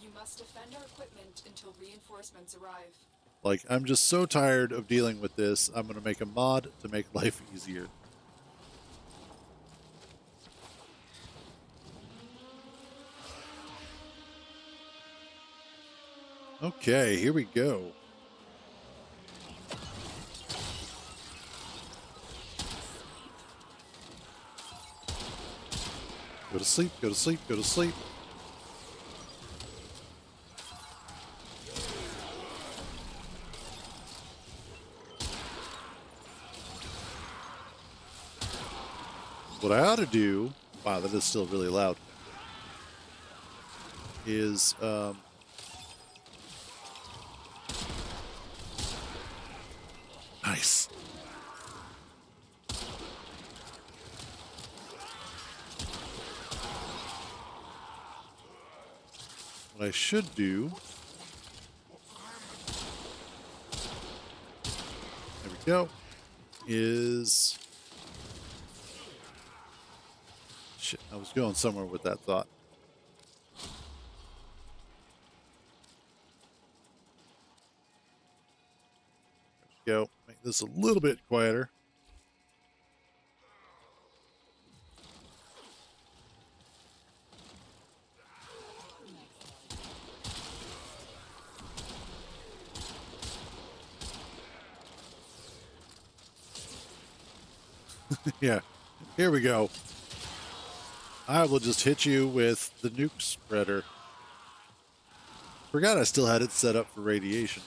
Speaker 4: You must defend our equipment until reinforcements arrive.
Speaker 1: Like, I'm just so tired of dealing with this. I'm going to make a mod to make life easier. Okay, here we go. Go to sleep, go to sleep, go to sleep. What I ought to do, wow, that is still really loud, is nice. What I should do, there we go, is, shit, I was going somewhere with that thought. There we go, make this a little bit quieter. Yeah, here we go. I will just hit you with the nuke spreader. Forgot I still had it set up for radiation.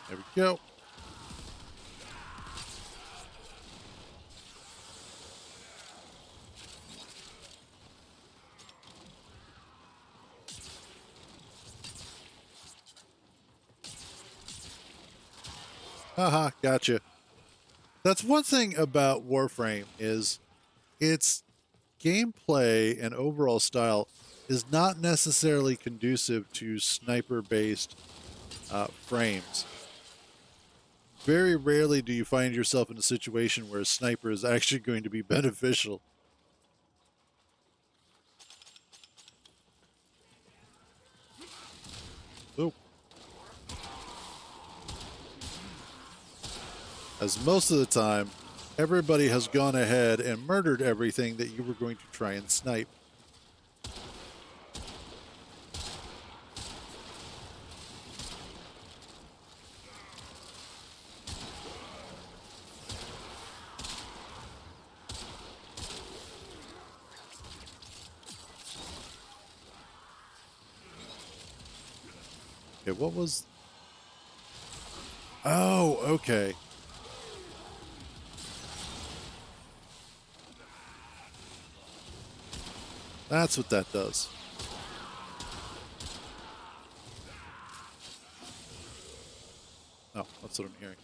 Speaker 1: There we go. Haha, gotcha. That's one thing about Warframe is its gameplay and overall style is not necessarily conducive to sniper-based frames. Very rarely do you find yourself in a situation where a sniper is actually going to be beneficial. Oh. As most of the time, everybody has gone ahead and murdered everything that you were going to try and snipe. Okay, what was... Oh, okay. That's what that does. Oh, that's what I'm hearing.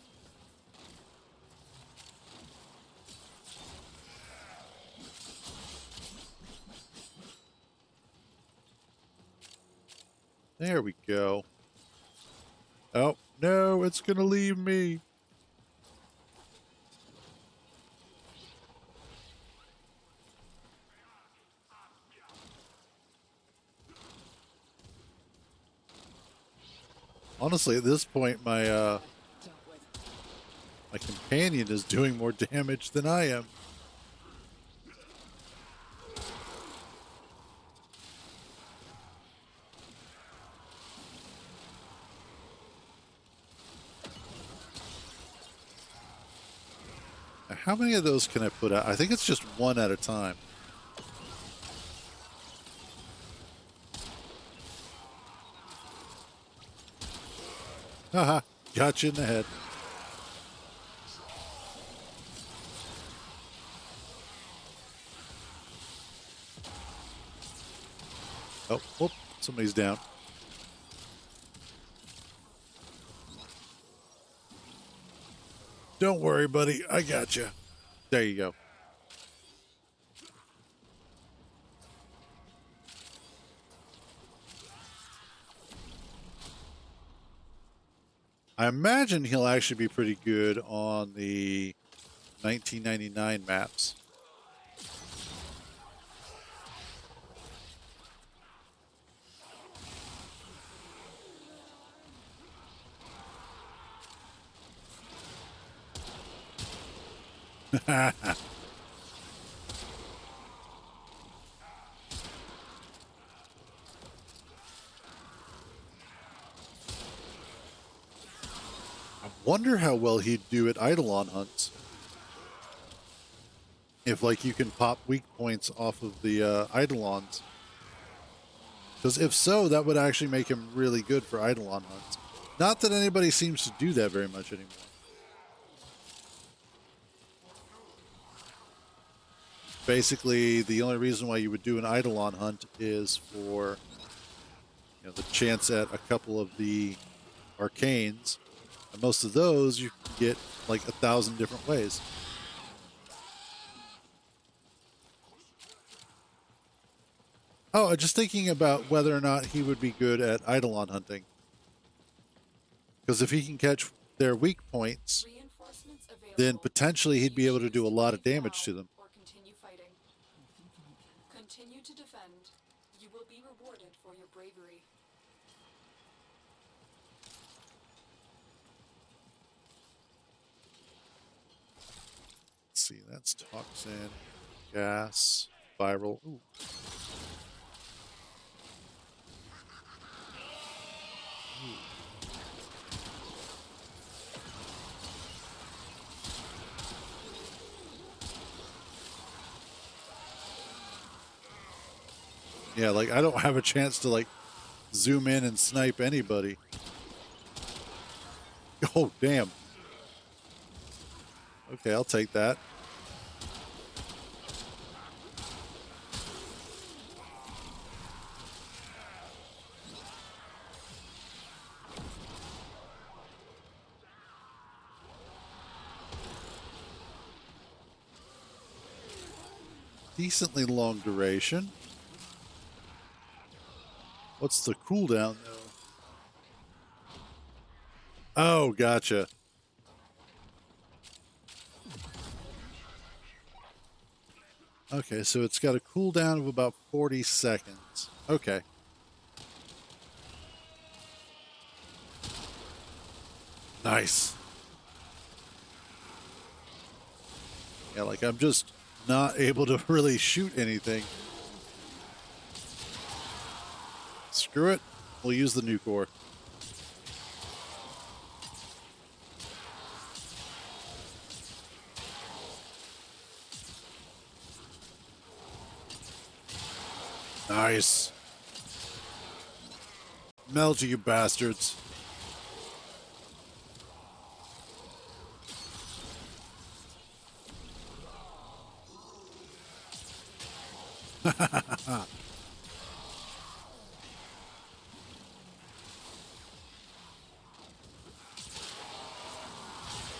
Speaker 1: There we go. Oh, no, it's going to leave me. Honestly, at this point, my companion is doing more damage than I am. Now, how many of those can I put out? I think it's just one at a time. Haha, got you in the head. Oh, whoop, somebody's down. Don't worry, buddy. I got you. There you go. I imagine he'll actually be pretty good on the 1999 maps. I wonder how well he'd do at Eidolon hunts. If, like, you can pop weak points off of the Eidolons. Because if so, that would actually make him really good for Eidolon hunts. Not that anybody seems to do that very much anymore. Basically, the only reason why you would do an Eidolon hunt is for, you know, the chance at a couple of the arcanes. And most of those you can get like 1,000 different ways. Oh, just thinking about whether or not he would be good at Eidolon hunting. Because if he can catch their weak points, then potentially he'd be able to do a lot of damage to them.
Speaker 4: Or continue fighting. Continue to defend. You will be rewarded for your bravery.
Speaker 1: Let's see, that's toxin, gas, viral. Ooh. Yeah, like I don't have a chance to like zoom in and snipe anybody. Oh, damn. Okay, I'll take that. Decently long duration. What's the cooldown, though? Oh, gotcha. Okay, so it's got a cooldown of about 40 seconds. Okay. Nice. Yeah, like I'm just not able to really shoot anything. Screw it. We'll use the nuke ore. Nice. Melt, you bastards.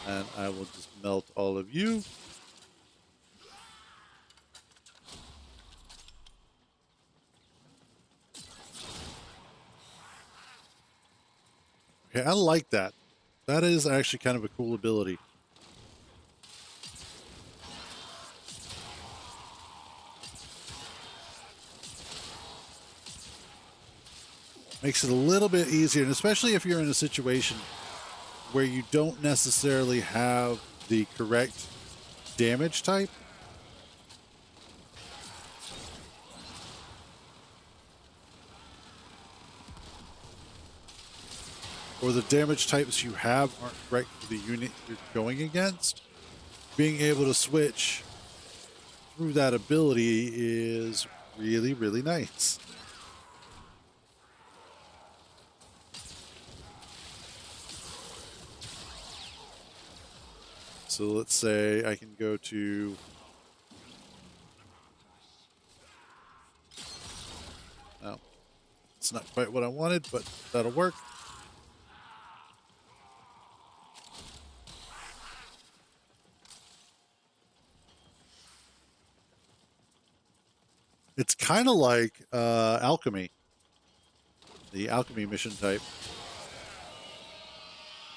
Speaker 1: And I will just melt all of you. Okay, I like that. That is actually kind of a cool ability. Makes it a little bit easier, and especially if you're in a situation where you don't necessarily have the correct damage type. Or the damage types you have aren't correct for the unit you're going against. Being able to switch through that ability is really, really nice. So let's say I can go to oh, it's not quite what I wanted, but that'll work. It's kind of like alchemy, the alchemy mission type.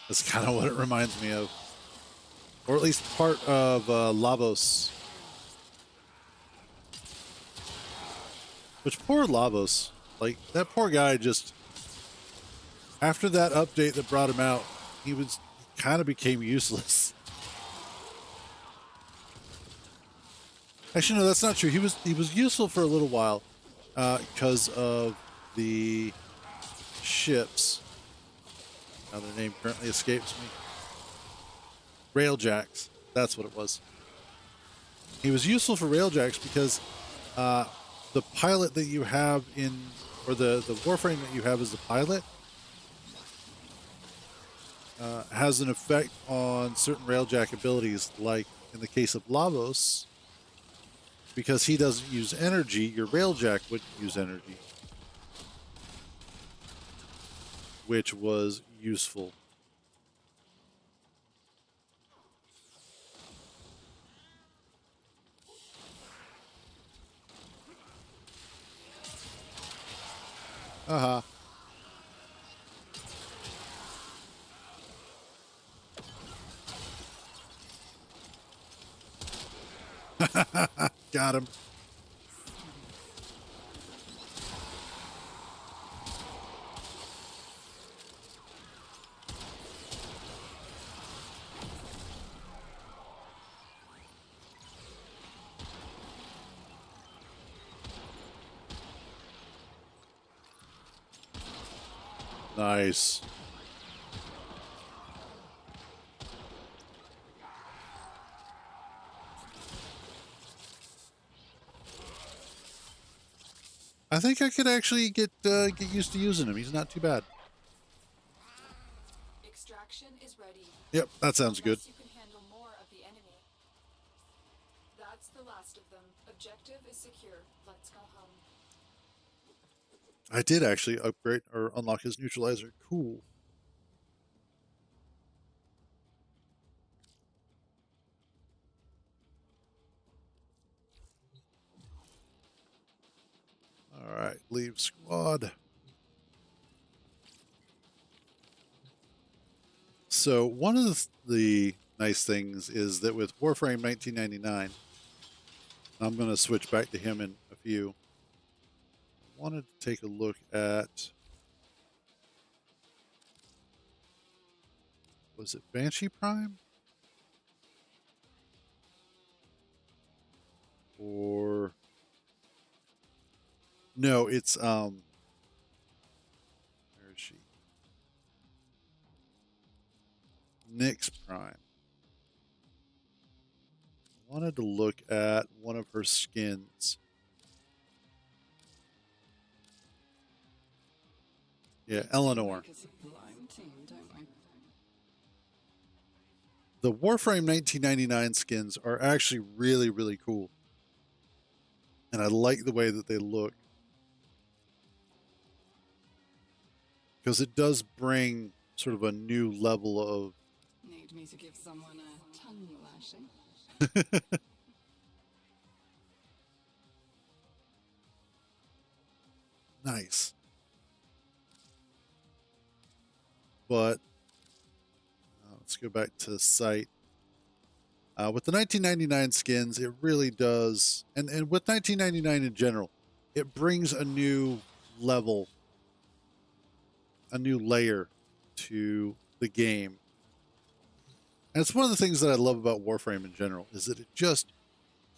Speaker 1: That's kind of what it reminds me of, or at least part of Lavos. Which poor Lavos, like that poor guy, just after that update that brought him out, he kind of became useless. Actually, no, that's not true. He was useful for a little while because of the ships. Now their name currently escapes me. Railjacks. That's what it was. He was useful for Railjacks because the pilot that you have in, or the Warframe that you have as the pilot, has an effect on certain Railjack abilities, like in the case of Lavos, because he doesn't use energy, your Railjack wouldn't use energy, which was useful. Uh-huh. Got him. Nice. I think I could actually get used to using him. He's not too bad.
Speaker 4: Extraction is ready.
Speaker 1: Yep, that sounds good.
Speaker 4: Unless you can handle more of the enemy. That's the last of them. Objective is secure. Let's go home.
Speaker 1: I did actually upgrade or unlock his neutralizer. Cool. All right, leave squad. So one of the nice things is that with Warframe 1999, I'm going to switch back to him in a few. I wanted to take a look at, was it Banshee Prime? Or no, it's where is she? Nyx Prime. I wanted to look at one of her skins. Yeah, Eleanor.
Speaker 4: Make a sublime team, don't we?
Speaker 1: The Warframe 1999 skins are actually really, really cool. And I like the way that they look. Because it does bring sort of a new level of
Speaker 4: Need me to give someone a tongue lashing?
Speaker 1: nice. But let's go back to the site. With the 1999 skins, it really does, and with 1999 in general, it brings a new level, a new layer to the game. And it's one of the things that I love about Warframe in general is that it just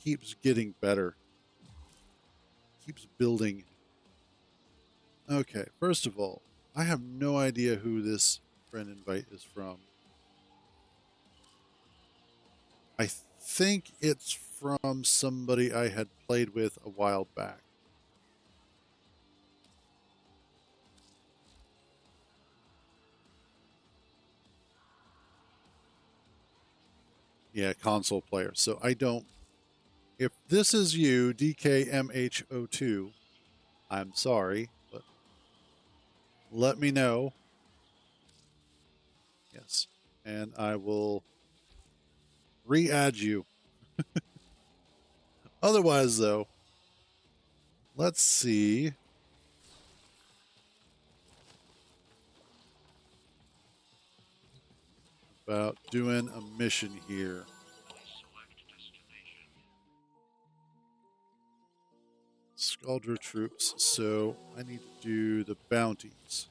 Speaker 1: keeps getting better, keeps building. Okay, first of all, I have no idea who this friend invite is from. I think it's from somebody I had played with a while back. Yeah, console player. So I don't. If this is you, DKMH02, I'm sorry, but let me know. Yes. And I will re add you. Otherwise, though, let's see. About doing a mission here. Scaldra troops. So I need to do the bounties.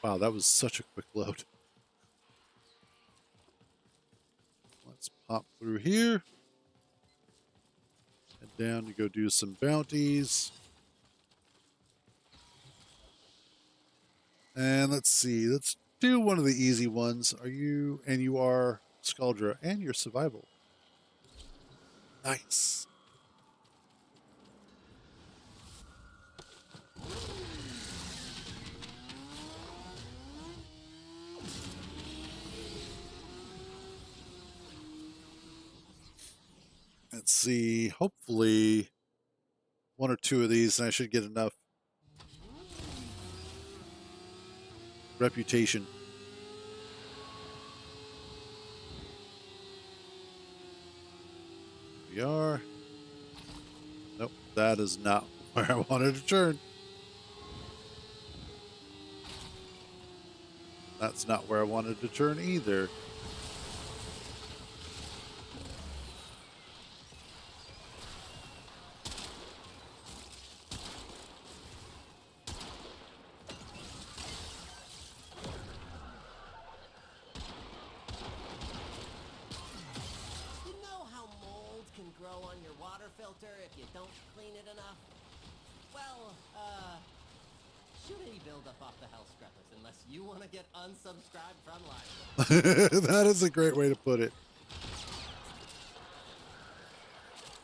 Speaker 1: Wow, that was such a quick load. Let's pop through here. Head down to go do some bounties. And let's see. Let's do one of the easy ones. Are you, and you are Scaldra, and your survival. Nice. Let's see. Hopefully, one or two of these, and I should get enough reputation. We are. Nope, that is not where I wanted to turn. That's not where I wanted to turn either.
Speaker 5: You know how mold can grow on your water filter if you don't clean it enough? Well, shouldn't build up off the hell scrubbers unless you want to get unsubscribed from life.
Speaker 1: That is a great way to put it.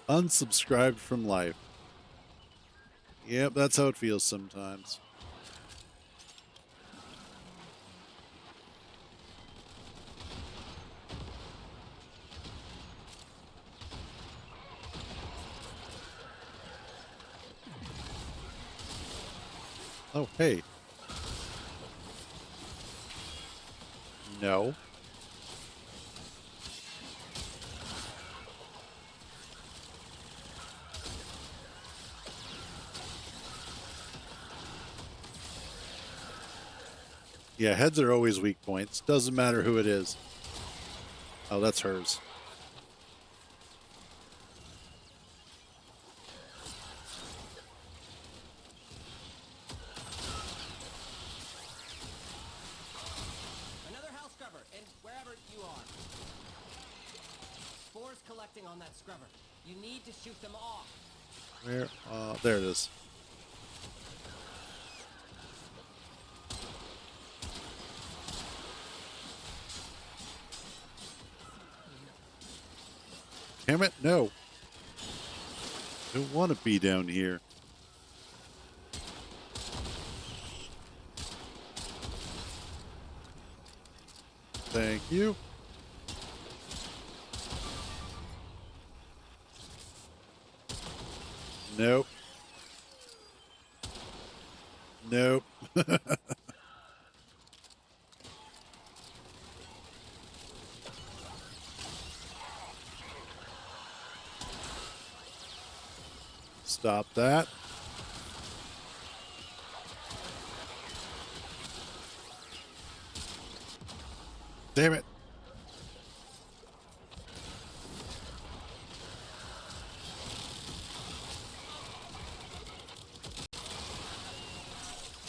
Speaker 1: Unsubscribed from life. Yep, that's how it feels sometimes. Oh, hey. No. Yeah, heads are always weak points. Doesn't matter who it is. Oh, that's hers.
Speaker 5: Another hell scrubber, and wherever you are. Spores collecting on that scrubber. You need to shoot them off.
Speaker 1: Where? There it is. Damn it, no. Don't want to be down here. Thank you. Nope. Nope. Stop that. Damn it.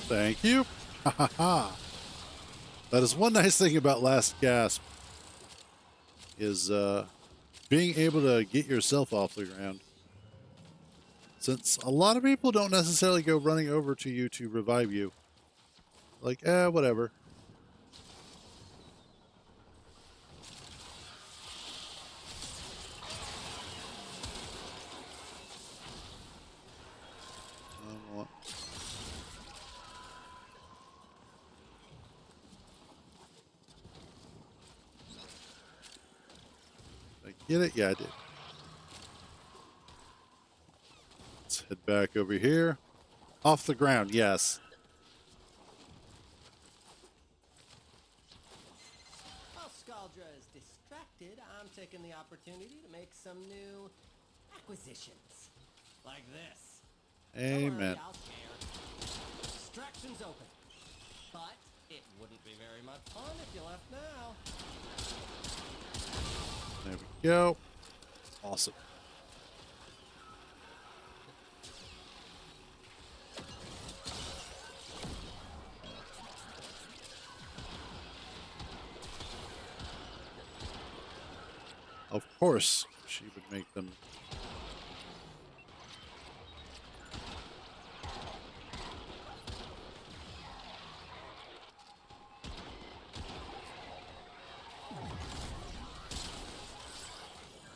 Speaker 1: Thank you. Ha ha ha. That is one nice thing about Last Gasp is being able to get yourself off the ground. Since a lot of people don't necessarily go running over to you to revive you. Like, whatever. What? Did I get it? Yeah, I did. Let's head back over here. Off the ground, yes.
Speaker 5: While Scaldra is distracted, I'm taking the opportunity to make some new acquisitions. Like this. Don't worry,
Speaker 1: Amen.
Speaker 5: I'll share. Extraction's open. But it wouldn't be very much fun if you left now.
Speaker 1: There we go. Awesome. Of course, she would make them.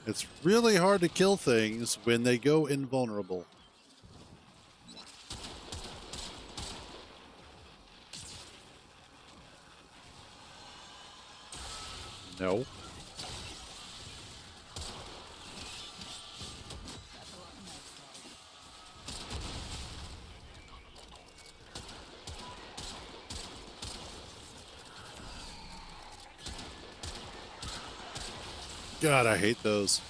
Speaker 1: It's really hard to kill things when they go invulnerable. No. God, I hate those.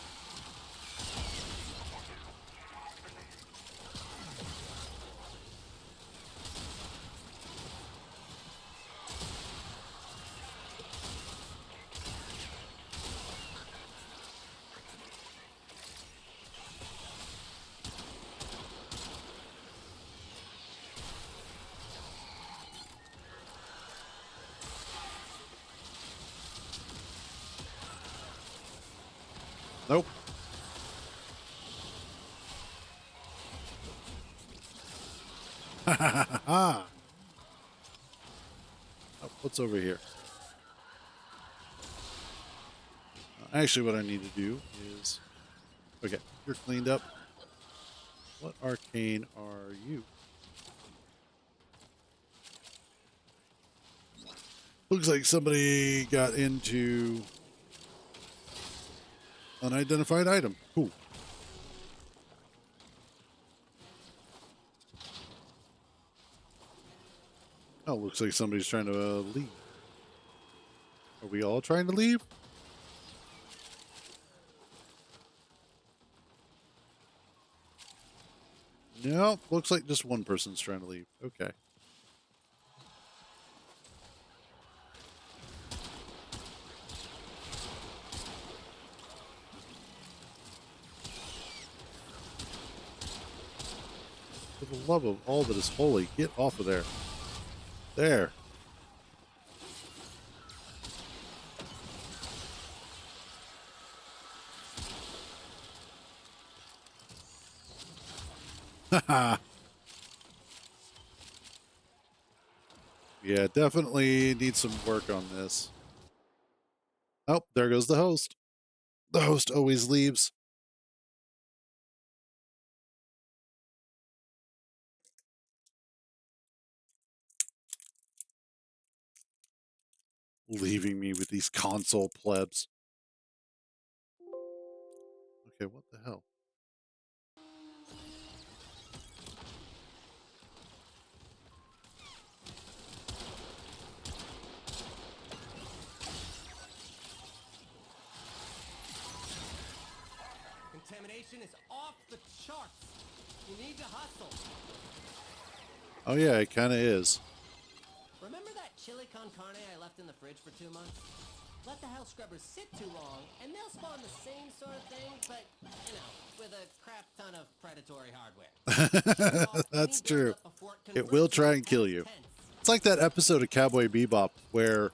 Speaker 1: Nope. Oh, what's over here? Actually, what I need to do is... Okay, you're cleaned up. What arcane are you? Looks like somebody got into unidentified item. Cool. Oh, looks like somebody's trying to leave. Are we all trying to leave? No, looks like just one person's trying to leave. Okay. For the love of all that is holy, get off of there. There. Haha. Yeah, definitely need some work on this. Oh, there goes the host. The host always leaves. leaving me with these console plebs. Okay, what the hell?
Speaker 5: Contamination is off the charts. You need to hustle.
Speaker 1: Oh yeah, it kind of is.
Speaker 5: Remember that chili con carne I left in the fridge for 2 months? Let the house scrubbers sit too long, and they'll spawn the same sort of thing, but, you know, with a crap ton of predatory hardware.
Speaker 1: That's true. It will try and kill you. It's like that episode of Cowboy Bebop where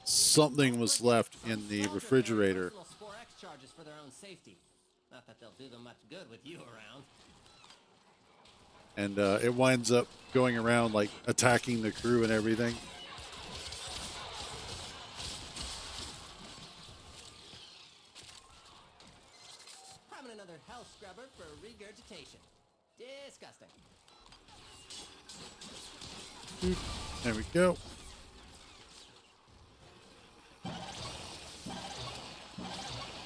Speaker 1: something was left in the refrigerator.
Speaker 5: Spore X charges for their own safety. Not that they'll do them much good with you around.
Speaker 1: And it winds up going around like attacking the crew and everything.
Speaker 5: Having another health scrubber for regurgitation. Disgusting.
Speaker 1: There we go.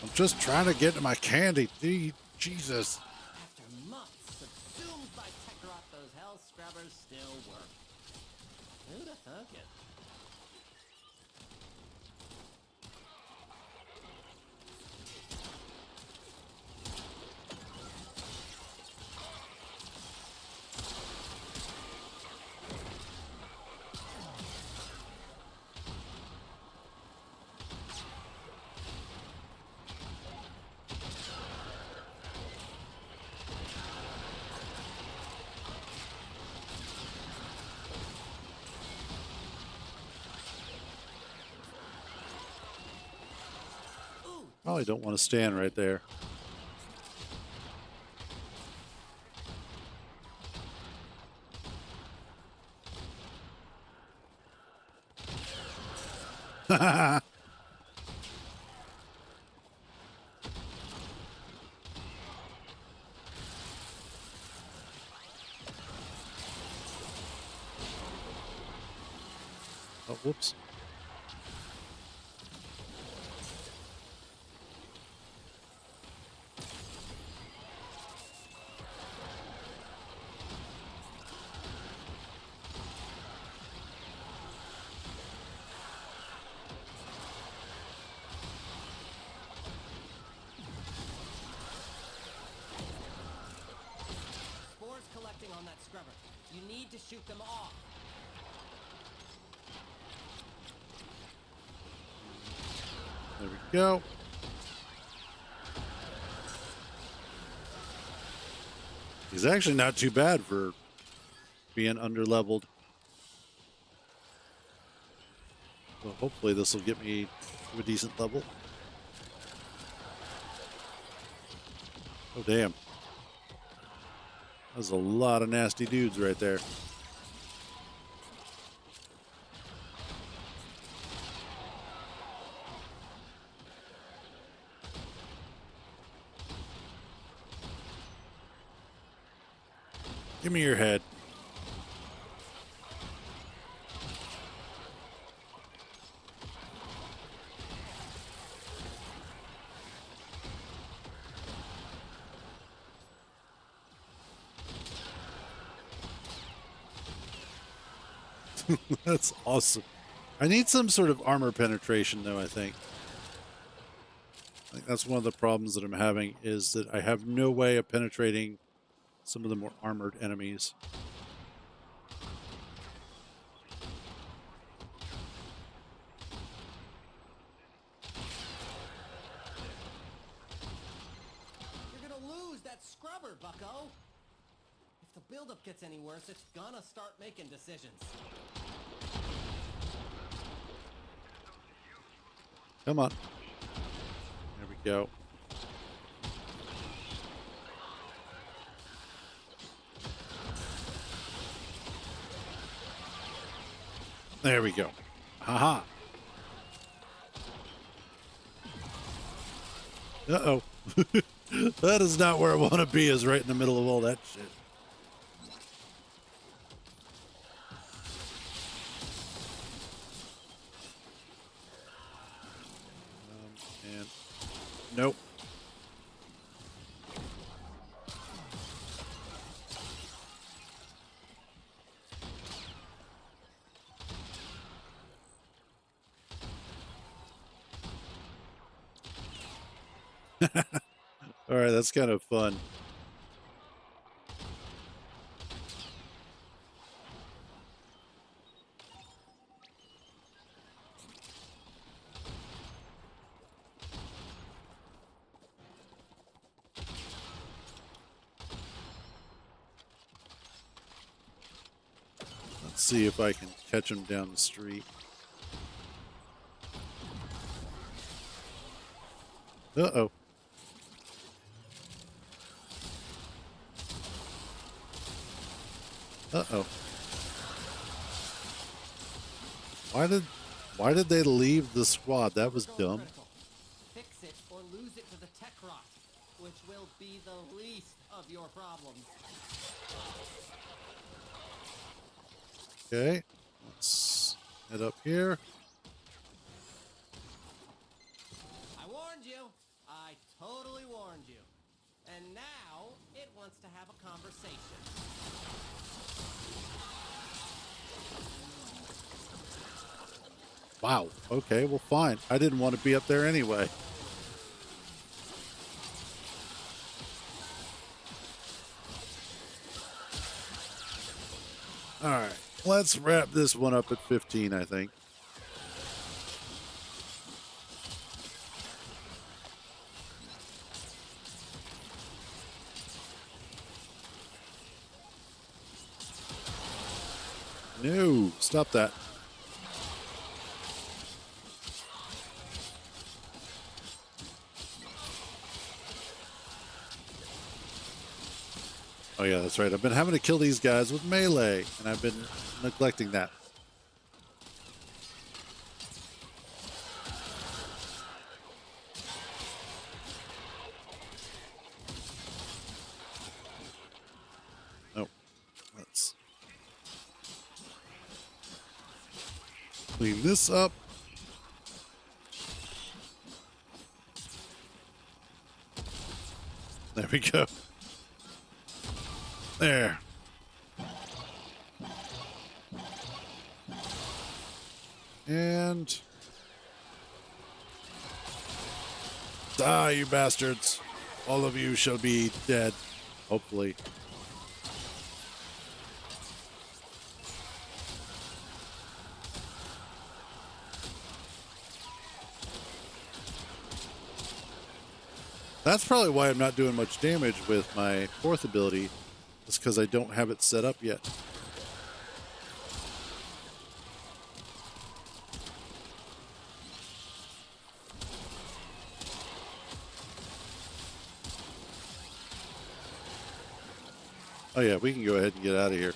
Speaker 1: I'm just trying to get to my candy. Jesus.
Speaker 5: After months subsumed by tech rot, those health scrubbers still work. Who'da thunk it?
Speaker 1: Probably don't want to stand right there. Oh, whoops.
Speaker 5: Spores collecting on that scrubber. You need to shoot them off.
Speaker 1: There we go. He's actually not too bad for being underleveled. Well, hopefully this will get me to a decent level. Oh, damn. There's a lot of nasty dudes right there. Give me your head. That's awesome. I need some sort of armor penetration, though, I think. That's one of the problems that I'm having, is that I have no way of penetrating some of the more armored enemies.
Speaker 5: You're gonna lose that scrubber, bucko. If the buildup gets any worse, it's gonna start making decisions.
Speaker 1: Come on. There we go. There we go. Haha. Uh-oh. That is not where I want to be, is right in the middle of all that shit. Nope. All right, that's kind of fun. Let's see if I can catch him down the street. Uh-oh. Uh-oh. Why did they leave the squad? That was dumb.
Speaker 5: Critical. Fix it or lose it to the tech rot, which will be the least of your problems.
Speaker 1: Okay. Let's head up here.
Speaker 5: I warned you. I totally warned you. And now it wants to have a conversation.
Speaker 1: Wow. Okay, well, fine. I didn't want to be up there anyway. All right. Let's wrap this one up at 15, I think. No, stop that. Oh yeah, that's right. I've been having to kill these guys with melee, and I've been neglecting that. Oh, let's clean this up. There we go. There. And die, you bastards. All of you shall be dead, hopefully. That's probably why I'm not doing much damage with my fourth ability. It's because I don't have it set up yet. Oh yeah, we can go ahead and get out of here.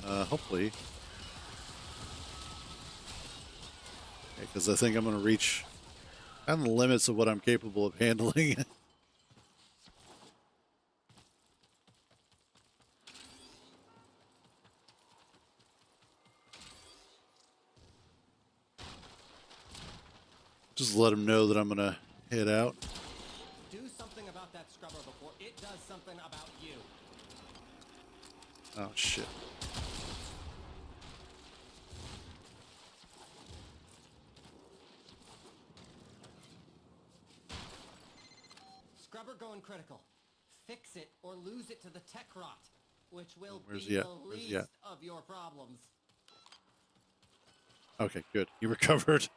Speaker 1: Hopefully. Because I think I'm going to reach kind of the limits of what I'm capable of handling. Just let them know that I'm going to head out.
Speaker 5: Do something about that scrubber before it does something about you.
Speaker 1: Oh, shit.
Speaker 5: Scrubber going critical. Fix it or lose it to the tech rot, which will
Speaker 1: Where's
Speaker 5: be
Speaker 1: he at?
Speaker 5: the
Speaker 1: Where's
Speaker 5: least
Speaker 1: he at?
Speaker 5: of your problems.
Speaker 1: Okay, good. He recovered.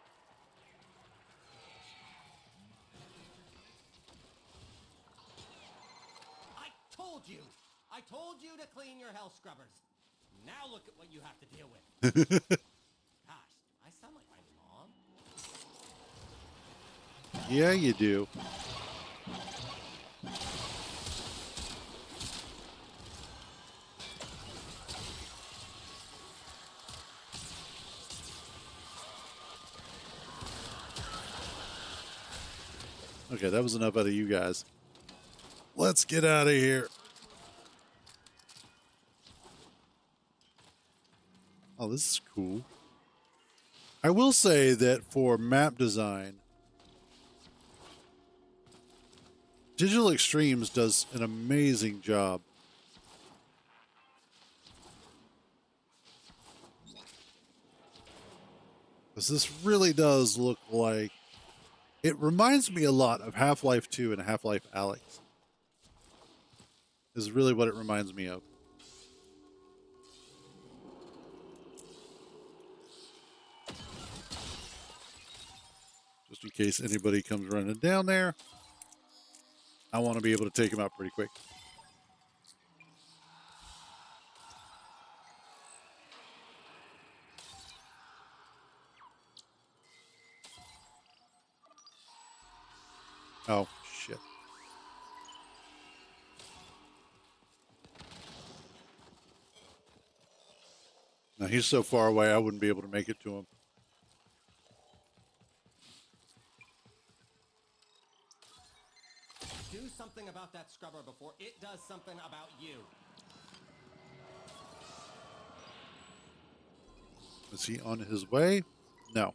Speaker 5: I told you to clean your hell scrubbers. Now look at what you have to deal with. Gosh, I sound like my mom.
Speaker 1: Yeah, you do. Okay, that was enough out of you guys. Let's get out of here. Oh, this is cool. I will say that for map design, Digital Extremes does an amazing job. Because this really does look like... It reminds me a lot of Half-Life 2 and Half-Life Alyx. Is really what it reminds me of. Just in case anybody comes running down there, I want to be able to take them out pretty quick. Oh, shit. Now, he's so far away, I wouldn't be able to make it to him.
Speaker 5: Do something about that scrubber before it does something about you.
Speaker 1: Is he on his way? No.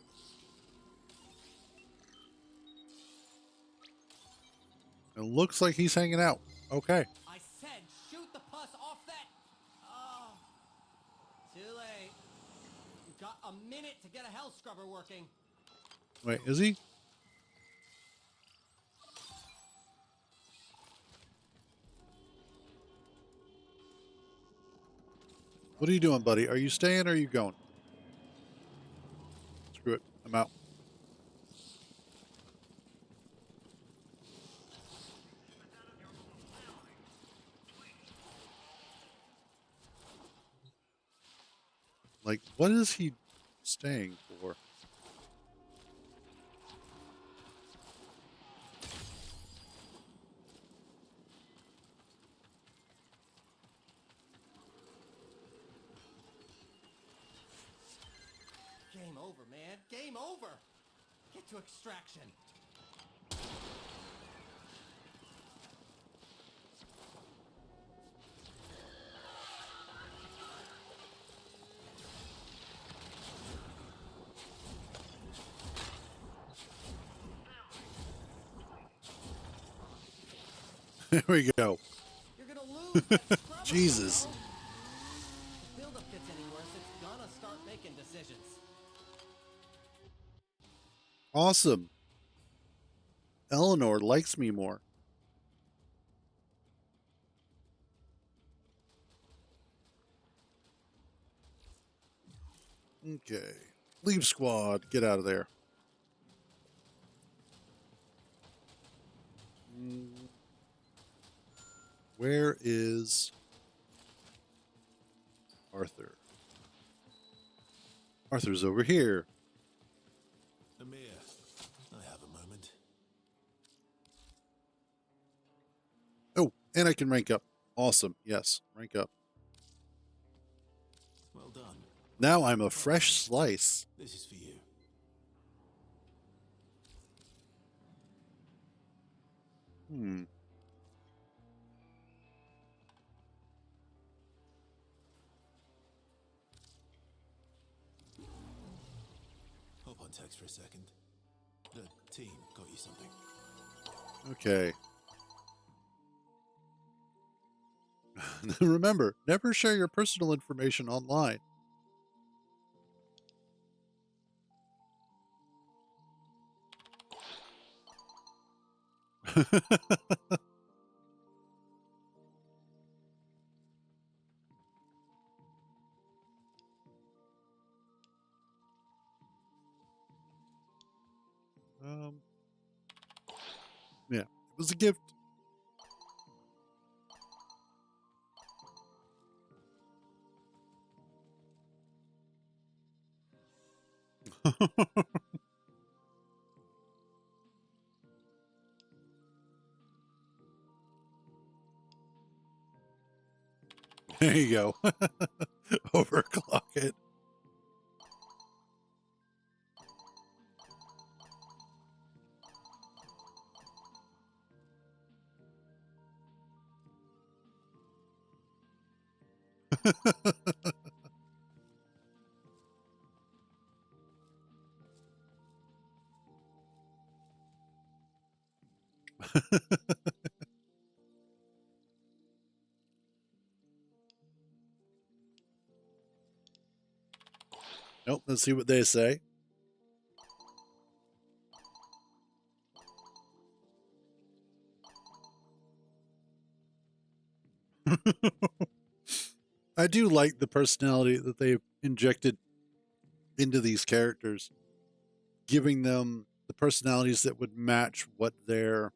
Speaker 1: It looks like he's hanging out. Okay.
Speaker 5: I said shoot the pus off that... Oh. Too late. You've got a minute to get a hell scrubber working.
Speaker 1: Wait, is he? What are you doing, buddy? Are you staying or are you going? Screw it. I'm out. Like, what is he staying for?
Speaker 5: Game over, man. Game over. Get to extraction.
Speaker 1: There we go.
Speaker 5: You're gonna lose that scrubber.
Speaker 1: Jesus.
Speaker 5: If the buildup gets any worse, it's gonna start making decisions.
Speaker 1: Awesome. Eleanor likes me more. Okay. Leave squad. Get out of there. Where is Arthur? Arthur's over here.
Speaker 3: Amir, I have a moment.
Speaker 1: Oh, and I can rank up. Awesome. Yes, rank up.
Speaker 3: Well done.
Speaker 1: Now I'm a fresh slice.
Speaker 3: This is for you. Hop on text for a second. The team got you something.
Speaker 1: Okay. Remember, never share your personal information online. Yeah, it was a gift. There you go. Overclock it. Nope, let's see what they say. I do like the personality that they've injected into these characters, giving them the personalities that would match what their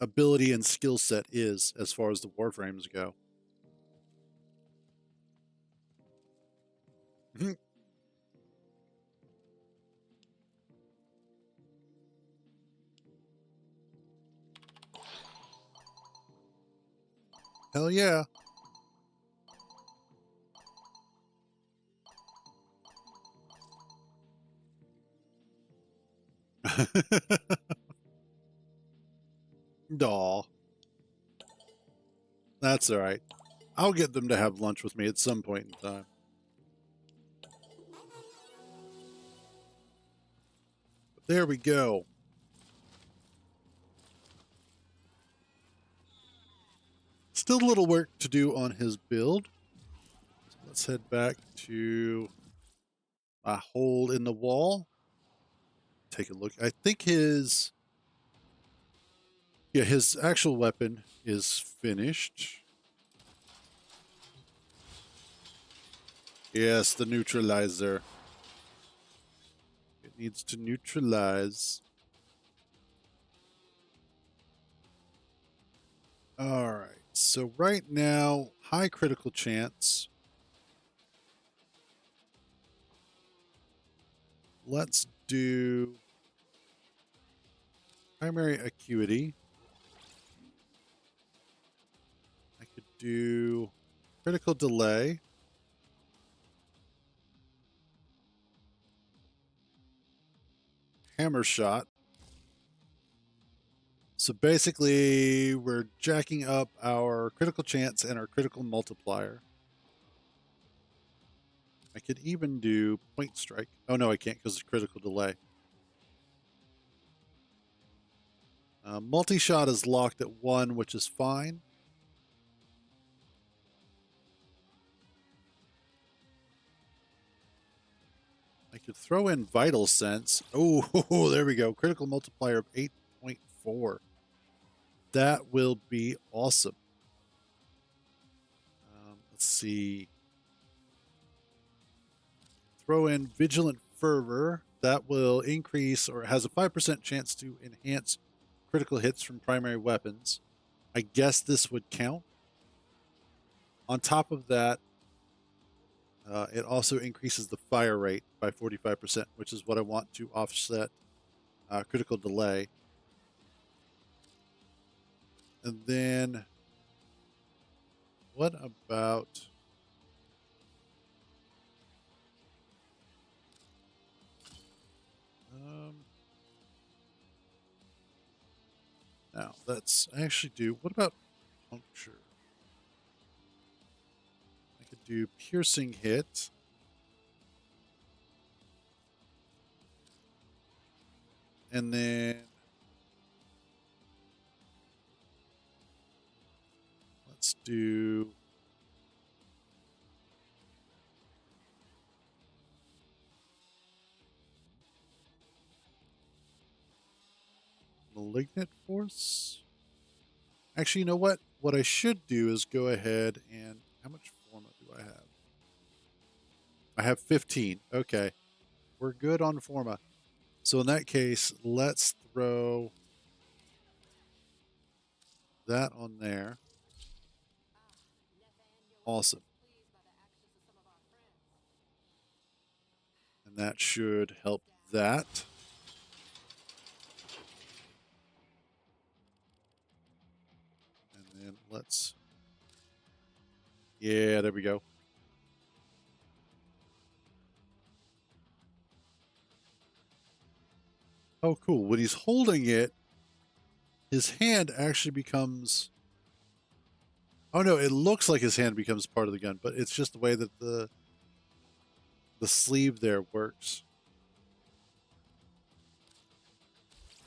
Speaker 1: ability and skill set is as far as the Warframes go. Hell yeah. Aw. That's all right. I'll get them to have lunch with me at some point in time. But there we go. Still a little work to do on his build. So let's head back to a hole in the wall. Take a look. I think his actual weapon is finished. Yes, the neutralizer. It needs to neutralize. All right. So right now, high critical chance. Let's do primary acuity. I could do critical delay. Hammer shot. So basically, we're jacking up our critical chance and our critical multiplier. I could even do point strike. Oh no, I can't because it's critical delay. Multi-shot is locked at 1, which is fine. I could throw in Vital Sense. Oh, there we go. Critical multiplier of 8.4. That will be awesome. Let's see. Throw in Vigilant Fervor. That will increase or has a 5% chance to enhance critical hits from primary weapons. I guess this would count. On top of that, it also increases the fire rate by 45%, which is what I want to offset critical delay. And then, what about... now, let's actually do... What about puncture? I could do piercing hit. And then... let's do... Malignant Force? Actually, you know what? What I should do is go ahead and... How much Forma do I have? I have 15. Okay. We're good on Forma. So in that case, let's throw that on there. Awesome. And that should help that. And then let's... yeah, there we go. Oh, cool. When he's holding it, his hand actually becomes... oh, no, it looks like his hand becomes part of the gun, but it's just the way that the sleeve there works.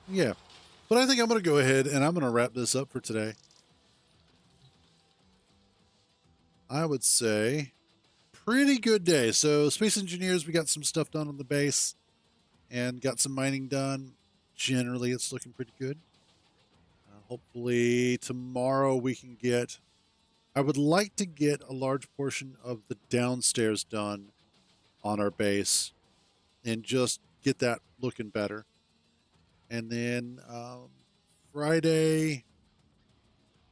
Speaker 1: Yeah, But I think I'm going to go ahead and I'm going to wrap this up for today. I would say pretty good day. So Space Engineers, we got some stuff done on the base and got some mining done. Generally, it's looking pretty good. Hopefully tomorrow we can get, I would like to get a large portion of the downstairs done on our base and just get that looking better. And then Friday,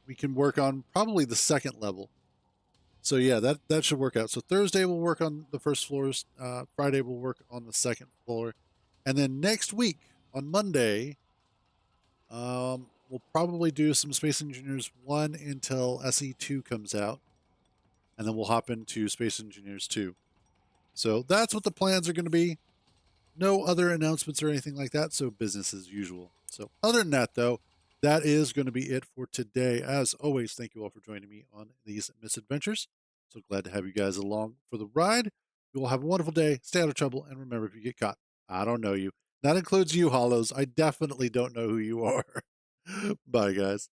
Speaker 1: we can work on probably the second level. So yeah, that should work out. So Thursday we'll work on the first floors. Friday we'll work on the second floor, and then next week on Monday, we'll probably do some Space Engineers 1 until SE2 comes out, and then we'll hop into Space Engineers 2. So that's what the plans are going to be. No other announcements or anything like that, so business as usual. So other than that, though, that is going to be it for today. As always, thank you all for joining me on these misadventures. So glad to have you guys along for the ride. You all have a wonderful day. Stay out of trouble. And remember, if you get caught, I don't know you. That includes you, Hollows. I definitely don't know who you are. Bye, guys.